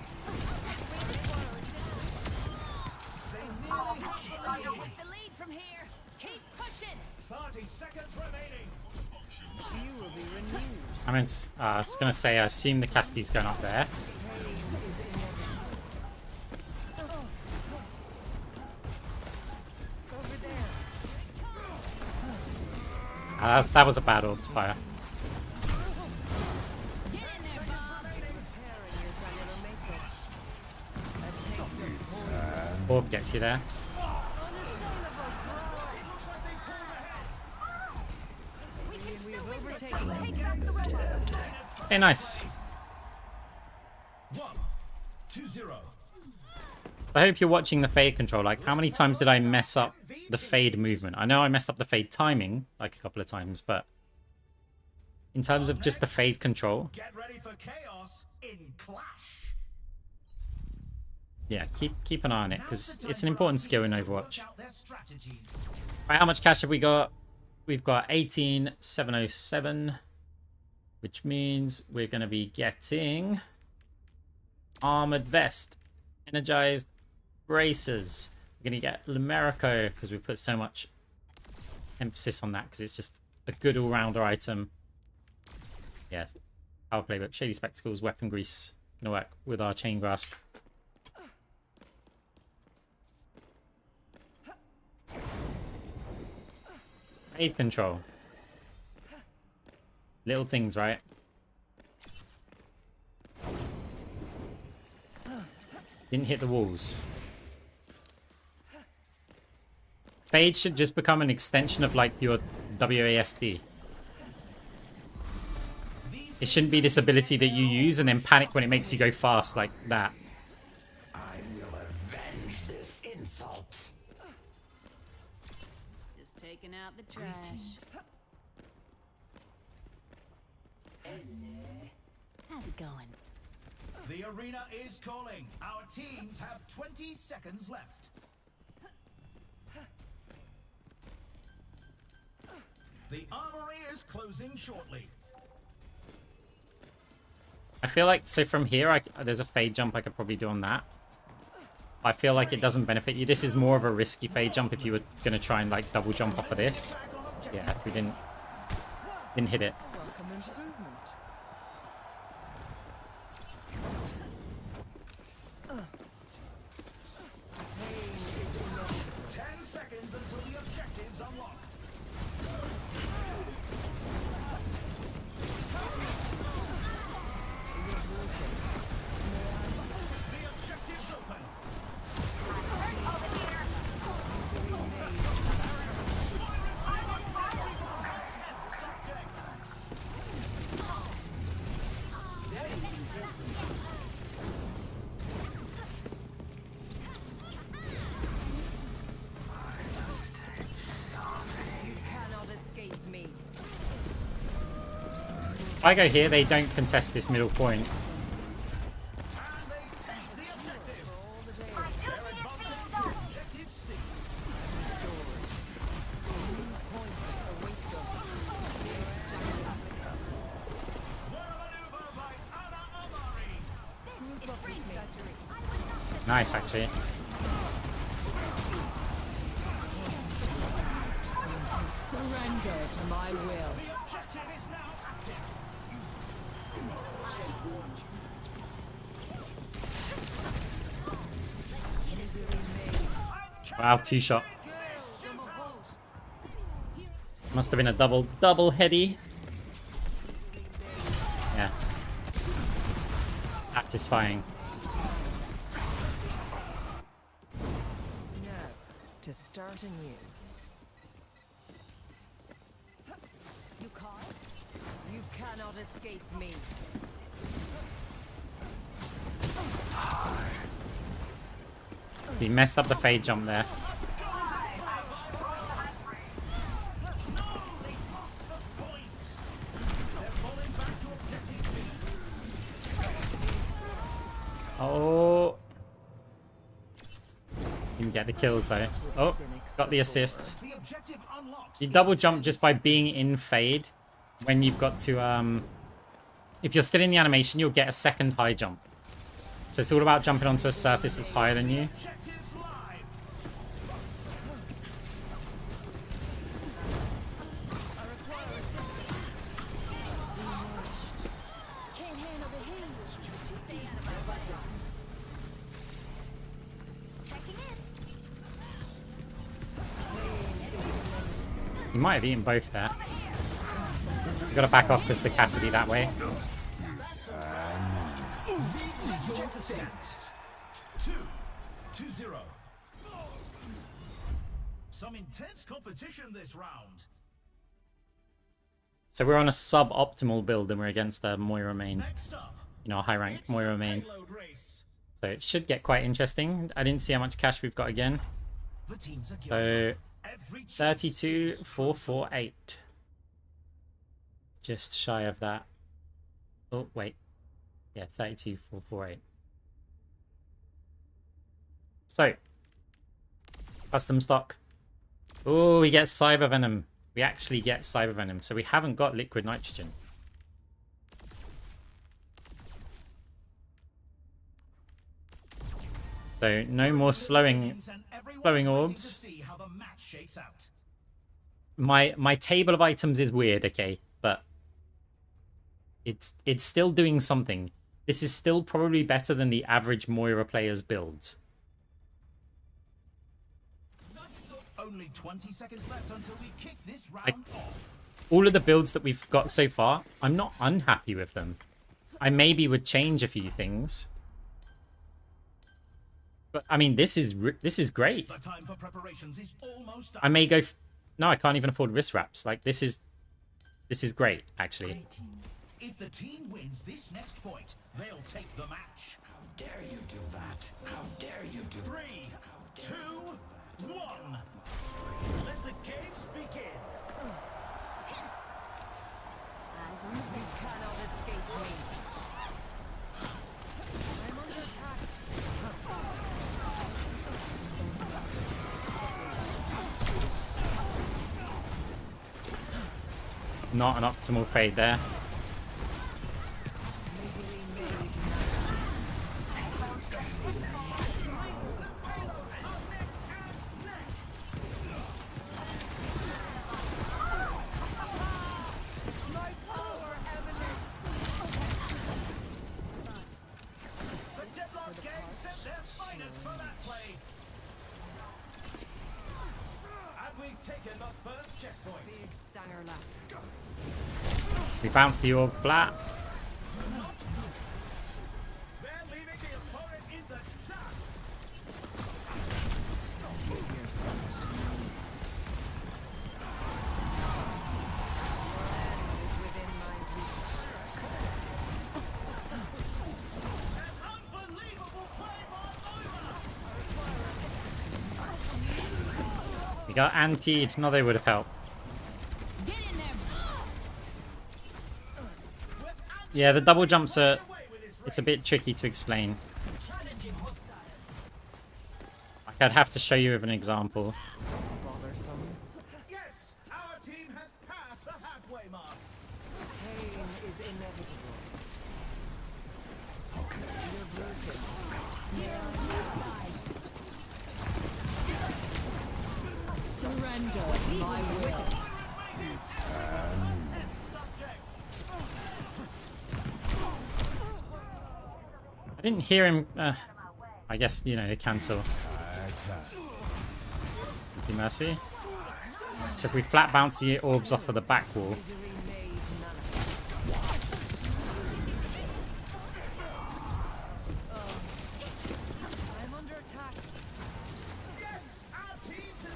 Take the lead from here. Keep pushing. 30 seconds remaining. You will be renewed. I mean, I was going to say, I assume the Cassidy's going up there. Over there. That was a bad orb to fire. Get in there, Bob. Preparing your cellular makeup. A taste of Orb gets you there. we have overtaken them. Take back the robot. Hey, nice. 2-0. So I hope you're watching the fade control. Like, how many times did I mess up the fade movement? I know I messed up the fade timing, like a couple of times, but in terms of just the fade control, Get ready for chaos in Clash. yeah, keep an eye on it, because it's an important skill in Overwatch. Out their strategies. Right, how much cash have we got? We've got 18,707, which means we're going to be getting armored vest, energized bracers. We're going to get Lumerico because we put so much emphasis on that because it's just a good all-rounder item. Yeah, power playbook, shady spectacles, weapon grease. Going to work with our chain grasp. Fade control. Little things, right? Didn't hit the walls. Fade should just become an extension of like your WASD. It shouldn't be this ability that you use and then panic when it makes you go fast like that. I will avenge this insult. Just taking out the trash. How's it going? The arena is calling. Our teams have 20 seconds left. The armory is closing shortly. I feel like, so from here, there's a fade jump I could probably do on that. I feel like it doesn't benefit you. This is more of a risky fade jump if you were going to try and like double jump off of this. Yeah, we didn't hit it. Welcome improvement. 10 seconds until the objective's unlocked. The objective's open. You cannot escape me. If I go here, they don't contest this middle point. And they take the objective. They're advancing to objective C. Point awaits us. What a maneuver by Ana Amari. This is free surgery. Nice, actually. Surrender to my will. The objective is now active. Wow, two-shot. Must have been a double heady. Yeah. Satisfying. to start anew. You call? You cannot escape me. So he messed up the fade jump there. Oh. Didn't get the kills though. Oh, got the assists. The objective unlocks. You double jump just by being in fade when you've got to if you're still in the animation, you'll get a second high jump. So it's all about jumping onto a surface that's higher than you. Objectives live. Can't handle the heat. Checking in. You might have eaten both there. You gotta back off because the Cassidy that way. 2-0. Some intense competition this round. So we're on a suboptimal build and we're against the Moira main. Next up, You know, a high rank it's Moira the main. Payload race. So it should get quite interesting. I didn't see how much cash we've got again. The teams are So every chance 32,448. Just shy of that. Oh, wait. Yeah, 32,448. So, custom stock. Oh, we get Cyber Venom. We actually get Cyber Venom. So we haven't got liquid nitrogen. So no more slowing orbs. See how the match shakes out. My table of items is weird, okay, but it's still doing something. This is still probably better than the average Moira player's build. Only 20 seconds left until we kick this round Like, off. all of the builds that we've got so far, I'm not unhappy with them. I maybe would change a few things. But I mean, this is great. The time for preparations is almost up. I may go no, I can't even afford wrist wraps. Like this is great actually. If the team wins this next point, they'll take the match. How dare you do that? How dare you do 3, 2, 1. Let the games begin. Eyes on the You cannot escape me. I'm under attack. Not an optimal fade there. Easily made. My power emanates. The Deadlock gang sent their finest for that play. And we've taken the first checkpoint. Big stanger left. We bounce the orb flat. They're leaving the opponent in the dust. Is within my reach. An unbelievable play by Moira. We got antied. No, they would have helped. Get in there. Yeah, the double jumps are... It's a bit tricky to explain. Like, I'd have to show you with an example. Bothersome. Yes, our team has passed the halfway mark. Pain is inevitable. You're broken. Surrender to my will. I didn't hear him... I guess, you know, they cancel. Thank you, Mercy. So if we flat bounce the orbs off of the back wall... Easily made manifest. I'm under attack. Yes, our team's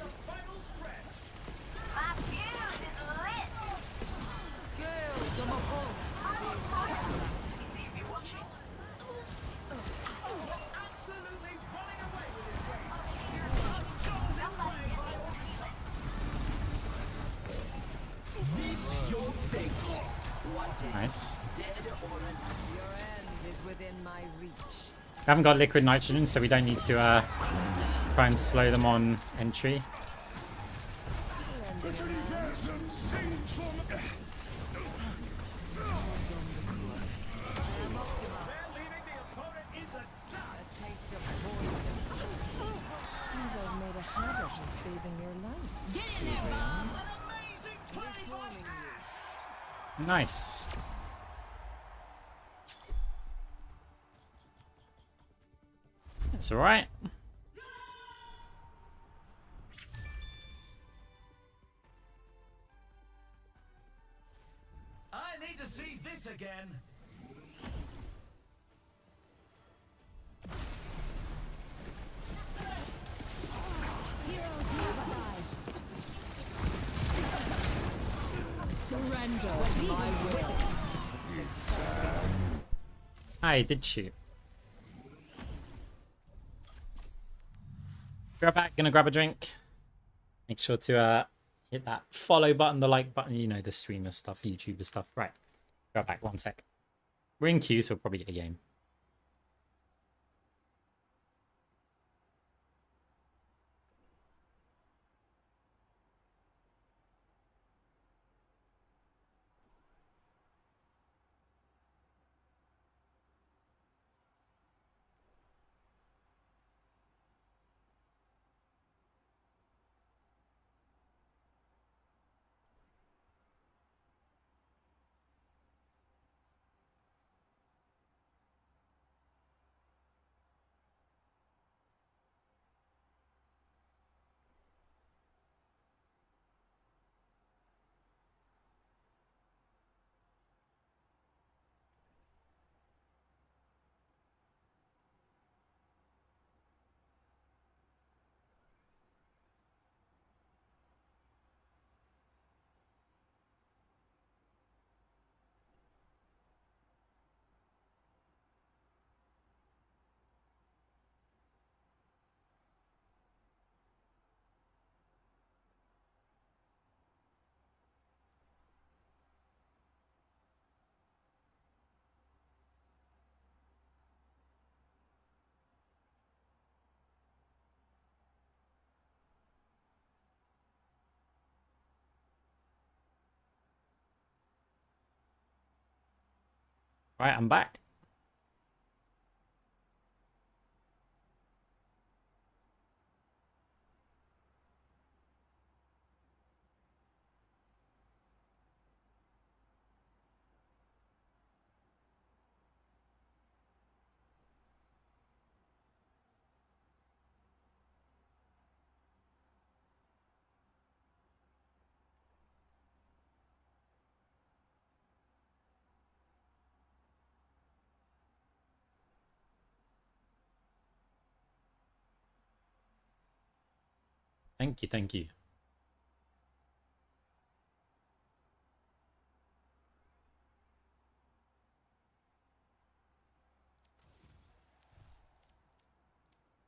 Nice. Your end is within my reach. We haven't got liquid nitrogen, so we don't need to try and slow them on entry. Seems I've made a habit of saving your life. Get in there, Bob. Nice. That's alright. I need to see this again. Heroes never die. Surrender to my will. I did shoot. Grab back, gonna grab a drink. Make sure to hit that follow button, the like button, you know, the streamer stuff, YouTuber stuff. Right. Grab back, 1 sec. We're in queue, so we'll probably get a game. Right, I'm back. Thank you, thank you.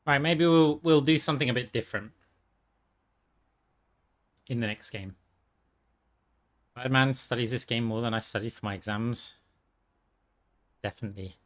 Right, maybe we'll do something a bit different in the next game. Birdman studies this game more than I studied for my exams. Definitely.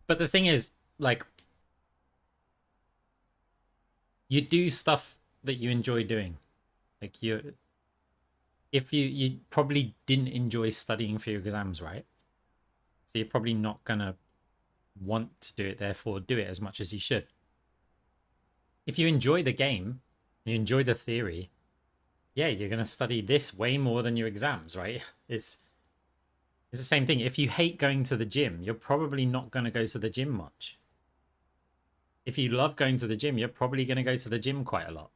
But the thing is, like, you do stuff that you enjoy doing. Like, if you probably didn't enjoy studying for your exams, right? So you're probably not gonna want to do it, therefore do it as much as you should. If you enjoy the game, you enjoy the theory, yeah, you're gonna study this way more than your exams, right? It's the same thing. If you hate going to the gym, you're probably not gonna go to the gym much. If you love going to the gym, you're probably gonna go to the gym quite a lot.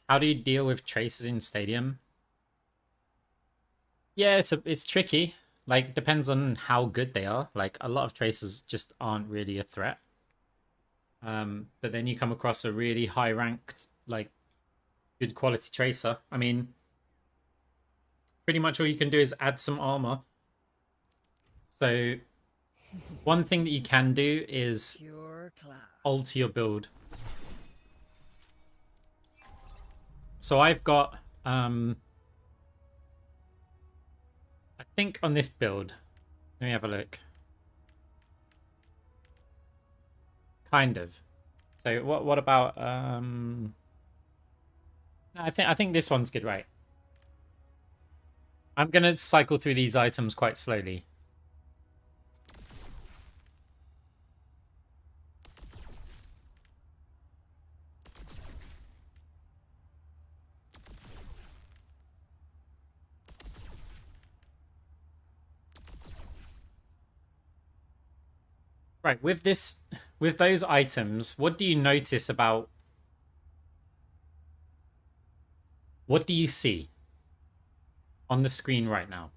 How do you deal with traces in Stadium? Yeah, it's tricky. Like, depends on how good they are. Like, a lot of traces just aren't really a threat. But then you come across a really high ranked, like, good quality tracer. I mean, pretty much all you can do is add some armor. So one thing that you can do is Pure class. alter your build. So I've got I think on this build, let me have a look. Kind of. So what about no, I think this one's good, right? I'm gonna cycle through these items quite slowly. Right, with those items, what do you notice about... What do you see on the screen right now?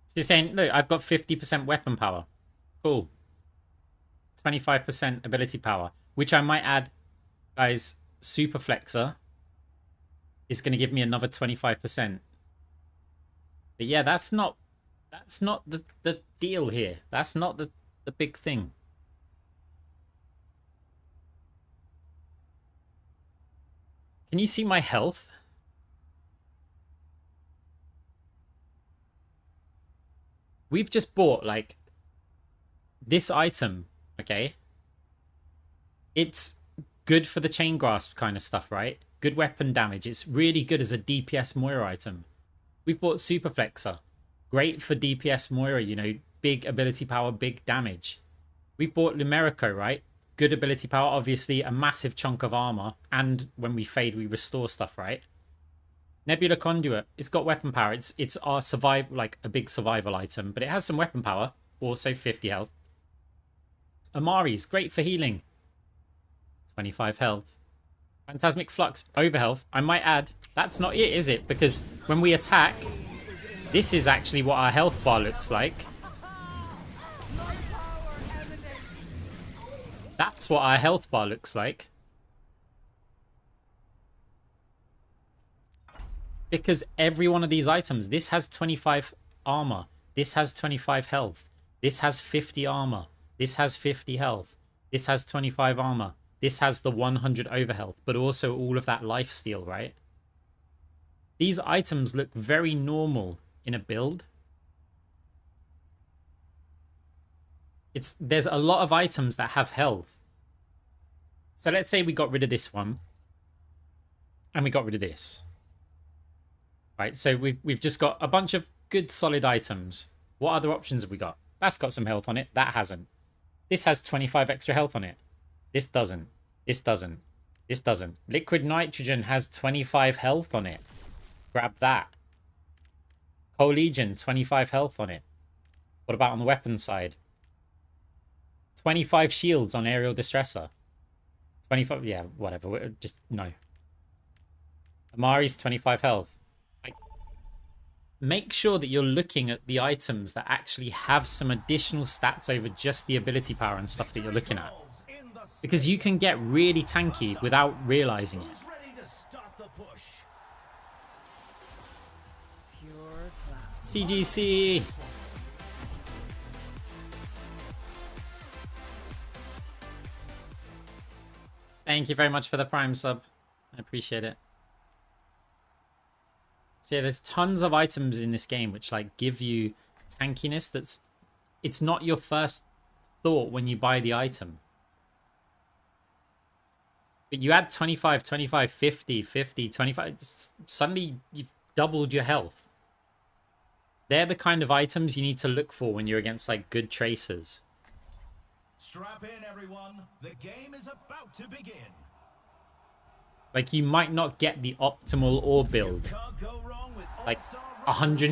So you're saying, look, I've got 50% weapon power. Cool. 25% ability power, which I might add, guys, Super Flexor is going to give me another 25%. But yeah, that's not the deal here. That's not the big thing. Can you see my health? We've just bought, like, this item, okay? It's good for the chain grasp kind of stuff, right? Good weapon damage. It's really good as a DPS Moira item. We've bought Super Flexor. Great for DPS Moira, you know, big ability power, big damage. We've bought Lumerico, right? Good ability power, obviously a massive chunk of armor. And when we fade, we restore stuff, right? Nebula Conduit, it's got weapon power. It's our like a big survival item, but it has some weapon power. Also 50 health. Amari's great for healing. 25 health. Phantasmic Flux, over health. I might add, that's not it, is it? Because when we attack, this is actually what our health bar looks like. That's what our health bar looks like. Because every one of these items, this has 25 armor. This has 25 health. This has 50 armor. This has 50 health. This has 25 armor. This has the 100 overhealth, but also all of that lifesteal, right? These items look very normal in a build. There's a lot of items that have health. So let's say we got rid of this one. And we got rid of this. Right, so we've just got a bunch of good solid items. What other options have we got? That's got some health on it. That hasn't. This has 25 extra health on it. This doesn't. This doesn't. This doesn't. Liquid Nitrogen has 25 health on it. Grab that. Colegion, 25 health on it. What about on the weapon side? 25 shields on Aerial Distressor. 25, yeah, whatever. Just, no. Amari's 25 health. Make sure that you're looking at the items that actually have some additional stats over just the ability power and stuff that you're looking at. Because you can get really tanky without realizing it. CGC! Thank you very much for the Prime sub. I appreciate it. So yeah, there's tons of items in this game which like give you tankiness it's not your first thought when you buy the item. But you add 25, 25, 50, 50, 25, suddenly you've doubled your health. They're the kind of items you need to look for when you're against like good tracers. Strap in, everyone. The game is about to begin. Like, you might not get the optimal ore build, Can't go wrong with like all-star rosters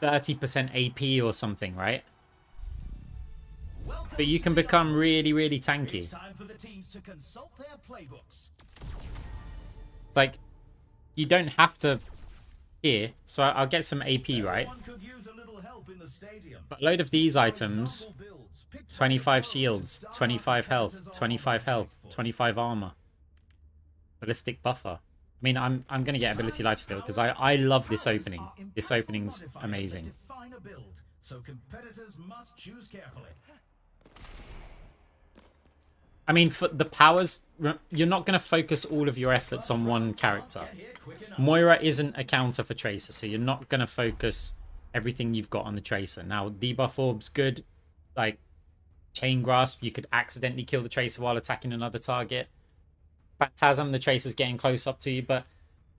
like these. 130% AP or something, right? Welcome But you to can the become Unranked. really, really It's tanky. time for the teams to consult their playbooks. It's like, you don't have to here. So I'll get some AP, right? Everyone could use a little help in the stadium. But a load of these For items, example, builds. Pick 25 target shields, stars 25 health, competitors 25 on health, the 25 armor. Ballistic buffer. I mean, I'm gonna get ability life steal because I love this opening. This opening's amazing. Define a build, so competitors must choose carefully. I mean, for the powers, you're not gonna focus all of your efforts on one character. Get here quick enough. Moira isn't a counter for Tracer, so you're not gonna focus everything you've got on the Tracer. Now, debuff orb's good. Like, chain grasp, you could accidentally kill the Tracer while attacking another target. Phantasm, the Tracer's getting close up to you, but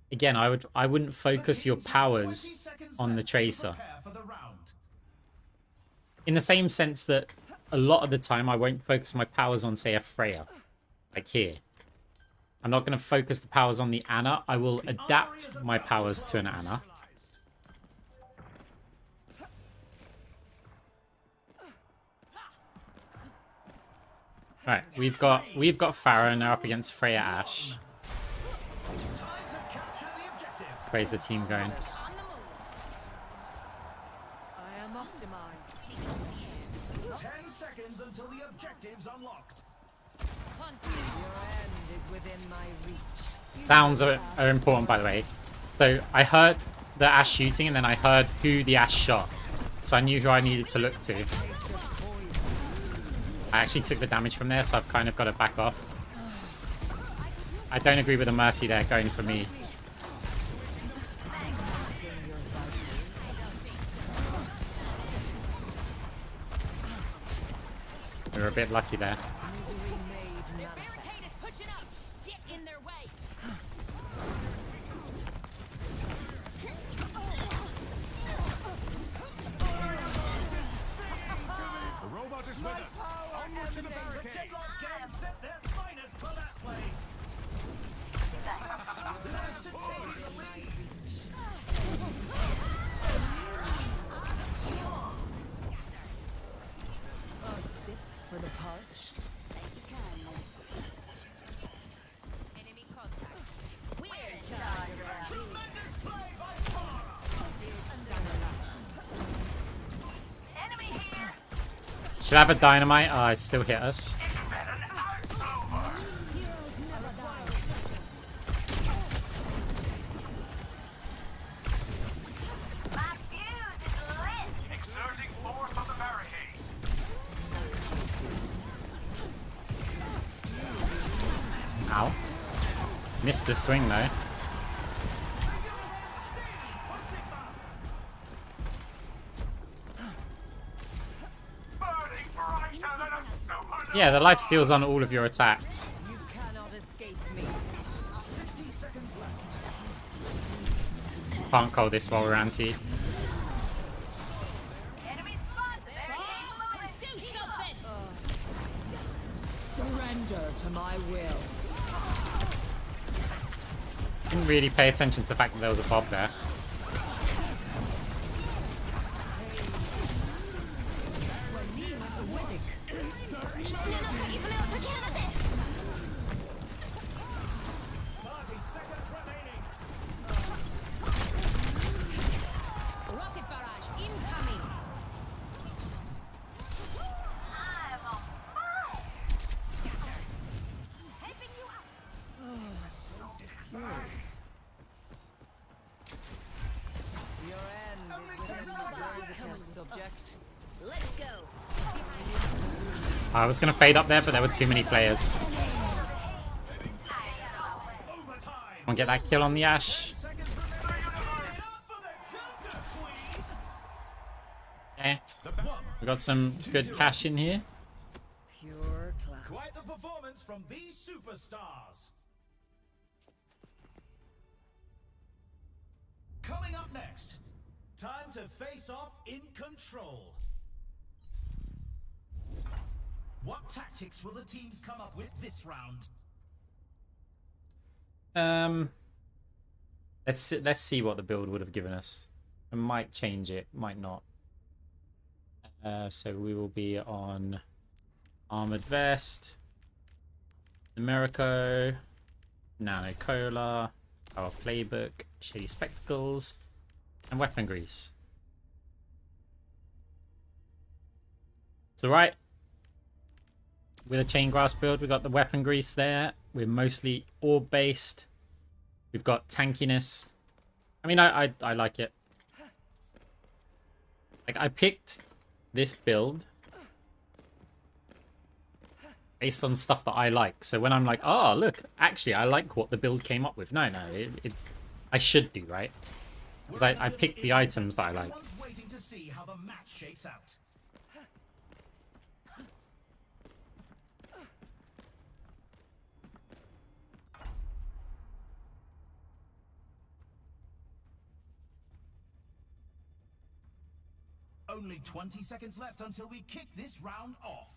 again, I wouldn't focus your powers on the Tracer. In the same sense that a lot of the time I won't focus my powers on, say, a Freya. Like here. I'm not going to focus the powers on the Anna. I will adapt my powers to an Anna. Right, we've got Pharah and they're up against Freya Ashe. Where's the team going? I am optimized. 10 seconds until the objective's unlocked. Your end is within my reach. Sounds are important, by the way. So I heard the Ashe shooting and then I heard who the Ashe shot. So I knew who I needed to look to. I actually took the damage from there, so I've kind of got to back off. I don't agree with the Mercy there going for me. We were a bit lucky there. The robot is with us. Onward to the barricade. Deadlock gang set their finest for that play. Last to take the lead. A sip for the parched. Tremendous play by far. Should have a dynamite. Oh, it still hit us. Exerting force on the barricade. Ow. Missed the swing though. Burning brighter than a super. Yeah, the life steal's on all of your attacks. You cannot escape me. Can't call this while we're anti. Surrender to my will. Didn't really pay attention to the fact that there was a Bob there. Rocket barrage incoming. Your end is within my test subject. Let's go. I was going to fade up there, but there were too many players. Someone get that kill on the Ashe. Okay. We got some good cash in here. Pure class. Quite the performance from these superstars. Coming up next, time to face off in control. What tactics will the teams come up with this round? Let's see what the build would have given us. It might change it, might not. So we will be on armored vest, numerico, nano cola, our playbook, shady spectacles, and weapon grease. It's alright. With a chain grass build, we got the weapon grease there. We're mostly orb based. We've got tankiness. I mean, I like it. Like, I picked this build based on stuff that I like. So when I'm like, oh, look, actually, I like what the build came up with. No, I should do, right? Because I picked the items that I like. Everyone's waiting to see how the match shakes out. Only 20 seconds left until we kick this round off.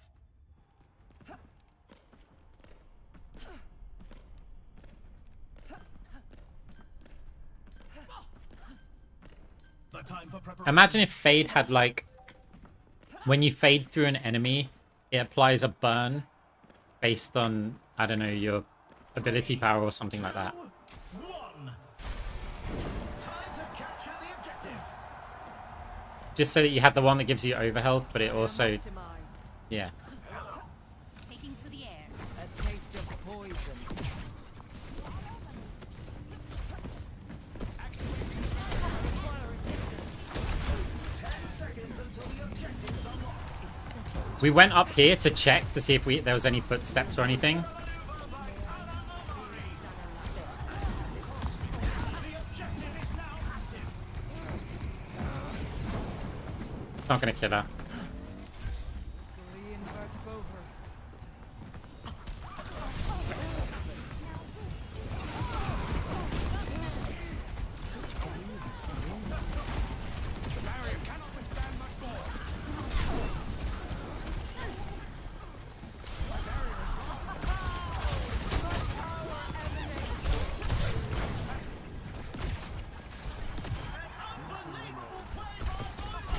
The time for preparation. Imagine if Fade had, like, when you fade through an enemy, it applies a burn based on, I don't know, your ability power or something like that. 2, 1. Time to capture the objective. Just so that you have the one that gives you overhealth, but it also, Optimized. yeah. Taking to the air. A taste of poison. We went up here to check to see if there was any footsteps or anything. It's not going to kill her.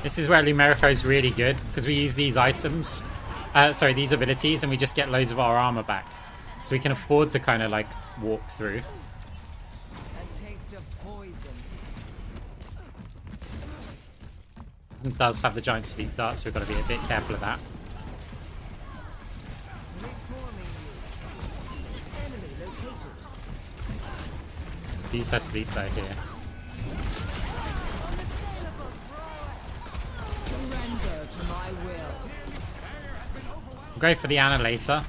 This is where Lumerico is really good, because we use these items, these abilities, and we just get loads of our armor back. So we can afford to kind of, like, walk through. A taste of poison. It does have the giant sleep dart, so we've got to be a bit careful of that. Reforming you. Enemy located. Use their sleep dart here. Surrender to my will. We'll go for the annihilator.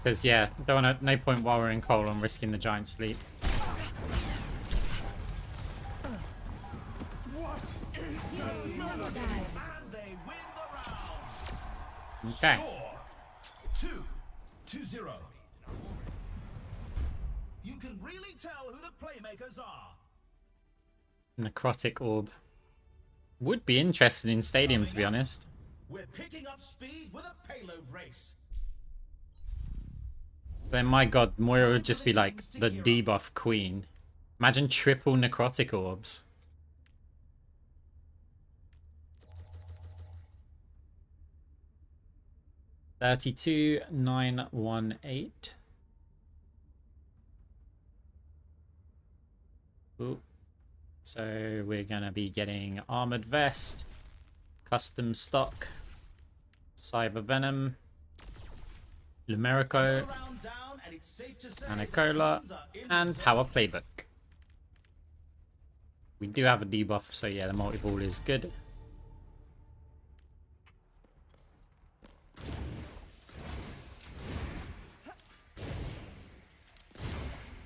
Because, yeah, don't want to, no point while we're in coal on risking the giant sleep. Okay. Score 2-0. You can really tell who the playmakers are. Necrotic orb. Would be interested in stadium, to be honest. We're picking up speed with a payload race. Then, my god, Moira would just be like the debuff queen. Imagine triple necrotic orbs. $32,918. Ooh. So we're gonna be getting armored vest, custom stock, cyber venom, Lumerico, Anacola, and power playbook. We do have a debuff, so yeah, the multi-ball is good.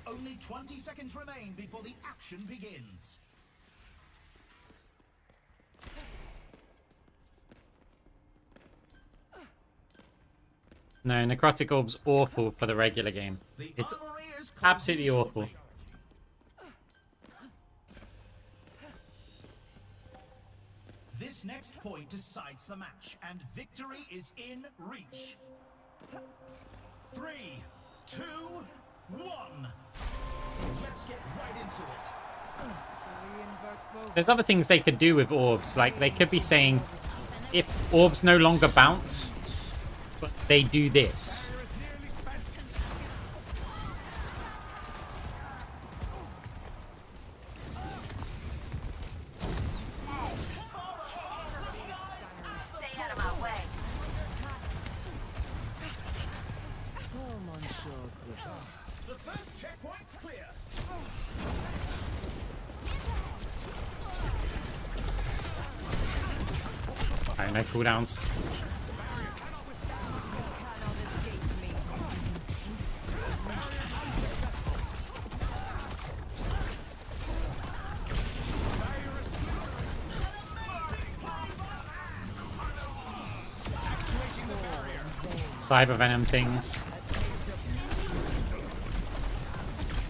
Only 20 seconds remain before the action begins. No, Necrotic Orb's awful for the regular game. It's absolutely awful. This This next point decides the match, and victory is in reach. 3, 2, 1. Let's get right into it. There's other things they could do with orbs. Like, they could be saying, if orbs no longer bounce, but they do this. Stay out of my way. The first checkpoint's clear. Alright, no cooldowns. Cyber venom things.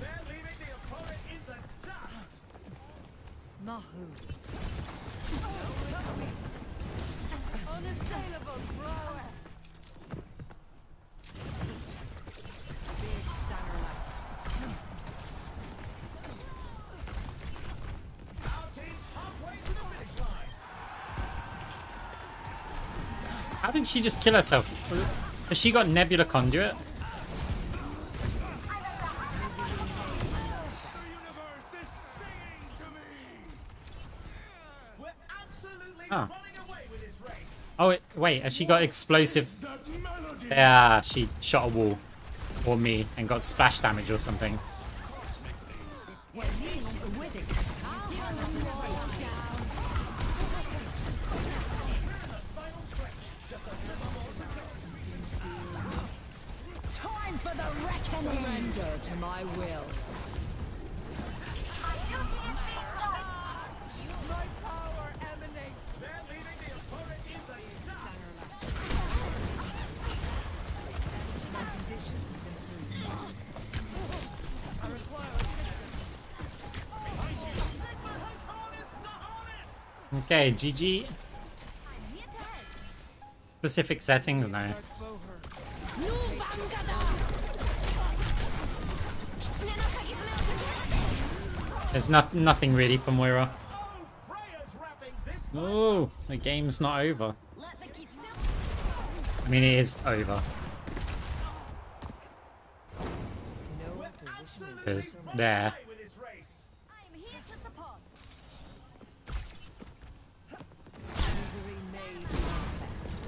They're leaving the opponent in the dust. Mahu. Unassailable prowess. Big stunner Our team's halfway to the finish line. How did she just kill herself? Has she got Nebula Conduit? The universe is singing to me. We're absolutely Oh. running away with this race. Oh, wait, has she got explosive? That melody. Yeah, she shot a wall. Or me, and got splash damage or something. with it. I'll hunt this down. Final stretch. Just a little more to go. Time for the reckoning. Surrender to my will. My power emanates. They're leaving the opponent in the dust. My condition is improved. I require assistance. Sigma has harnessed the harness. Okay, GG. Specific settings, no. There's nothing really for Moira. Oh, Freya's wrapping this Oh, the game's not over. I mean, it is over. Because there. away with this race. I'm here to support. Misery may be manifest.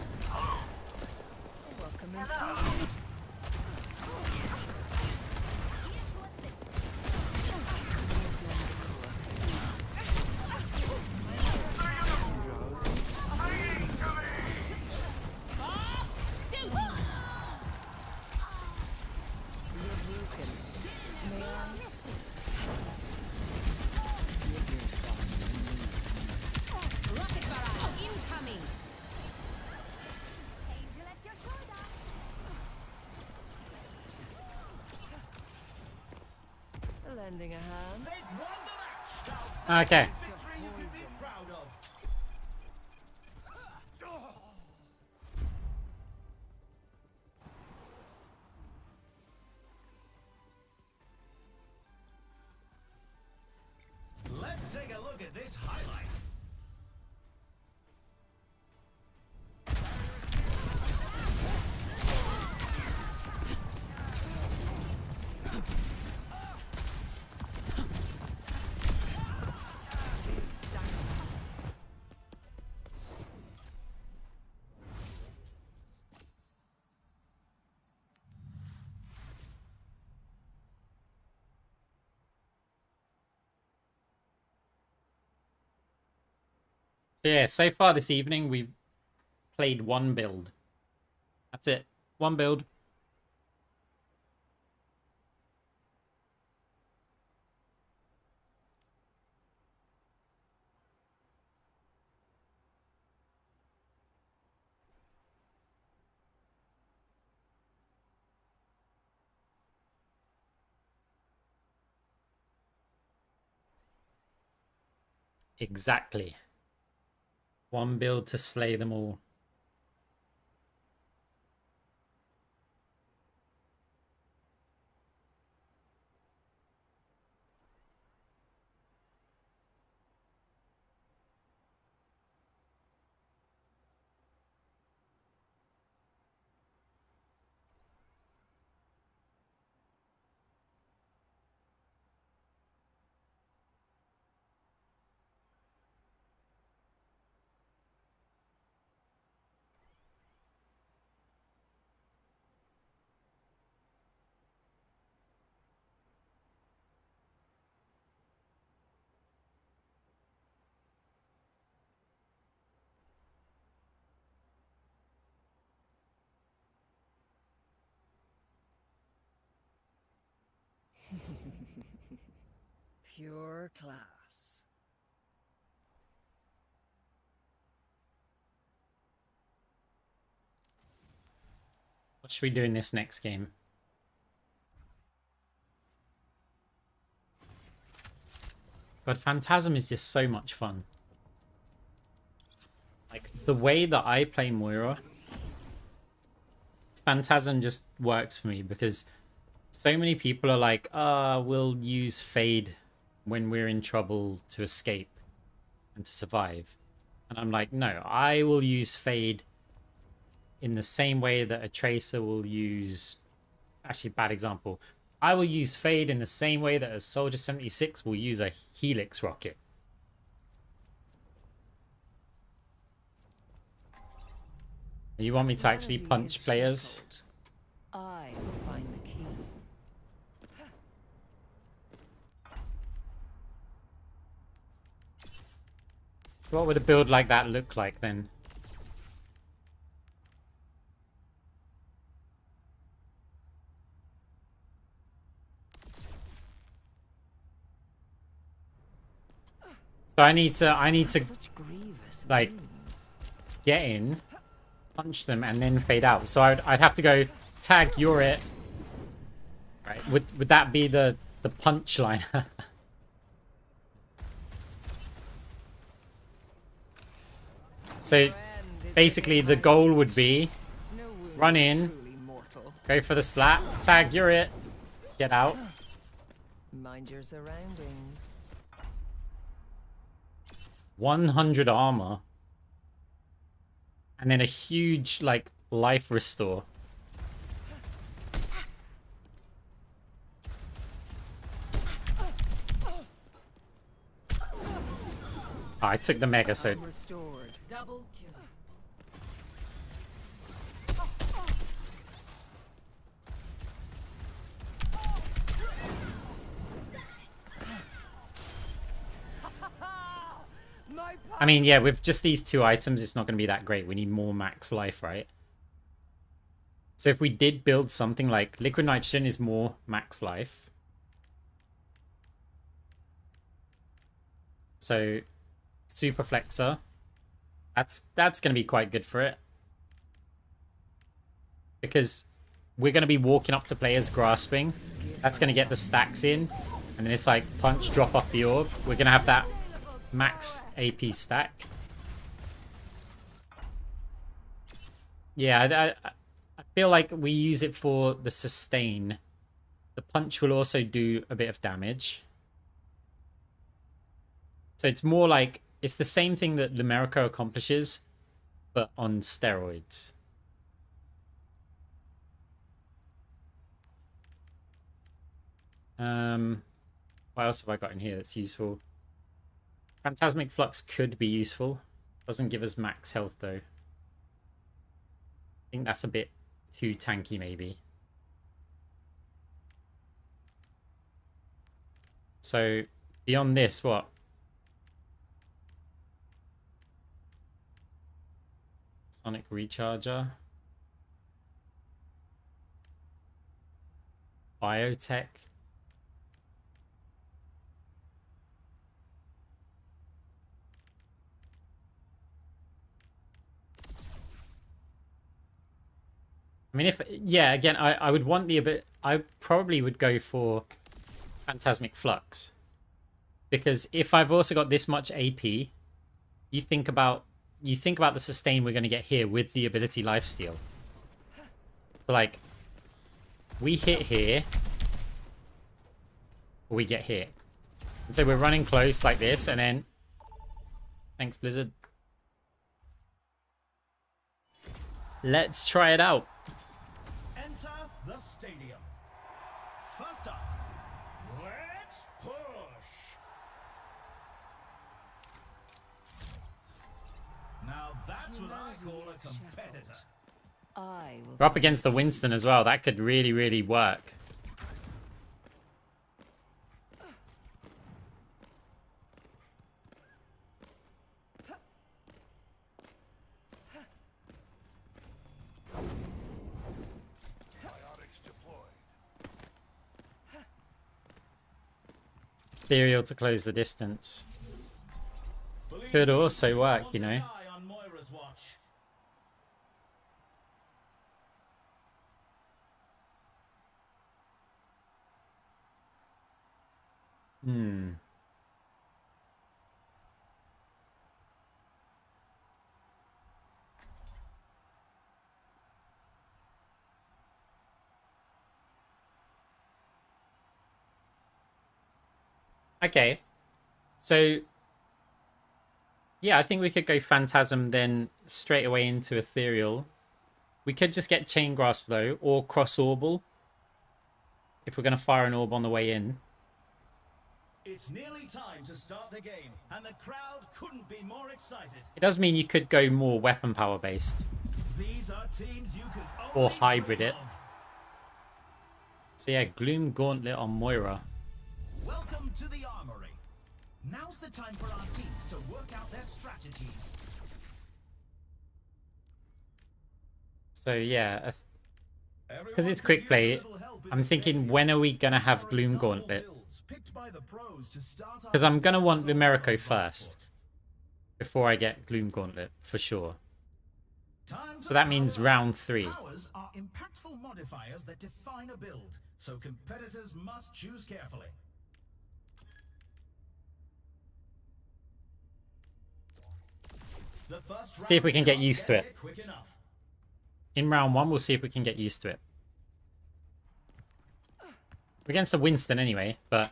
Welcome indeed. Rocket barrage incoming. Angel at your shoulder. Lending a hand. They've won the match. Now, Okay. victory you can be proud of. Let's take a look at this highlight. So yeah, so far this evening we've played one build. That's it. One build. Exactly. One build to slay them all. Pure class. What should we do in this next game? God, Phantasm is just so much fun. Like, the way that I play Moira, Phantasm just works for me because so many people are like, we'll use Fade when we're in trouble to escape and to survive. And I'm like, no, I will use Fade in the same way that a Tracer will use... Actually, bad example. I will use Fade in the same way that a Soldier 76 will use a Helix rocket. You want me to actually punch players? I will find the key. So what would a build like that look like then? So I need to like get in, punch them, and then fade out. So I'd have to go tag, you're it. Right? Would that be the punchline? So basically the goal would be run in, go for the slap, tag, you're it, get out. Mind your surroundings. 100 armor. And then a huge, like, life restore. Oh, I took the mega, so... Restored. Double kill. I mean, yeah, with just these two items, it's not going to be that great. We need more max life, right? So if we did build something like liquid nitrogen is more max life. So super flexor, that's going to be quite good for it. Because we're going to be walking up to players grasping. That's going to get the stacks in. And then it's like punch, drop off the orb. We're going to have that max AP stack. Yeah, I feel like we use it for the sustain. The punch will also do a bit of damage. So it's more like, it's the same thing that Lumerico accomplishes, but on steroids. What else have I got in here that's useful? Phantasmic Flux could be useful. Doesn't give us max health though. I think that's a bit too tanky maybe. So beyond this, what? Sonic Recharger. Biotech. I mean, if, yeah, again, I would want the, a bit, I probably would go for Phantasmic Flux. Because if I've also got this much AP, you think about you think about the sustain we're going to get here with the ability lifesteal. So like, we hit here, or we get hit. And so we're running close like this, and then... Thanks, Blizzard. Let's try it out. Enter the stadium. First up, let's push. Now that's what I call a competitor. I will We're up against the Winston as well. That could really, really work. Ethereal to close the distance. Could also work, you know. On Moira's watch. Okay. So, yeah, I think we could go Phantasm then straight away into Ethereal. We could just get Chain Grasp though, or Cross Orbal. If we're going to fire an orb on the way in. It's nearly time to start the game, and the crowd couldn't be more excited. It does mean you could go more weapon power based. These are teams you could Or only hybrid dream it. of. So yeah, Gloom Gauntlet on Moira. Welcome to the Armory. Now's the time for our teams to work out their strategies. So yeah, because Everyone it's could quick use a play, little help in I'm the thinking stadium. when are we going to have For Gloom example, Gauntlet? builds picked by the pros to start our Because I'm going to want matches on Lumerico Overwatch. first. Before I get Gloom Gauntlet, for sure. Time So for that means power. round 3. Powers are impactful modifiers that define a build, so competitors must choose carefully. The first See if we round can get can't used to get it. quick enough. In round 1, we'll see if we can get used to it. We're against the Winston anyway, but...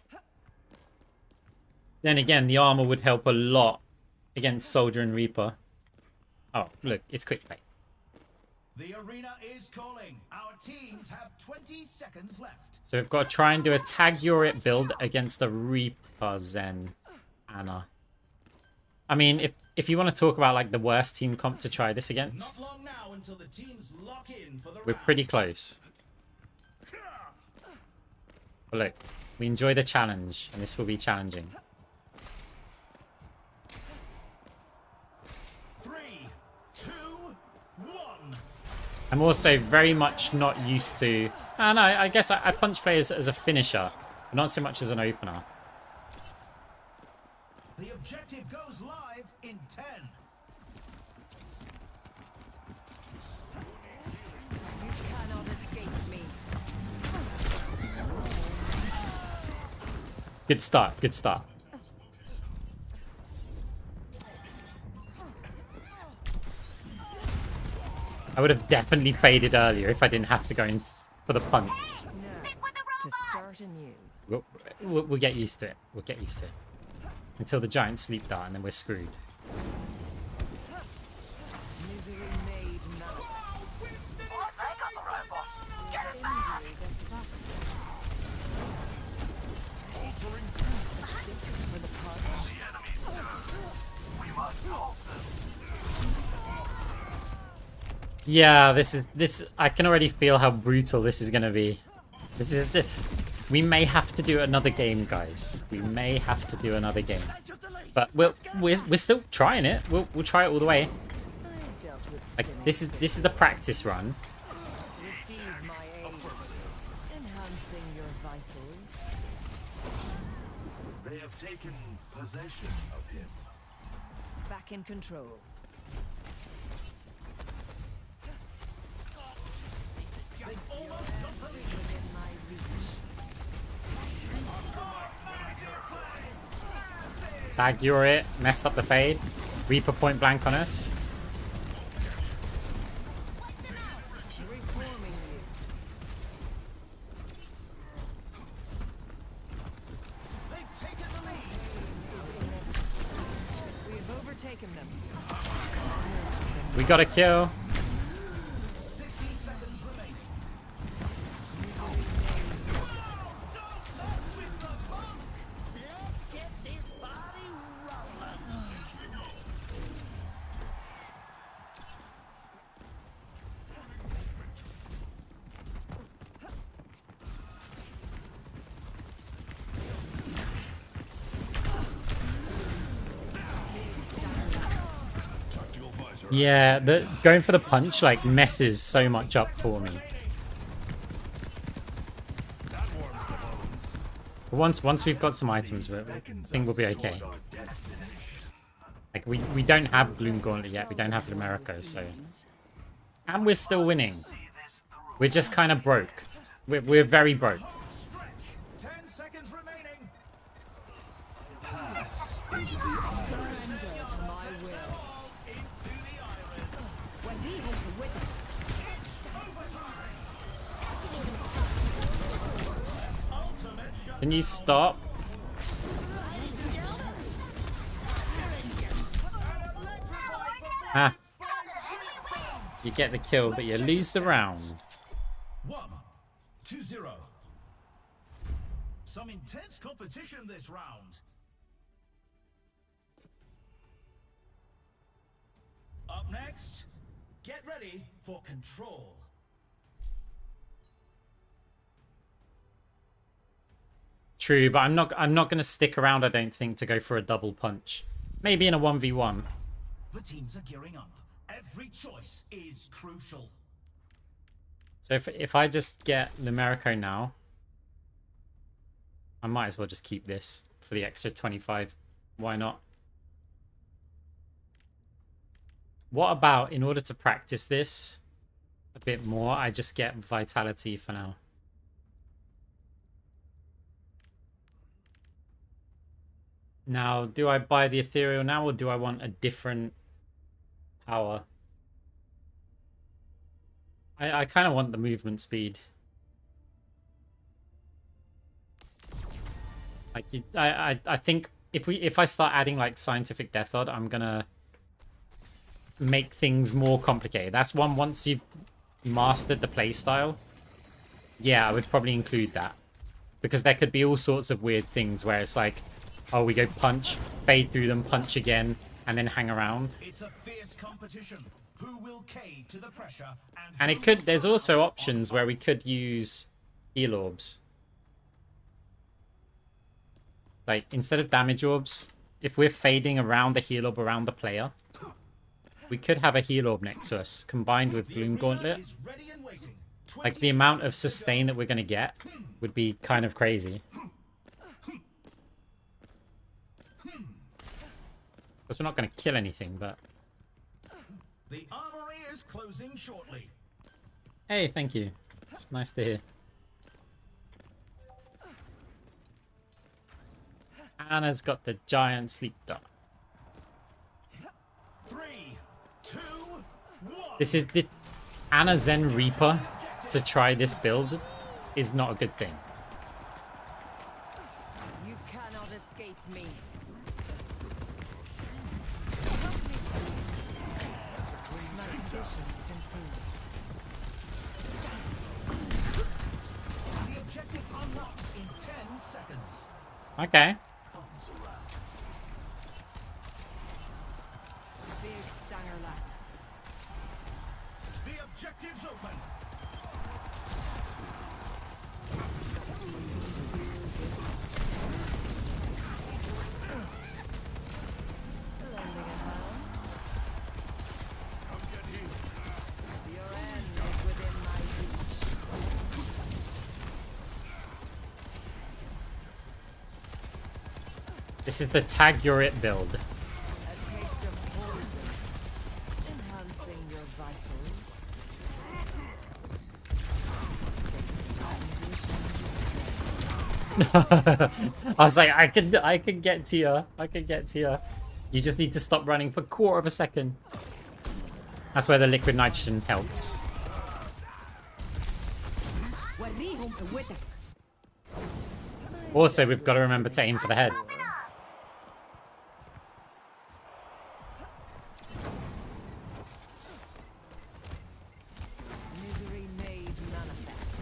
Then again, the armor would help a lot against Soldier and Reaper. Oh, look, it's quick play. The arena is calling. Our teams have 20 seconds left. So we've got to try and do a tag your it build against the Reaper Zen Anna. I mean, if you want to talk about like the worst team comp to try this against, Not long now until the teams lock in for the we're round. pretty close. But look, we enjoy the challenge, and this will be challenging. 3, 2, 1. I'm also very much not used to... I don't know, I guess I punch players as a finisher, but not so much as an opener. The objective goes live in 10. You cannot escape me. Good start, good start. I would have definitely faded earlier if I didn't have to go in for the punch. Now, to start anew. We'll get used to it. We'll get used to it. Until the giant sleep dart, and then we're screwed. Misery made man. For the cause. Yeah, this. I can already feel how brutal this is gonna be. This is. We may have to do another game, guys. We may have to do another game. But we're still trying it. We'll try it all the way. I've dealt with Like cynics. this is the practice run. Receive my aid. Enhancing your vitals. They have taken possession of him. Back in control. They've almost got the lead. Within my reach. Tag you're it. Messed up the fade. Reaper point blank on us. Reforming you. They've taken the lead. We have overtaken them. We got a kill. 60 seconds remaining. Let's get this body rolling. Yeah, the going for the punch like messes so much up for me. But once we've got some items, I think we'll be okay. Like we don't have Gloom Gauntlet yet, we don't have Lumerico, so, and we're still winning. We're just kind of broke. We're very broke. Stretch. 10 seconds remaining. Pass into the iris. Surrender to my will. Into the iris. When he has the whip, Ultimate shot. Can you stop? Ah. You get the kill, but you lose the round. 1-2-0. Some intense competition this round. Up next, get ready for control. True, but I'm not going to stick around, I don't think, to go for a double punch. Maybe in a 1v1. The teams are gearing up. Every choice is crucial. So if I just get Lumerico now, I might as well just keep this for the extra 25. Why not? What about, in order to practice this a bit more, I just get Vitality for now? Now, do I buy the Ethereal now, or do I want a different power? I kind of want the movement speed. Like, I think if I start adding like Scientific Death Odd, I'm gonna make things more complicated. That's one, once you've mastered the playstyle, yeah, I would probably include that. Because there could be all sorts of weird things where it's like, oh, we go punch, fade through them, punch again, and then hang around. It's a fierce competition. Who will cave to the pressure And it could, there's also options where we could use heal orbs. Like, instead of damage orbs, if we're fading around the heal orb around the player, we could have a heal orb next to us, combined with Gloom Gauntlet. Like, the amount of sustain that we're going to get would be kind of crazy. Because we're not going to kill anything, but... The armory is closing shortly. Hey, thank you. It's nice to hear. Anna's got the giant sleep dart. 3, 2, 1. This is the Anna Zen Reaper to try this build is not a good thing. you cannot escape me. My condition is improved. The objective unlocks in 10 seconds. Okay. Big stanger left. The objective's open. Lending a hand. Your end is within my reach. This is the Tag Your It build. A taste of poison, enhancing your vitals. I was like, I could get to you. I could get to you. You just need to stop running for a quarter of a second. That's where the liquid nitrogen helps. Also, we've got to remember to aim for the head. Misery made manifest.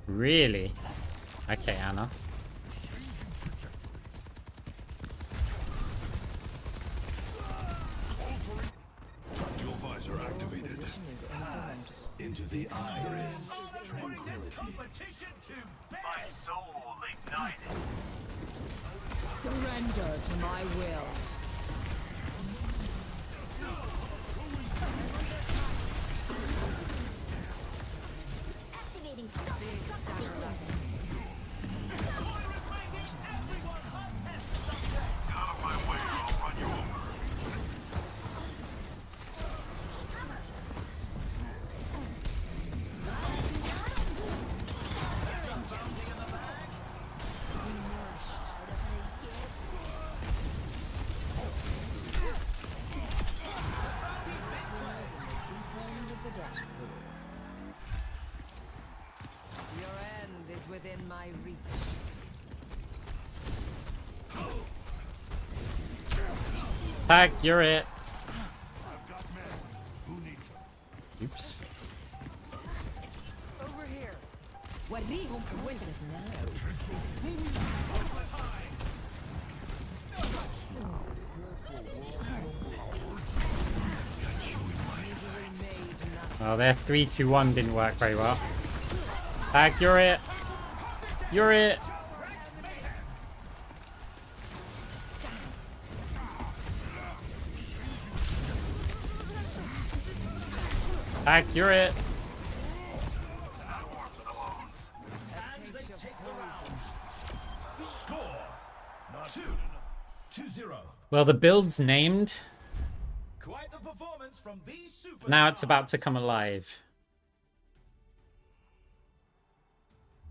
Really? Okay, Anna. Your visor activated. Into the iris. Putting this competition to bed. My soul ignited. Surrender to my will. Activating self-destruct sequence. Out of my way, I'll run you over. Your end is within my reach. Tag, you're it. Oops. Over here. What is it now? Well, their 3-2-1 didn't work very well. Tag, you're it. You're it. Tag, you're it. Score 2-0. Well, the build's named. Quite the performance from these super. Now it's about to come alive.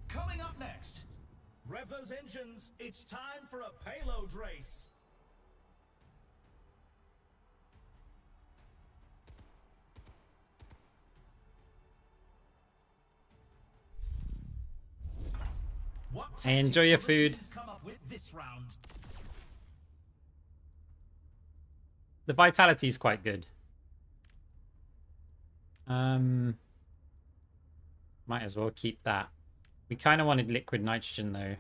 Coming up next, rev those engines. It's time for a payload race. What Hey, enjoy your tactics will the food. teams come up with this round? The vitality is quite good. Might as well keep that. We kind of wanted liquid nitrogen though.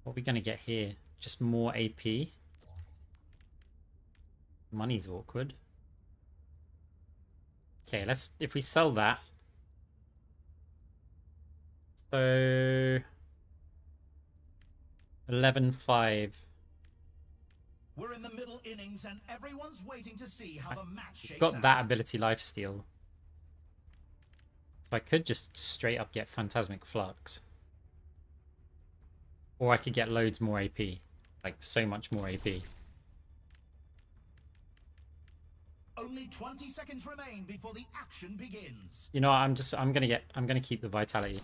What are we going to get here? Just more AP? Money's awkward. Okay, if we sell that. So 11-5. We're in the middle innings and everyone's waiting to see how the match shakes Got out. that ability lifesteal. So I could just straight up get Phantasmic Flux. Or I could get loads more AP. Like so much more AP. Only 20 seconds remain before the action begins. You know what, I'm gonna keep the vitality.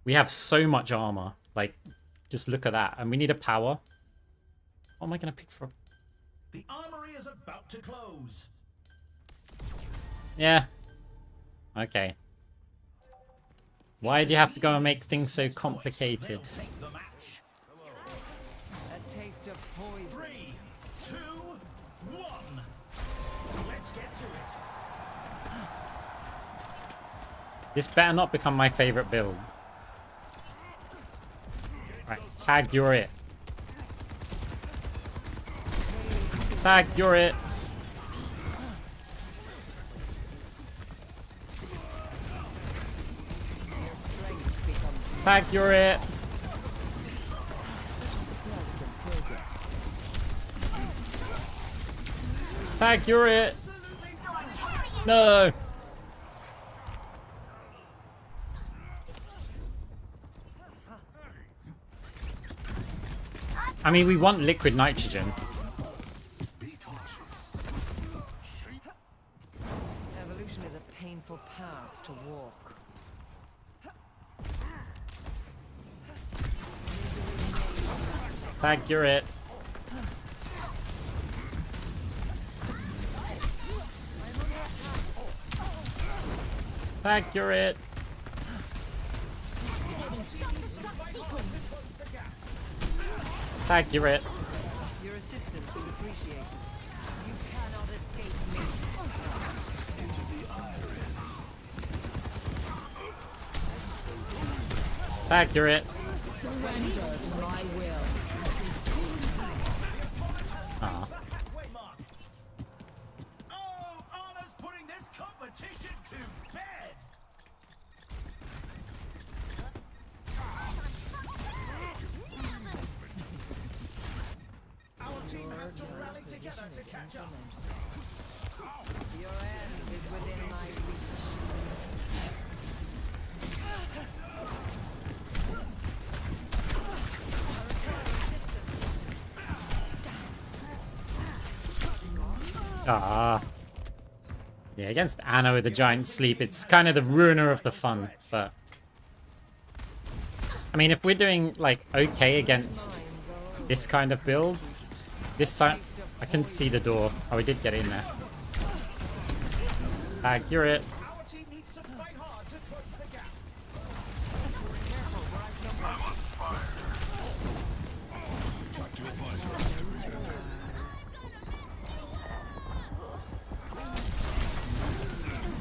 We have so much armor. Like, just look at that. And we need a power. What am I gonna pick for? The armory is about to close. Yeah. Okay. Why do you have to go and make things so complicated? They'll take the match. A taste of poison. 3, 2, 1. Let's get to it. This better not become my favorite build. Right, tag, you're it. Tag, you're it. Tag, you're it. Tag, you're it. No. I mean, we want liquid nitrogen. Evolution is a painful path to walk. Tag, you're it. Tag, you're it. Tag, you're it. Your assistance is appreciated. You cannot escape me. Into the iris. Tag, you're it. Surrender to my will. Aw. Halfway mark. Oh, Anna's putting this competition to bed. Our team has to rally together to catch up. Your end is within my reach. Ah. Yeah, against Anna with the giant sleep, it's kind of the ruiner of the fun, but... I mean, if we're doing, like, okay against this kind of build, this time... I couldn't see the door. Oh, we did get in there. Accurate. Our team needs to fight hard to close the gap.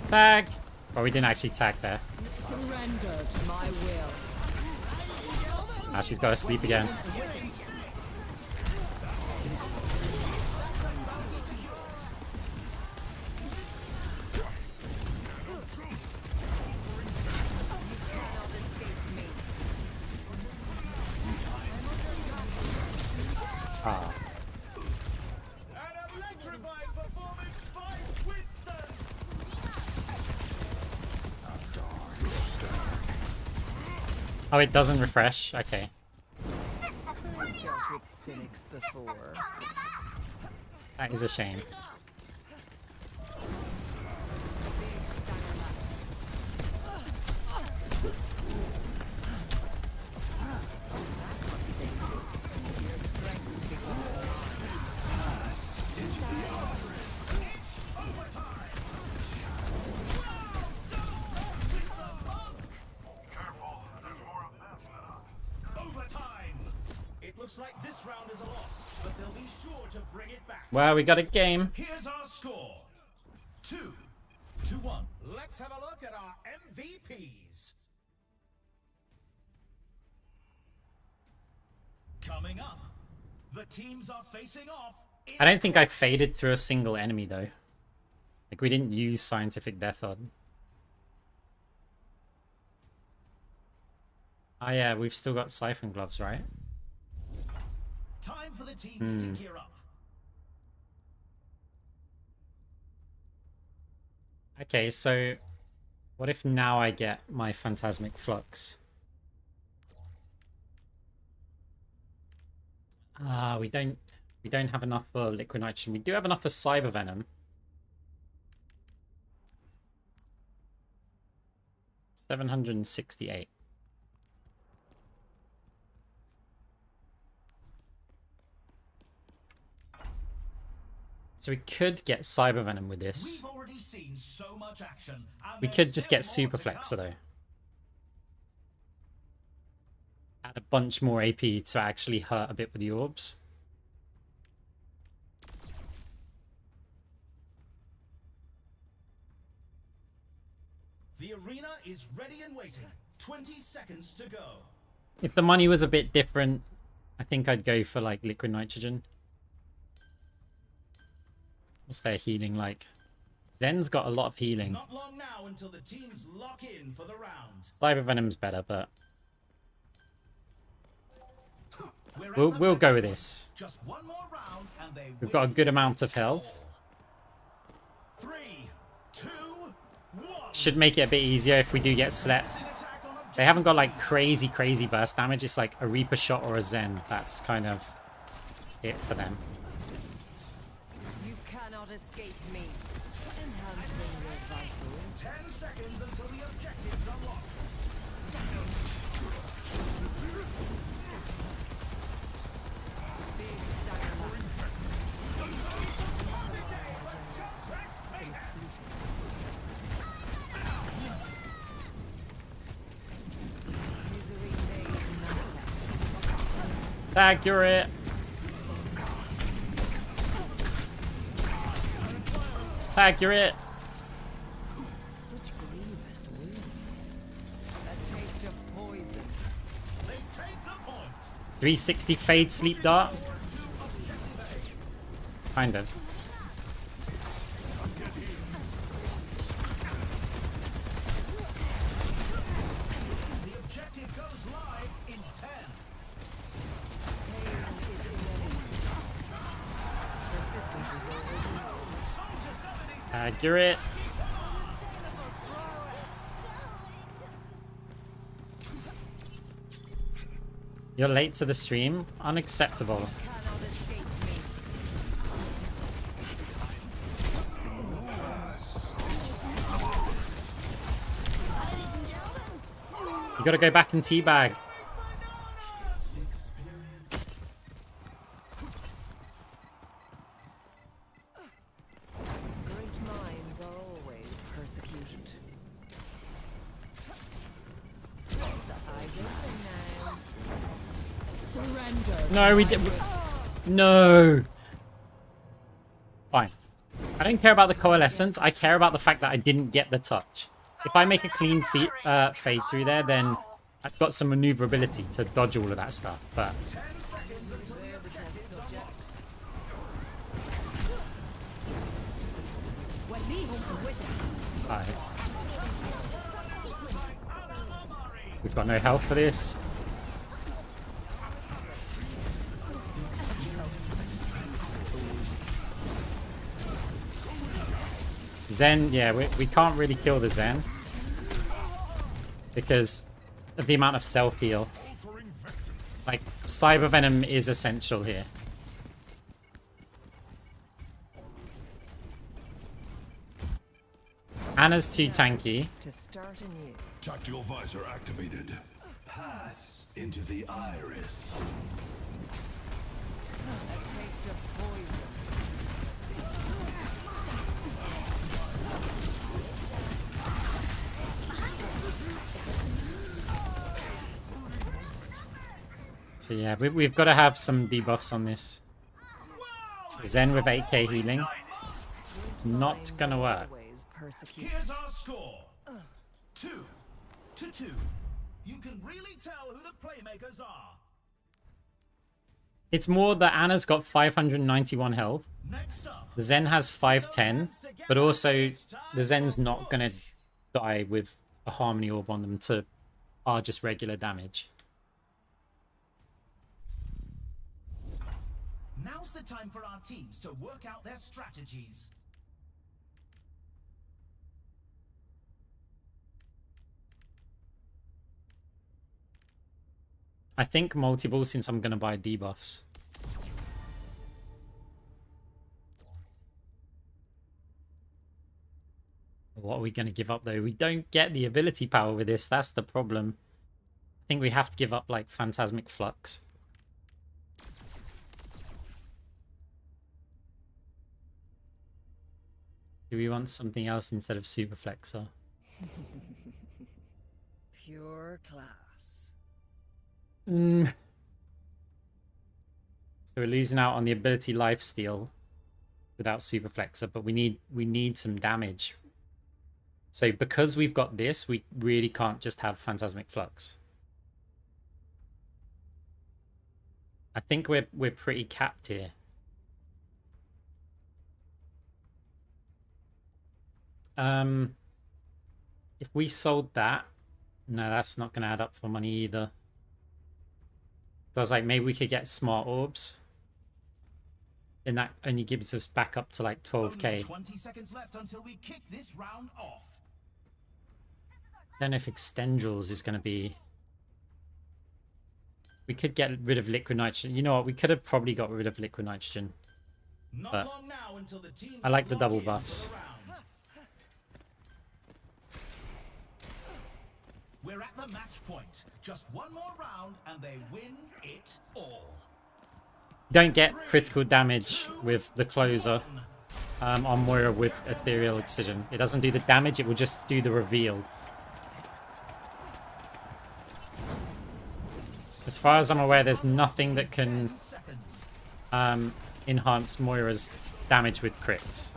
Tag! Oh, we didn't actually tag there. Surrender to my will. Now she's got to sleep again. Ah. An electrifying performance by Winston. Oh, it doesn't refresh? Okay. I've dealt with cynics before. That is a shame. Overtime. It looks like this round is a loss, but they'll be sure to bring it back. Well, we got a game. Here's our score. 2-1. Let's have a look at our MVPs. Coming up, the teams are facing off. I don't think I faded through a single enemy, though. Like, we didn't use Scientific Death Odd. Oh yeah, we've still got Siphon Gloves, right? Time for the teams to gear up. Okay, so what if now I get my Phantasmic Flux? Ah, we don't have enough for Liquid Nitrogen. We do have enough for Cyber Venom. 768. So we could get Cyber Venom with this. We've already seen so much action. We could just get Super Flexor though. Add a bunch more AP to actually hurt a bit with the orbs. The arena is ready and waiting. 20 seconds to go. If the money was a bit different, I think I'd go for like Liquid Nitrogen. What's their healing like? Zen's got a lot of healing. Not long now until the teams lock in for the round. Cyber Venom's better, but We're at we'll the go match with point. this. Just one more round and they We've got a good amount of health. 3, 2, 1. Should make it a bit easier if we do get slept. They haven't got like crazy burst damage. It's like a Reaper shot or a Zen. That's kind of it for them. You cannot escape me. Enhancing your vitals. 10 seconds until the objectives unlock. Accurate. Accurate. Such grievous wounds. A taste of poison. They take the point. 360 fade sleep dart. Kind of. The objective goes live in 10. Persistence is always Accurate. You're late to the stream. Unacceptable. cannot escape me. You gotta go back and teabag. Great minds are always persecuted. Eyes open now. Surrender. No, we did. No. Fine. I don't care about the coalescence. I care about the fact that I didn't get the touch. If I make a clean fade through there, then I've got some maneuverability to dodge all of that stuff. But There's a test subject. Alright. We've got no health for this. Zen, yeah, we can't really kill the Zen because of the amount of self-heal. Like, Cyber Venom is essential here. Anna's too tanky. To start anew. Tactical visor activated. Pass into the iris. A taste of poison. So yeah, we've got to have some debuffs on this. Zen with 8k healing. Not gonna work. Always persecuted. Here's our score. 2-2. You can really tell who the playmakers are. It's more that Anna's got 591 health. Next up. The Zen has 510, but also the Zen's not gonna die with a Harmony Orb on them to are just regular damage. Now's the time for our teams to work out their strategies. I think multi-ball since I'm gonna buy debuffs. What are we gonna give up though? We don't get the ability power with this, that's the problem. I think we have to give up like Phantasmic Flux. Do we want something else instead of Super Flexor? Pure class. So we're losing out on the ability lifesteal without Super Flexor, but we need some damage. So because we've got this, we really can't just have Phantasmic Flux. I think we're pretty capped here. If we sold that, no, that's not going to add up for money either. So I was like, maybe we could get Smart Orbs. And that only gives us back up to like 12k. Only 20 seconds left until we kick this round off. I don't know if Extendrils is going to be... We could get rid of Liquid Nitrogen. You know what? We could have probably got rid of Liquid Nitrogen. Not But long now until the teams I like the log double in for buffs. the round. We're at the match point. Just one more round and they win it all. Don't get critical damage with the closer on Moira with Ethereal Excision. It doesn't do the damage, it will just do the reveal. As far as I'm aware, there's nothing that can enhance Moira's damage with crits.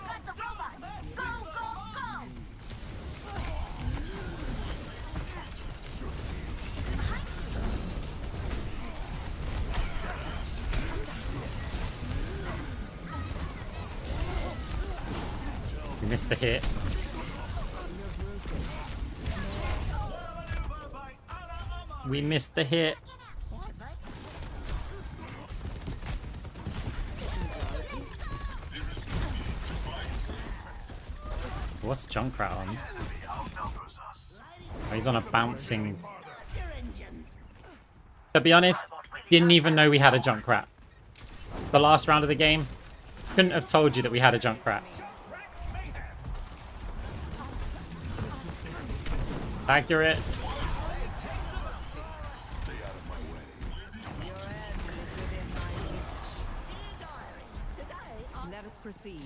Got the robot. Go, go, go. We missed the hit. We missed the hit. What's Junkrat on? Oh, he's on a bouncing. To be honest, didn't even know we had a Junkrat. The last round of the game, couldn't have told you that we had a Junkrat. Accurate. Let us proceed.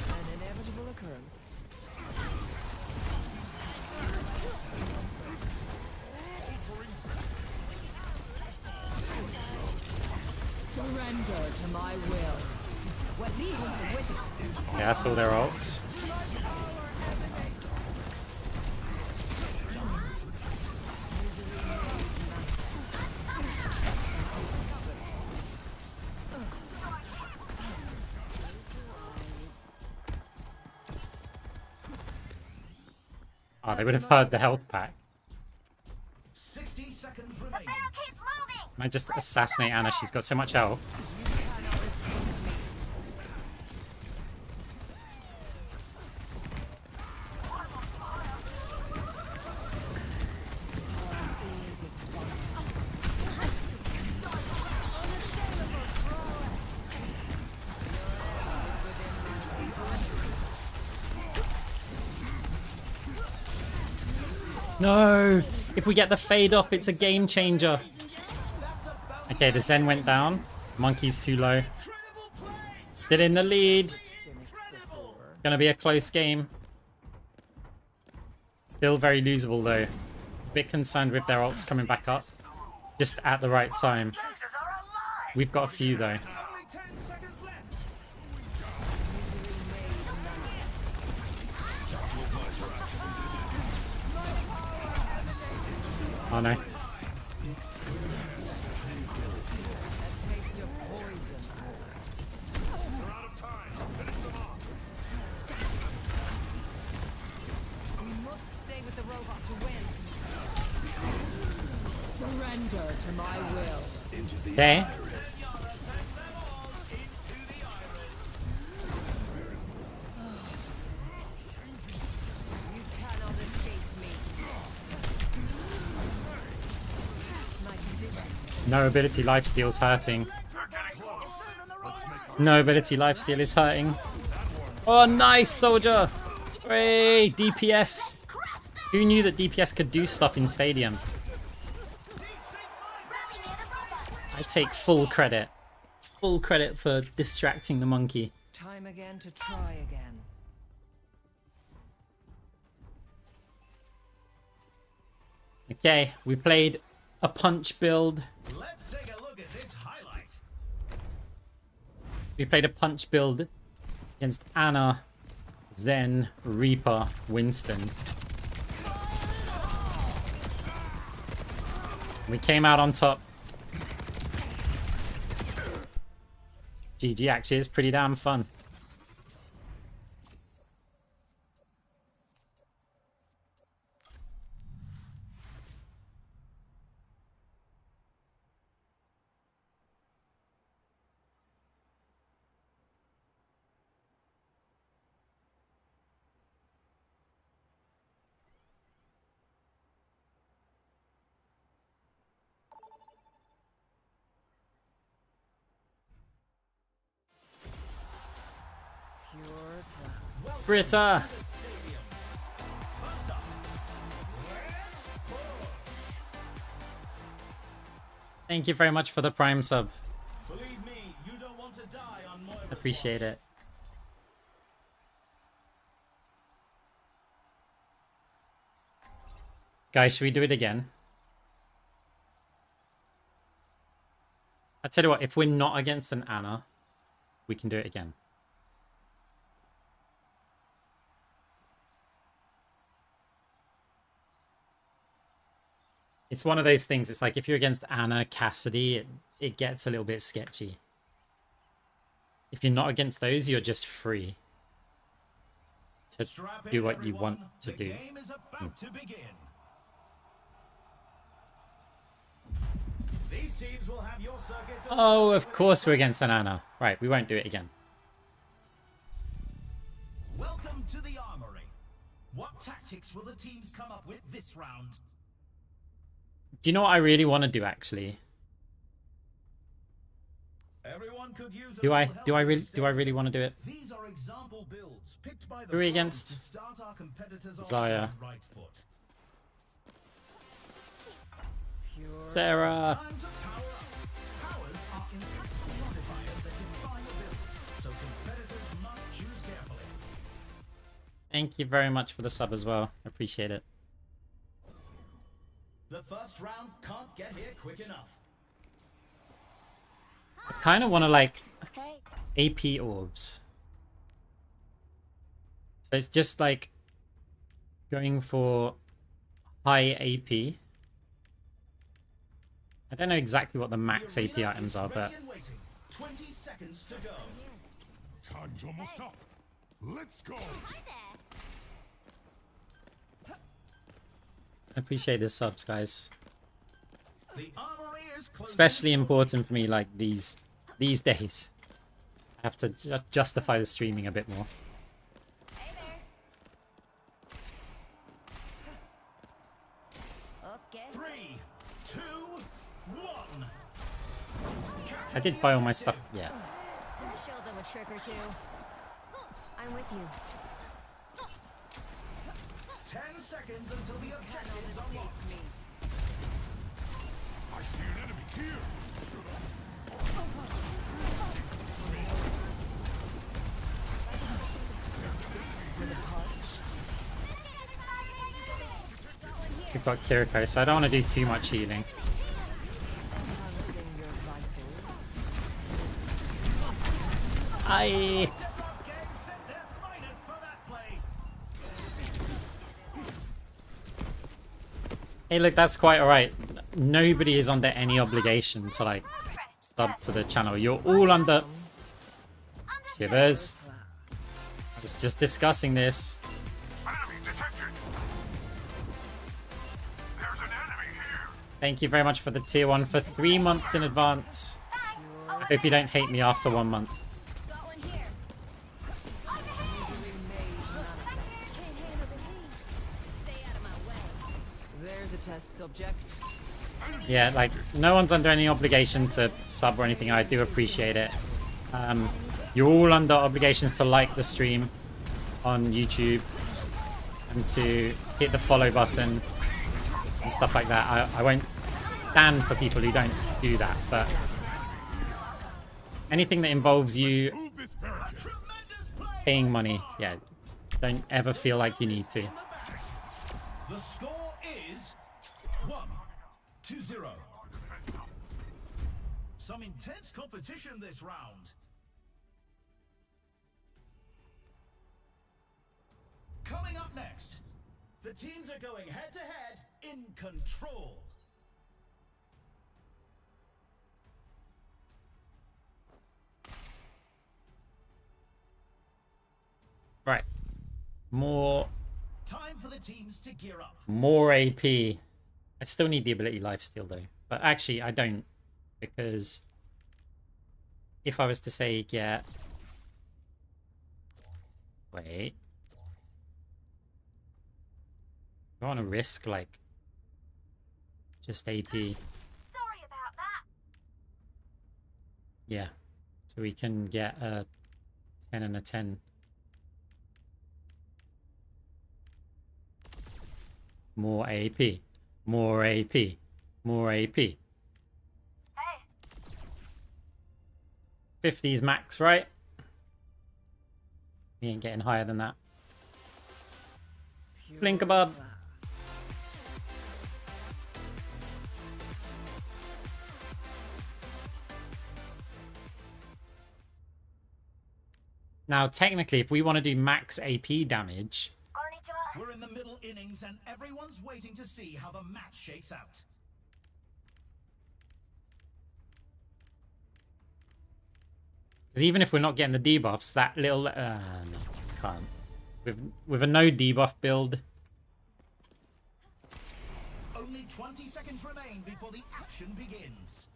An inevitable occurrence. Surrender to my will. Yeah, that's all their ults. Oh, they would have heard the health pack. 60 seconds remaining. Keep moving. Might just assassinate Anna, she's got so much health. No! If we get the fade off, it's a game changer. Okay, the Zen went down. Monkey's too low. Still in the lead. It's gonna be a close game. Still very losable though. Bit concerned with their ults coming back up. Just at the right time. We've got a few though. Only 10 seconds left. Oh no. Surrender to my will. Okay. You cannot escape me. My condition. No ability lifesteal's hurting. No ability lifesteal is hurting. Oh, nice, soldier! Hey, DPS. Who knew that DPS could do stuff in Stadium? I take full credit. Full credit for distracting the monkey. Time again to try again. Okay, we played a punch build. Let's take a look at this highlight. We played a punch build against Anna, Zen, Reaper, Winston. We came out on top. GG actually is pretty damn fun. Britta! Thank you very much for the Prime sub. Believe me, you don't want to die on Moira. Appreciate it. Guys, should we do it again? I tell you what, if we're not against an Anna, we can do it again. It's one of those things. It's like if you're against Anna, Cassidy, it gets a little bit sketchy. If you're not against those, you're just free to Strap do in, what you everyone. want to The do. game is about to begin. These teams will have your circuits. Oh, of course we're against an Anna. Right, we won't do it again. Welcome to the armory. What tactics will the teams come up with this round? Do you know what I really want to do, actually? Everyone could use Do I really want to do it? These are example builds picked by the Who are we pros against? to start our competitors off Zaya. on the right foot. Sarah. Time to power up. Powers are impactful modifiers that define a build, so competitors must choose carefully. Thank you very much for the sub as well. Appreciate it. The first round can't get here quick enough. I kind of want to like Hey. AP orbs. So it's just like going for high AP. I don't know exactly what the max The AP arena items is are, ready but and waiting. 20 seconds to go. Time's almost up. Let's go. Hi there. I appreciate the subs, guys. The armory is closing. Especially important for me like these days. I have to justify the streaming a bit more. Hey there. Okay. 3, 2, 1. I did buy all my stuff, yeah. Show them a trick or two. I'm with you. 10 seconds until the objective is unlocked. I see an enemy here. We've got Kiriko, so I don't want to do too much healing. I Denmark gang sent their finest for that play. Hey, look, that's quite alright. Nobody is under any obligation to like sub to the channel. You're all under shivers. I was just discussing this. Enemy detected. There's an enemy here. Thank you very much for the tier 1 for 3 months in advance. I hope you don't hate me after 1 month. Got one here. Can't handle the heat. Stay out of my way. There's a test subject. Yeah, like, no one's under any obligation to sub or anything. I do appreciate it. You're all under obligations to like the stream on YouTube and to hit the follow button and stuff like that. I won't stand for people who don't do that, but anything that involves you Move this barricade. Tremendous play. paying money, yeah, don't ever feel like you need to. The score is 1-0. Some intense competition this round. Coming up next, the teams are going head to head in control. Right. More Time for the teams to gear up. AP. I still need the ability lifesteal though. But actually I don't, because if I was to say get wait. I want to risk like just AP. Sorry about that. Yeah. So we can get a 10 and a 10. More AP. More AP. More AP. Hey, 50's max, right? We ain't getting higher than that. Blink above. Now, technically, if we want to do max AP damage, Konnichiwa. We're in the middle innings and everyone's waiting to see how the match shakes out. because even if we're not getting the debuffs, that little... no, can't. With a no debuff build, Only 20 seconds remain before the action begins.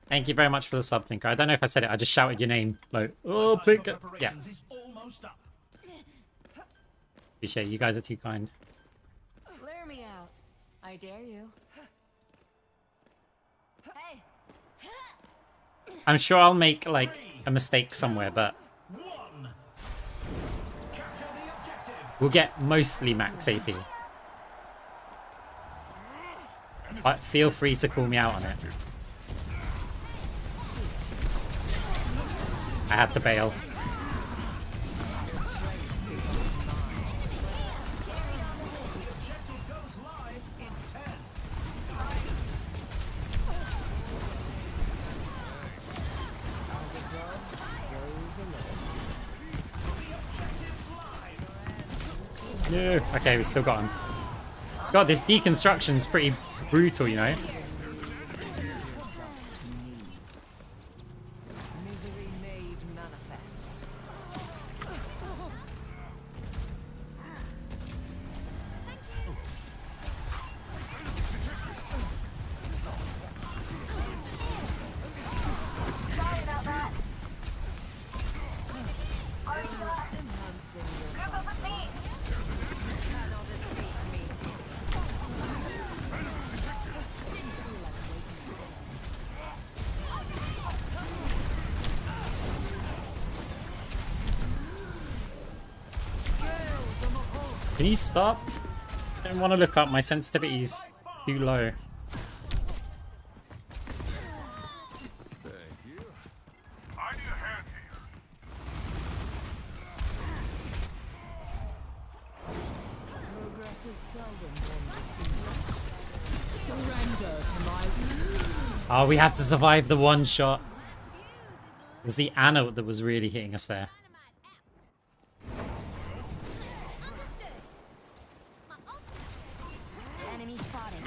thank you very much for the sub, Pinker. I don't know if I said it, I just shouted your name. Like, oh, Time for Pinker. Yeah, preparations is almost up. appreciate it. You guys are too kind. Flare me out. I dare you. Hey. I'm sure I'll make, like, a mistake somewhere, but One. Capture the objective. we'll get mostly max AP. But feel free to call me out on it. I had to bail. The objective goes live in 10. The objective's live. No. Okay, we still got him. God, this deconstruction's pretty brutal, you know? Misery made manifest. Sorry about that. Konnichiwa. Enhancing your Group up with me. cannot escape me. Can you stop? I don't want to look up. My sensitivity's too low. Thank you. I need a hand here. Progress is seldom one defeat. Surrender to my Oh, we had to survive the one shot. It was the Anna that was really hitting us there. Enemy spotted.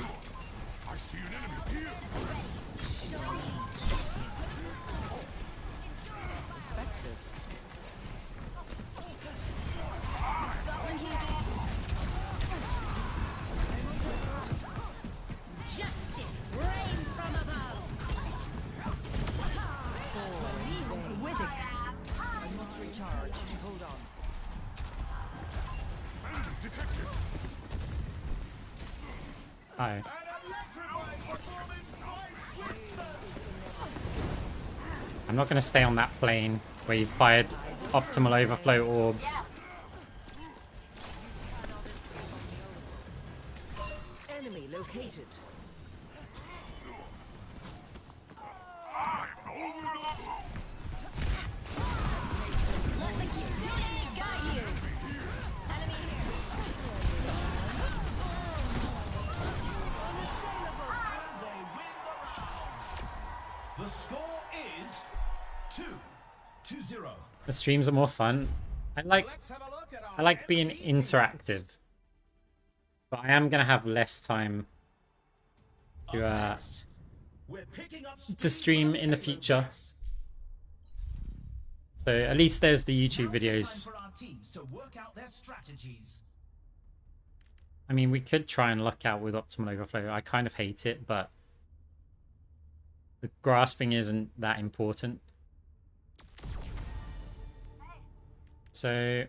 I see an enemy here. Justice reigns from above. with it. I must recharge. Hold on. Enemy detected. Hi. I'm not going to stay on that plane where you fired optimal overflow orbs. Enemy located. Let the Kitsune guide you. Enemy here. They win the round. The score is 2-0. The streams are more fun. I like I like being interactive, but I am gonna have less time to stream in the future. So at least there's the YouTube videos. I mean, we could try and luck out with optimal overflow. I kind of hate it, but the grasping isn't that important. So,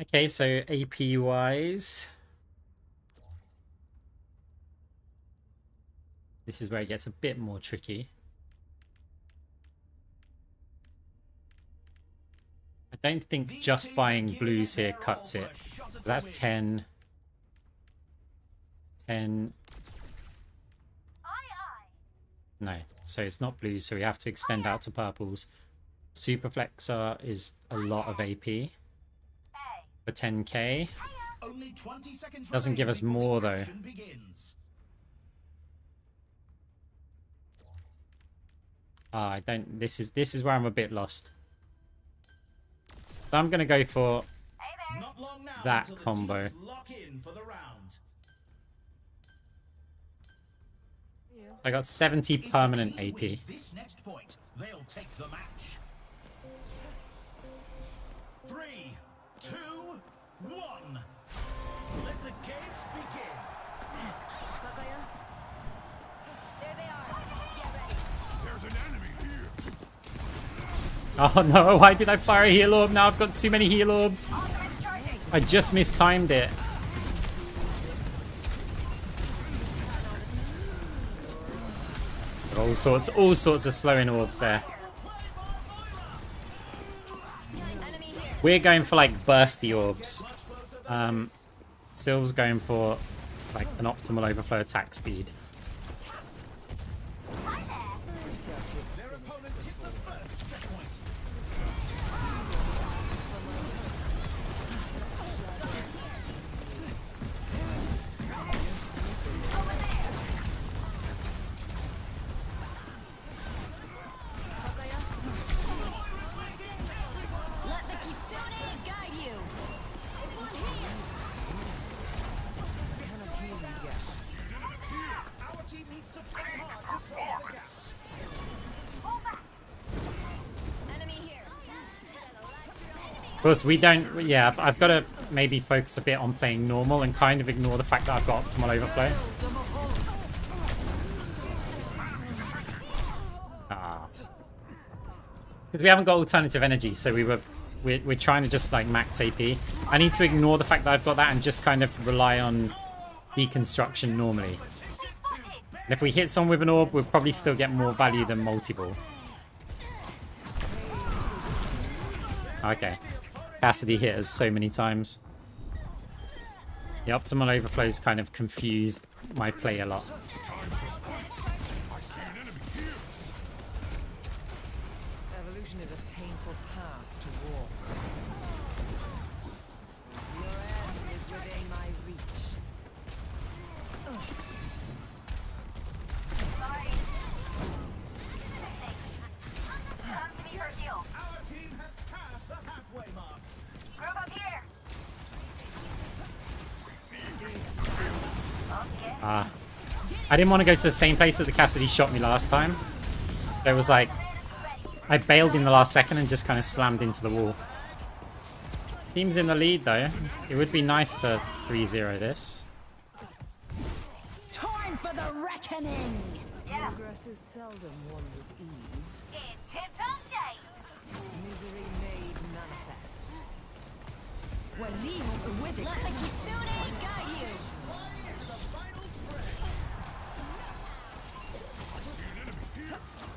okay, so AP wise, this is where it gets a bit more tricky. I don't think just buying blues here cuts it. 'Cause that's 10. 10. No, so it's not blues, so we have to extend out to purples. Superflexor is a lot of AP for 10k. Doesn't give us more though. I don't. This is where I'm a bit lost. So I'm gonna go for Not long now that until the combo. teams lock in for the round. So I got 70 If the permanent team AP. wins this next point, they'll take the match. 3, 2, 1. Let the games begin. There they are. Get ready. There's an enemy here. Oh no, why did I fire a heal orb? Now I've got too many heal orbs. I just mistimed it. All sorts of slowing orbs there. Enemy here. We're going for like bursty orbs. Sylv's going for like an optimal overflow attack speed. Their opponents hit the first checkpoint. Let the Kitsune guide you. Our team needs to fight hard to close the gap. Enemy here. Of course, we don't. Yeah, I've got to maybe focus a bit on playing normal and kind of ignore the fact that I've got optimal overflow. Because we haven't got alternative energy, so we're trying to just like max AP. I need to ignore the fact that I've got that and just kind of rely on deconstruction normally. And if we hit someone with an orb, we'll probably still get more value than multi-ball. Okay. Cassidy hit us so many times. The optimal overflows kind of confused my play a lot. Evolution is a painful path to walk. Your end is within my reach. Sorry. Come to me for heal. Our team has passed the halfway mark. Group up here. I didn't want to go to the same place that the Cassidy shot me last time. So it was like, I bailed in the last second and just kind of slammed into the wall. Team's in the lead though. It would be nice to 3-0 this. Time for the reckoning. Yeah. Progress is seldom won with ease. In tip-top shape. Misery made manifest. Let the Kitsune guide you.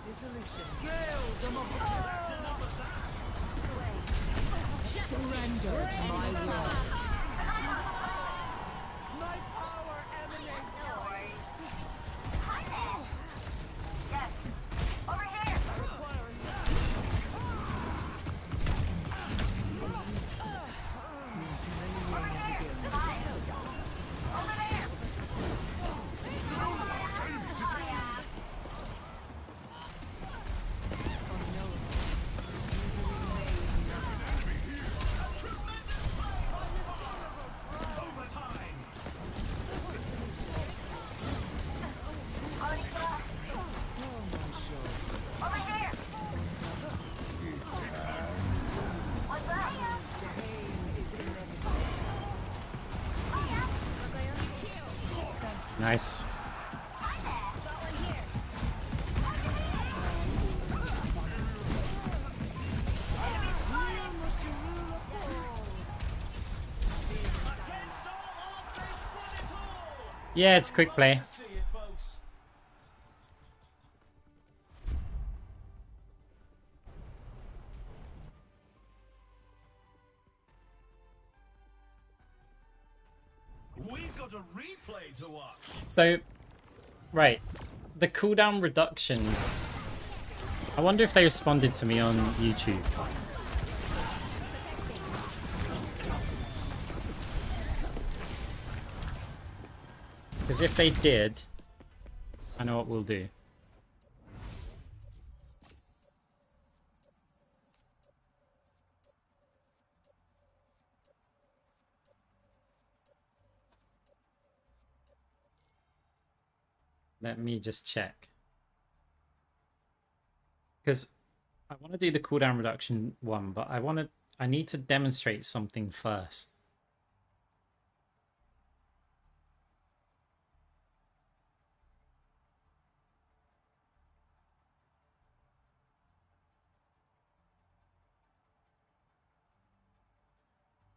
Dissolution. Surrender To my will. My power emanates. No worries. Hi there. Yes. Over here. Over here. Goodbye. Over there. Over here. What's that? Nice. Yeah, it's quick play. See it, folks. We've got a replay to watch. So, right. The cooldown reduction. I wonder if they responded to me on YouTube. Because if they did, I know what we'll do. Let me just check. Because I want to do the cooldown reduction one, but I need to demonstrate something first.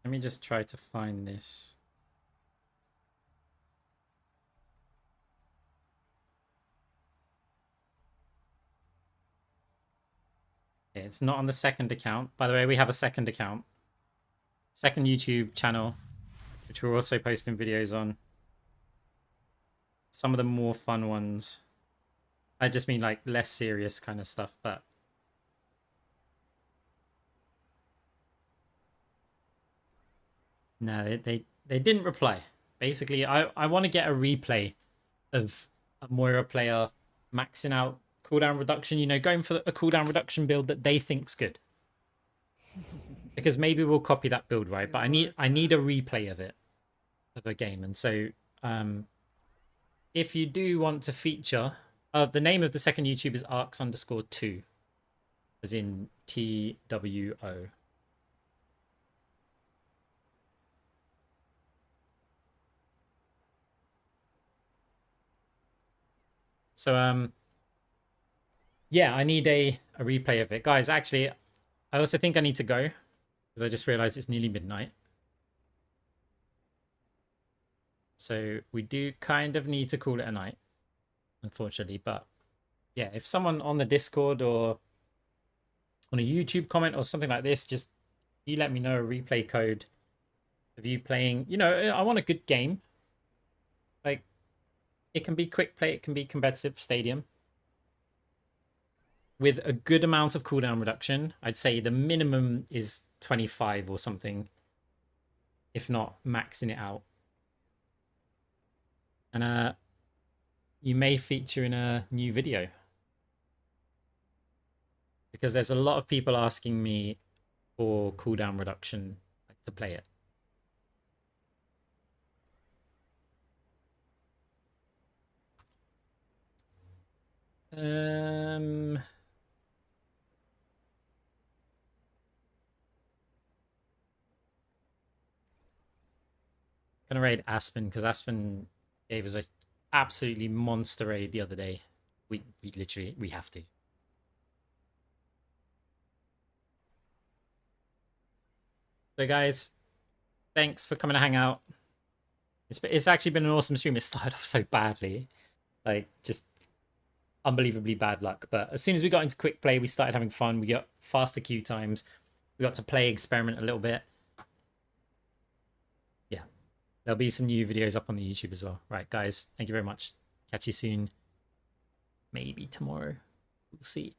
Let me just try to find this. Okay, it's not on the second account. By the way, we have a second account. Second YouTube channel, which we're also posting videos on. Some of the more fun ones. I just mean like less serious kind of stuff, but no, they didn't reply. Basically, I want to get a replay of a Moira player maxing out cooldown reduction, you know, going for a cooldown reduction build that they think's good. Because maybe we'll copy that build, right? But I need a replay of it, of a game. And so if you do want to feature, the name of the second YouTube is arcs_2, as in TWO. So yeah, I need a replay of it. Guys, actually, I also think I need to go because I just realized it's nearly midnight. So we do kind of need to call it a night, unfortunately. But yeah, if someone on the Discord or on a YouTube comment or something like this, just you let me know a replay code of you playing. You know, I want a good game. Like, it can be quick play, it can be competitive stadium. With a good amount of cooldown reduction. I'd say the minimum is 25 or something, if not maxing it out. And you may feature in a new video, because there's a lot of people asking me for cooldown reduction to play it. Gonna raid Aspen because Aspen gave us a absolutely monster raid the other day. We literally have to. So guys, thanks for coming to hang out. It's actually been an awesome stream. It started off so badly, like just unbelievably bad luck. But as soon as we got into quick play, we started having fun. We got faster queue times. We got to play experiment a little bit. Yeah, there'll be some new videos up on the YouTube as well. Right, guys, thank you very much. Catch you soon. Maybe tomorrow. We'll see.